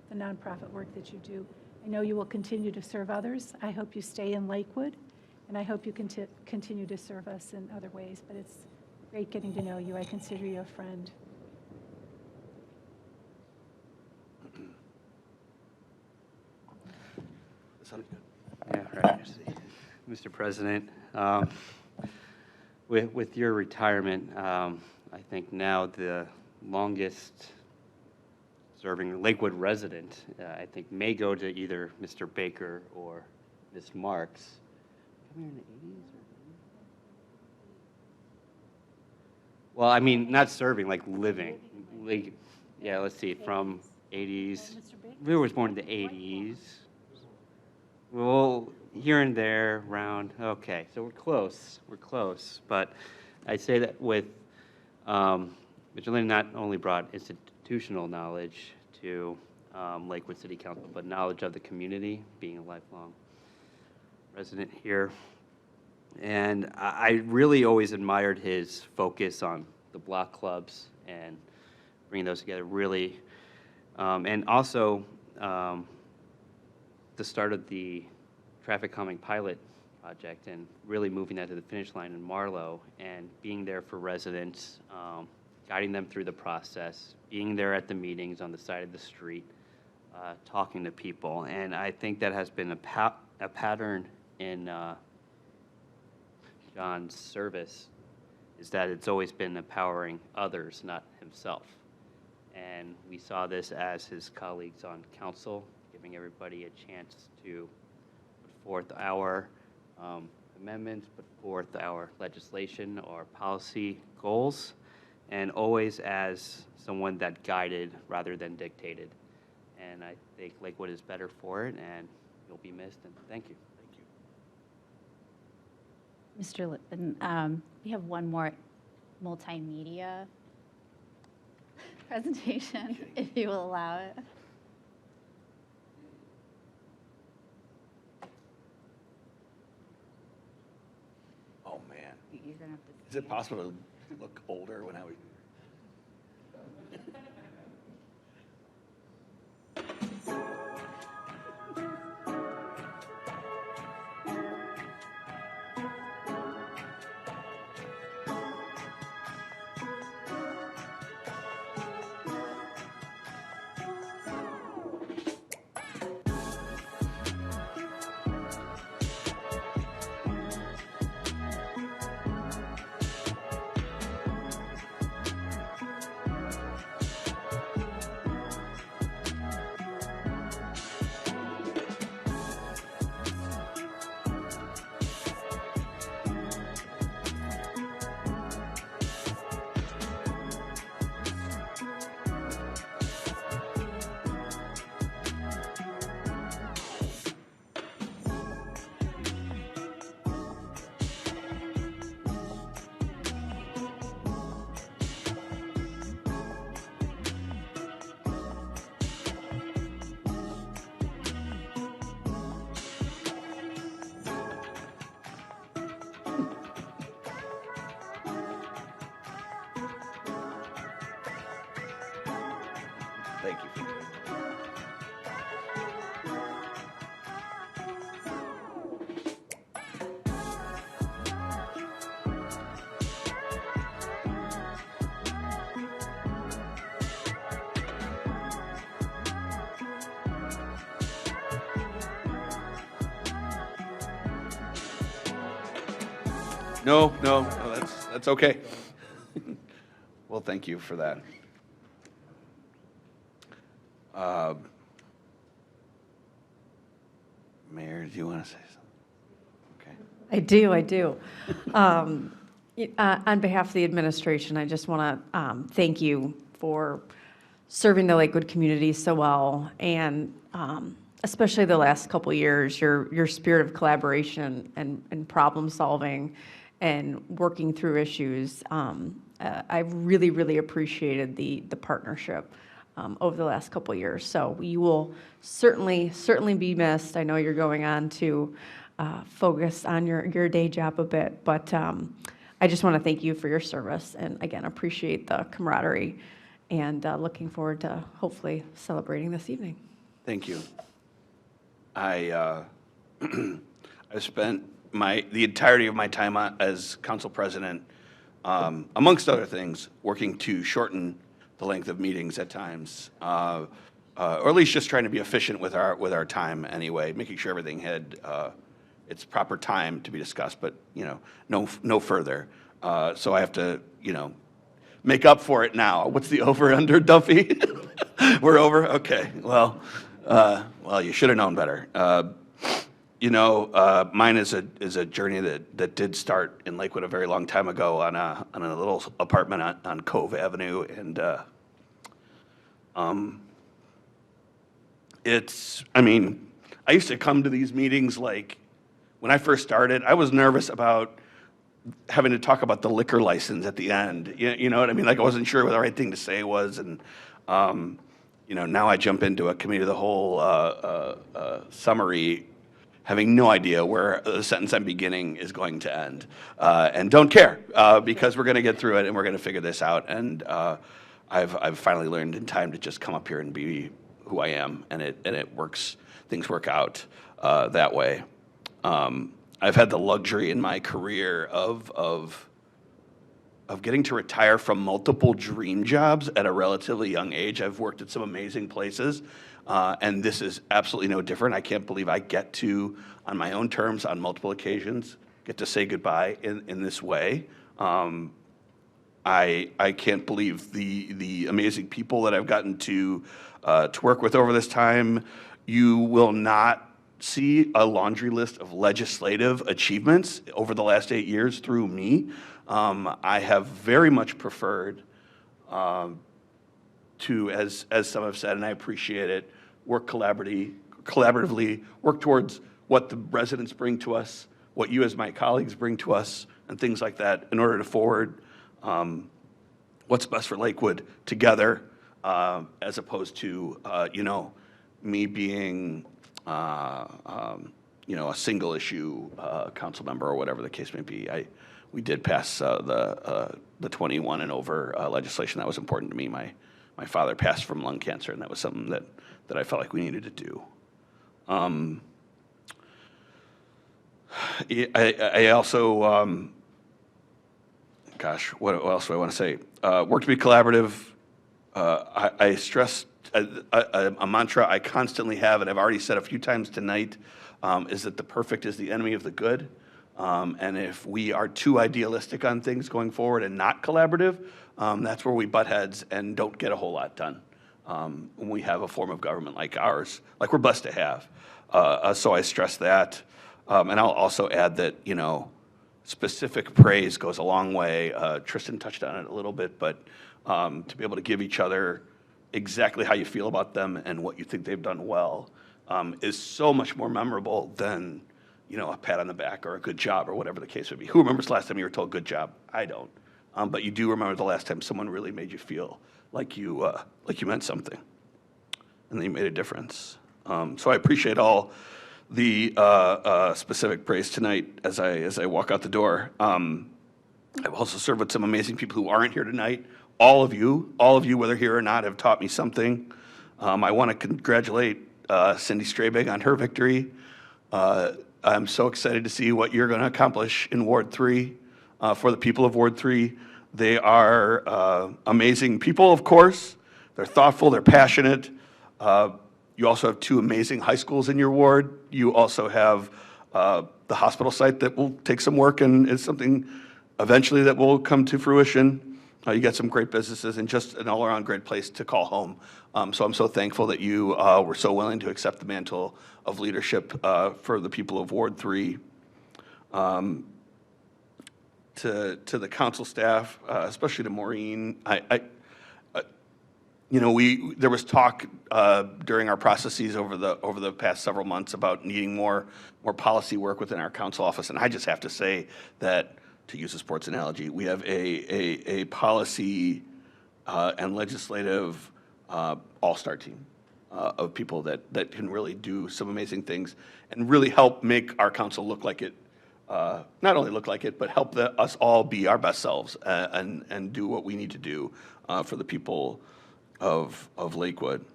the nonprofit work that you do. I know you will continue to serve others. I hope you stay in Lakewood, and I hope you continue to serve us in other ways. But it's great getting to know you. I consider you a friend. Yeah, right. Mr. President, with your retirement, I think now the longest serving Lakewood resident, I think may go to either Mr. Baker or Ms. Marks. Come here in the 80s? Well, I mean, not serving, like living. Like, yeah, let's see, from 80s. We was born in the 80s. Well, here and there, around, okay, so we're close, but I say that with Mr. Linden not only brought institutional knowledge to Lakewood City Council, but knowledge of the community, being a lifelong resident here. And I really always admired his focus on the block clubs and bringing those together, really. And also, the start of the traffic calming pilot project and really moving that to the finish line in Marlow and being there for residents, guiding them through the process, being there at the meetings on the side of the street, talking to people. And I think that has been a pattern in John's service, is that it's always been empowering others, not himself. And we saw this as his colleagues on council, giving everybody a chance to put forth our amendments, put forth our legislation or policy goals, and always as someone that guided rather than dictated. And I think Lakewood is better for it, and you'll be missed, and thank you. Mr. Lippman, we have one more multimedia presentation, if you will allow it. Oh, man. You're gonna have to Is it possible to look older when I was? Thank you. No, that's okay. Well, thank you for that. Mayor, do you want to say something? Okay. I do. On behalf of the administration, I just want to thank you for serving the Lakewood community so well, and especially the last couple of years, your spirit of collaboration and problem solving and working through issues. I've really, really appreciated the partnership over the last couple of years. So you will certainly be missed. I know you're going on to focus on your day job a bit, but I just want to thank you for your service, and again, appreciate the camaraderie, and looking forward to hopefully celebrating this evening. Thank you. I spent the entirety of my time as council president, amongst other things, working to shorten the length of meetings at times, or at least just trying to be efficient with our time anyway, making sure everything had its proper time to be discussed, but no further. So I have to make up for it now. What's the over under, Duffy? We're over. Okay. Well, you should have known better. Mine is a journey that did start in Lakewood a very long time ago on a little apartment on Cove Avenue, and I used to come to these meetings like when I first started. I was nervous about having to talk about the liquor license at the end. You know what I mean? Like, I wasn't sure what the right thing to say was, and now I jump into a committee of the whole summary, having no idea where the sentence I'm beginning is going to end, and don't care because we're going to get through it and we're going to figure this out. And I've finally learned in time to just come up here and be who I am, and it works. Things work out that way. I've had the luxury in my career of getting to retire from multiple dream jobs at a relatively young age. I've worked at some amazing places, and this is absolutely no different. I can't believe I get to, on my own terms, on multiple occasions, get to say goodbye in this way. I can't believe the amazing people that I've gotten to work with over this time. You will not see a laundry list of legislative achievements over the last 8 years through me. I have very much preferred to, as some have said, and I appreciate it, work collaboratively, work towards what the residents bring to us, what you as my colleagues bring to us, and things like that in order to forward what's best for Lakewood together, as opposed to, me being a single issue council member or whatever the case may be. We did pass the 21 and over legislation that was important to me. My father passed from lung cancer, and that was something that I felt like we needed to do. I also, what else do I want to say? Work to be collaborative. I stress a mantra I constantly have, and I've already said a few times tonight, is that the perfect is the enemy of the good. And if we are too idealistic on things going forward and not collaborative, that's where we butt heads and don't get a whole lot done when we have a form of government like ours, like we're blessed to have. So I stress that. And I'll also add that, specific praise goes a long way. Tristan touched on it a little bit, but to be able to give each other exactly how you feel about them and what you think they've done well is so much more memorable than, a pat on the back or a good job or whatever the case would be. Who remembers the last time you were told good job? I don't. But you do remember the last time someone really made you feel like you meant something and that you made a difference. So I appreciate all the specific praise tonight as I walk out the door. I've also served with some amazing people who aren't here tonight. All of you, whether here or not, have taught me something. I want to congratulate Cindy Strabig on her victory. I'm so excited to see what you're going to accomplish in Ward 3 for the people of Ward 3. They are amazing people, of course. They're thoughtful, they're passionate. You also have 2 amazing high schools in your ward. You also have the hospital site that will take some work and is something eventually that will come to fruition. You got some great businesses and just an all-around great place to call home. So I'm so thankful that you were so willing to accept the mantle of leadership for the people of Ward 3. To the council staff, especially to Maureen, there was talk during our processes over the past several months about needing more policy work within our council office, and I just have to say that, to use a sports analogy, we have a policy and legislative all-star team of people that can really do some amazing things and really help make our council look like it, not only look like it, but help us all be our best selves and do what we need to do for the people of Lakewood.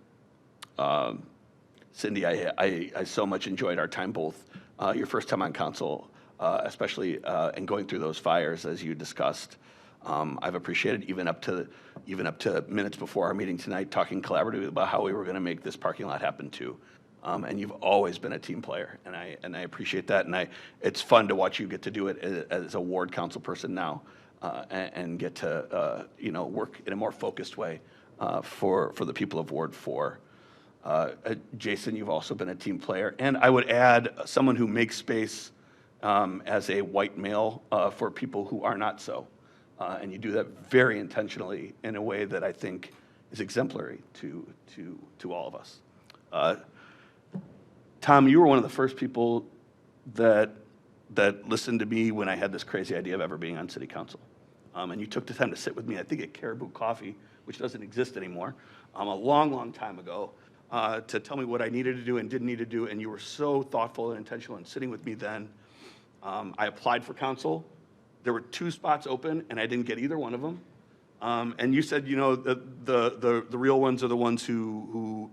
Cindy, I so much enjoyed our time both, your first time on council, especially in going through those fires as you discussed. I've appreciated even up to minutes before our meeting tonight, talking collaboratively about how we were going to make this parking lot happen too. And you've always been a team player, and I appreciate that. And it's fun to watch you get to do it as a ward council person now, and get to work in a more focused way for the people of Ward 4. Jason, you've also been a team player, and I would add someone who makes space as a white male for people who are not so. And you do that very intentionally in a way that I think is exemplary to all of us. Tom, you were one of the first people that that listened to me when I had this crazy idea of ever being on city council. And you took the time to sit with me, I think at Caribou Coffee, which doesn't exist anymore, a long, long time ago, to tell me what I needed to do and didn't need to do. And you were so thoughtful and intentional in sitting with me then. I applied for council. There were 2 spots open, and I didn't get either one of them. And you said, you know, the real ones are the ones who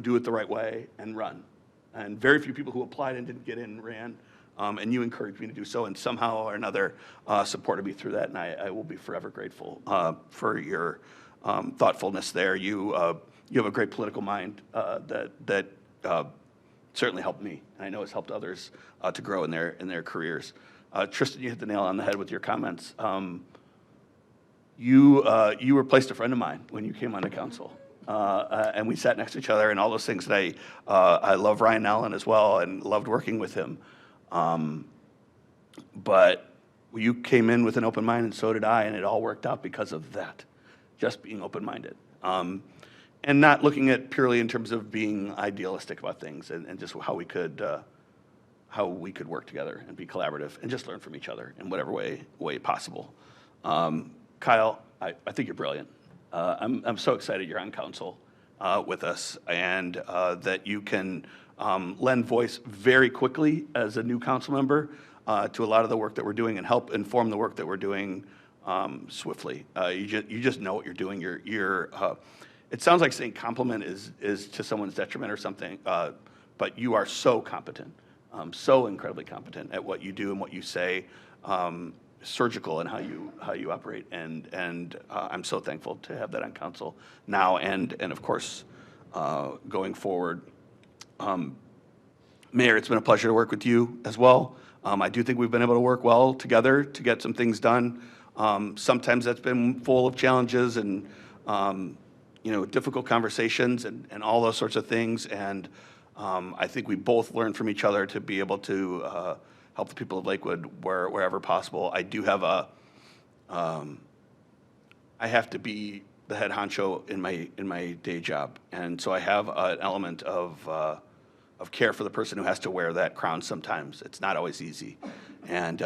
do it the right way and run. And very few people who applied and didn't get in ran. And you encouraged me to do so, and somehow or another supported me through that, and I will be forever grateful for your thoughtfulness there. You have a great political mind that certainly helped me, and I know has helped others to grow in their careers. Tristan, you hit the nail on the head with your comments. You replaced a friend of mine when you came onto council. And we sat next to each other and all those things that I love Ryan Allen as well and loved working with him. But you came in with an open mind and so did I, and it all worked out because of that, just being open-minded. And not looking at purely in terms of being idealistic about things and just how we could work together and be collaborative and just learn from each other in whatever way possible. Kyle, I think you're brilliant. I'm so excited you're on council with us and that you can lend voice very quickly as a new council member to a lot of the work that we're doing and help inform the work that we're doing swiftly. You just know what you're doing. It sounds like saying compliment is to someone's detriment or something, but you are so competent, so incredibly competent at what you do and what you say. Surgical in how you operate, and I'm so thankful to have that on council now and of course going forward. Mayor, it's been a pleasure to work with you as well. I do think we've been able to work well together to get some things done. Sometimes that's been full of challenges and difficult conversations and all those sorts of things. And I think we both learned from each other to be able to help the people of Lakewood wherever possible. I do have I have to be the head honcho in my day job, and so I have an element of care for the person who has to wear that crown sometimes. It's not always easy. And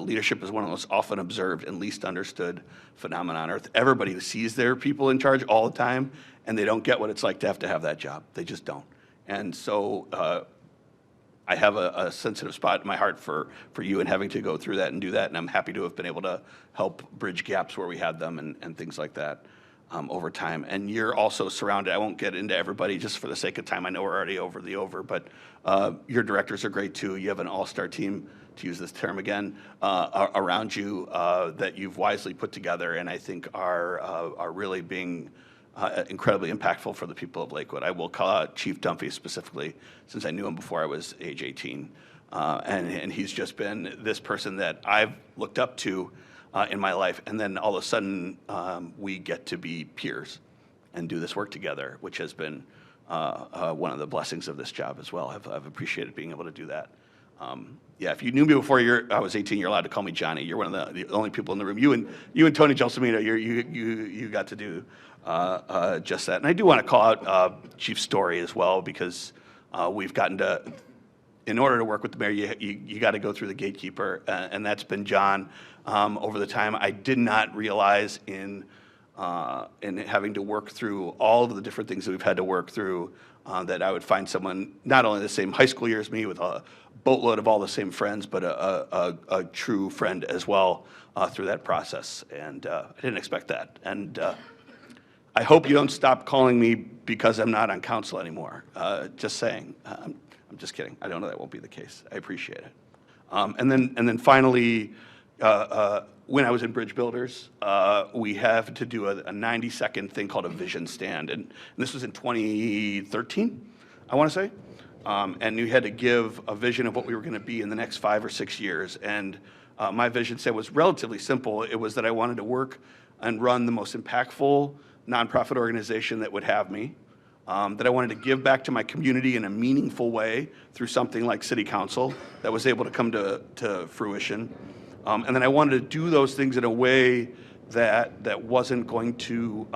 leadership is one of the most often observed and least understood phenomena on earth. Everybody sees their people in charge all the time, and they don't get what it's like to have that job. They just don't. And so I have a sensitive spot in my heart for you and having to go through that and do that, and I'm happy to have been able to help bridge gaps where we had them and things like that over time. And you're also surrounded, I won't get into everybody just for the sake of time, I know we're already over, but your directors are great too. You have an all-star team, to use this term again, around you that you've wisely put together and I think are really being incredibly impactful for the people of Lakewood. I will call out Chief Dunphy specifically, since I knew him before I was age 18. And he's just been this person that I've looked up to in my life. And then all of a sudden, we get to be peers and do this work together, which has been one of the blessings of this job as well. I've appreciated being able to do that. Yeah, if you knew me before I was 18, you're allowed to call me Johnny. You're one of the only people in the room. You and Tony Gelsomino, you got to do just that. And I do want to call out Chief Story as well, because we've gotten to, in order to work with the mayor, you got to go through the gatekeeper, and that's been John over the time. I did not realize in having to work through all of the different things that we've had to work through that I would find someone not only the same high school year as me with a boatload of all the same friends, but a true friend as well through that process. And I didn't expect that. And I hope you don't stop calling me because I'm not on council anymore. Just saying. I'm just kidding. I don't know that won't be the case. I appreciate it. And then finally, when I was in Bridge Builders, we have to do a 90-second thing called a vision stand. And this was in 2013, I want to say. And you had to give a vision of what we were going to be in the next 5 or 6 years. And my vision set was relatively simple. It was that I wanted to work and run the most impactful nonprofit organization that would have me, that I wanted to give back to my community in a meaningful way through something like City Council that was able to come to fruition. And then I wanted to do those things in a way that wasn't going to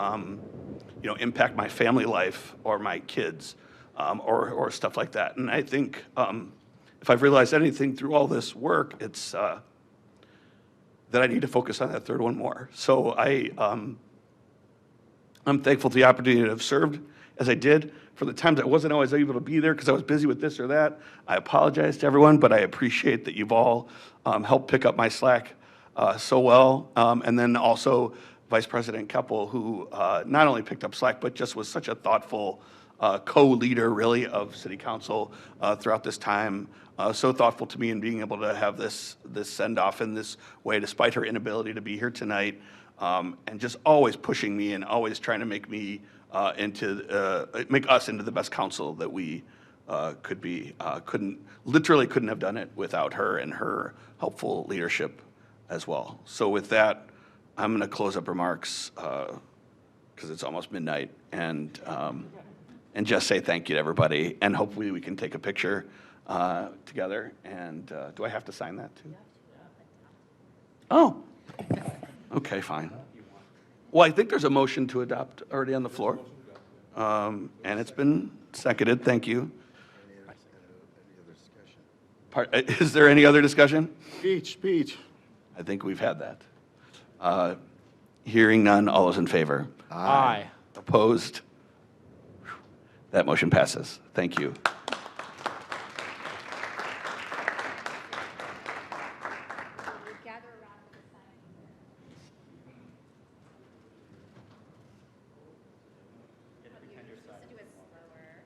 impact my family life or my kids or stuff like that. And I think if I've realized anything through all this work, it's that I need to focus on that third one more. So I'm thankful for the opportunity to have served as I did. For the times I wasn't always able to be there because I was busy with this or that, I apologize to everyone, but I appreciate that you've all helped pick up my slack so well. And then also Vice President Keppel, who not only picked up slack, but just was such a thoughtful co-leader, really, of City Council throughout this time. So thoughtful to me in being able to have this send-off in this way, despite her inability to be here tonight, and just always pushing me and always trying to make me make us into the best council that we could be. Couldn't have done it without her and her helpful leadership as well. So with that, I'm going to close up remarks because it's almost midnight, and just say thank you to everybody, and hopefully we can take a picture together. And do I have to sign that too? Oh, okay, fine. Well, I think there's a motion to adopt already on the floor, and it's been seconded. Thank you. Is there any other discussion? Speech. I think we've had that. Hearing none, all those in favor? Aye. Opposed? That motion passes. Thank you.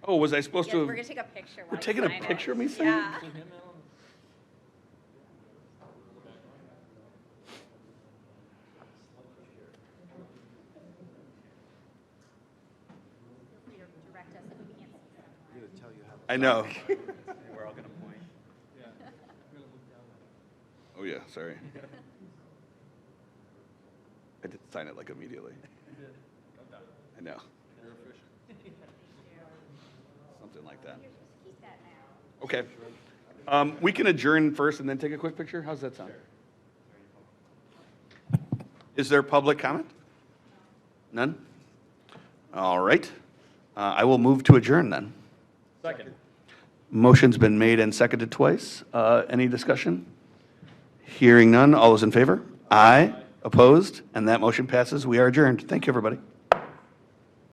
Oh, was I supposed to have? We're going to take a picture. We're taking a picture of me saying? Yeah. I know. We're all going to point. Oh, yeah, sorry. I did sign it like immediately. I know. Something like that. Okay. We can adjourn first and then take a quick picture? How's that sound? Is there public comment? None? All right. I will move to adjourn then. Second. Motion's been made and seconded twice. Any discussion? Hearing none. All those in favor? Aye. Opposed? And that motion passes. We are adjourned. Thank you, everybody.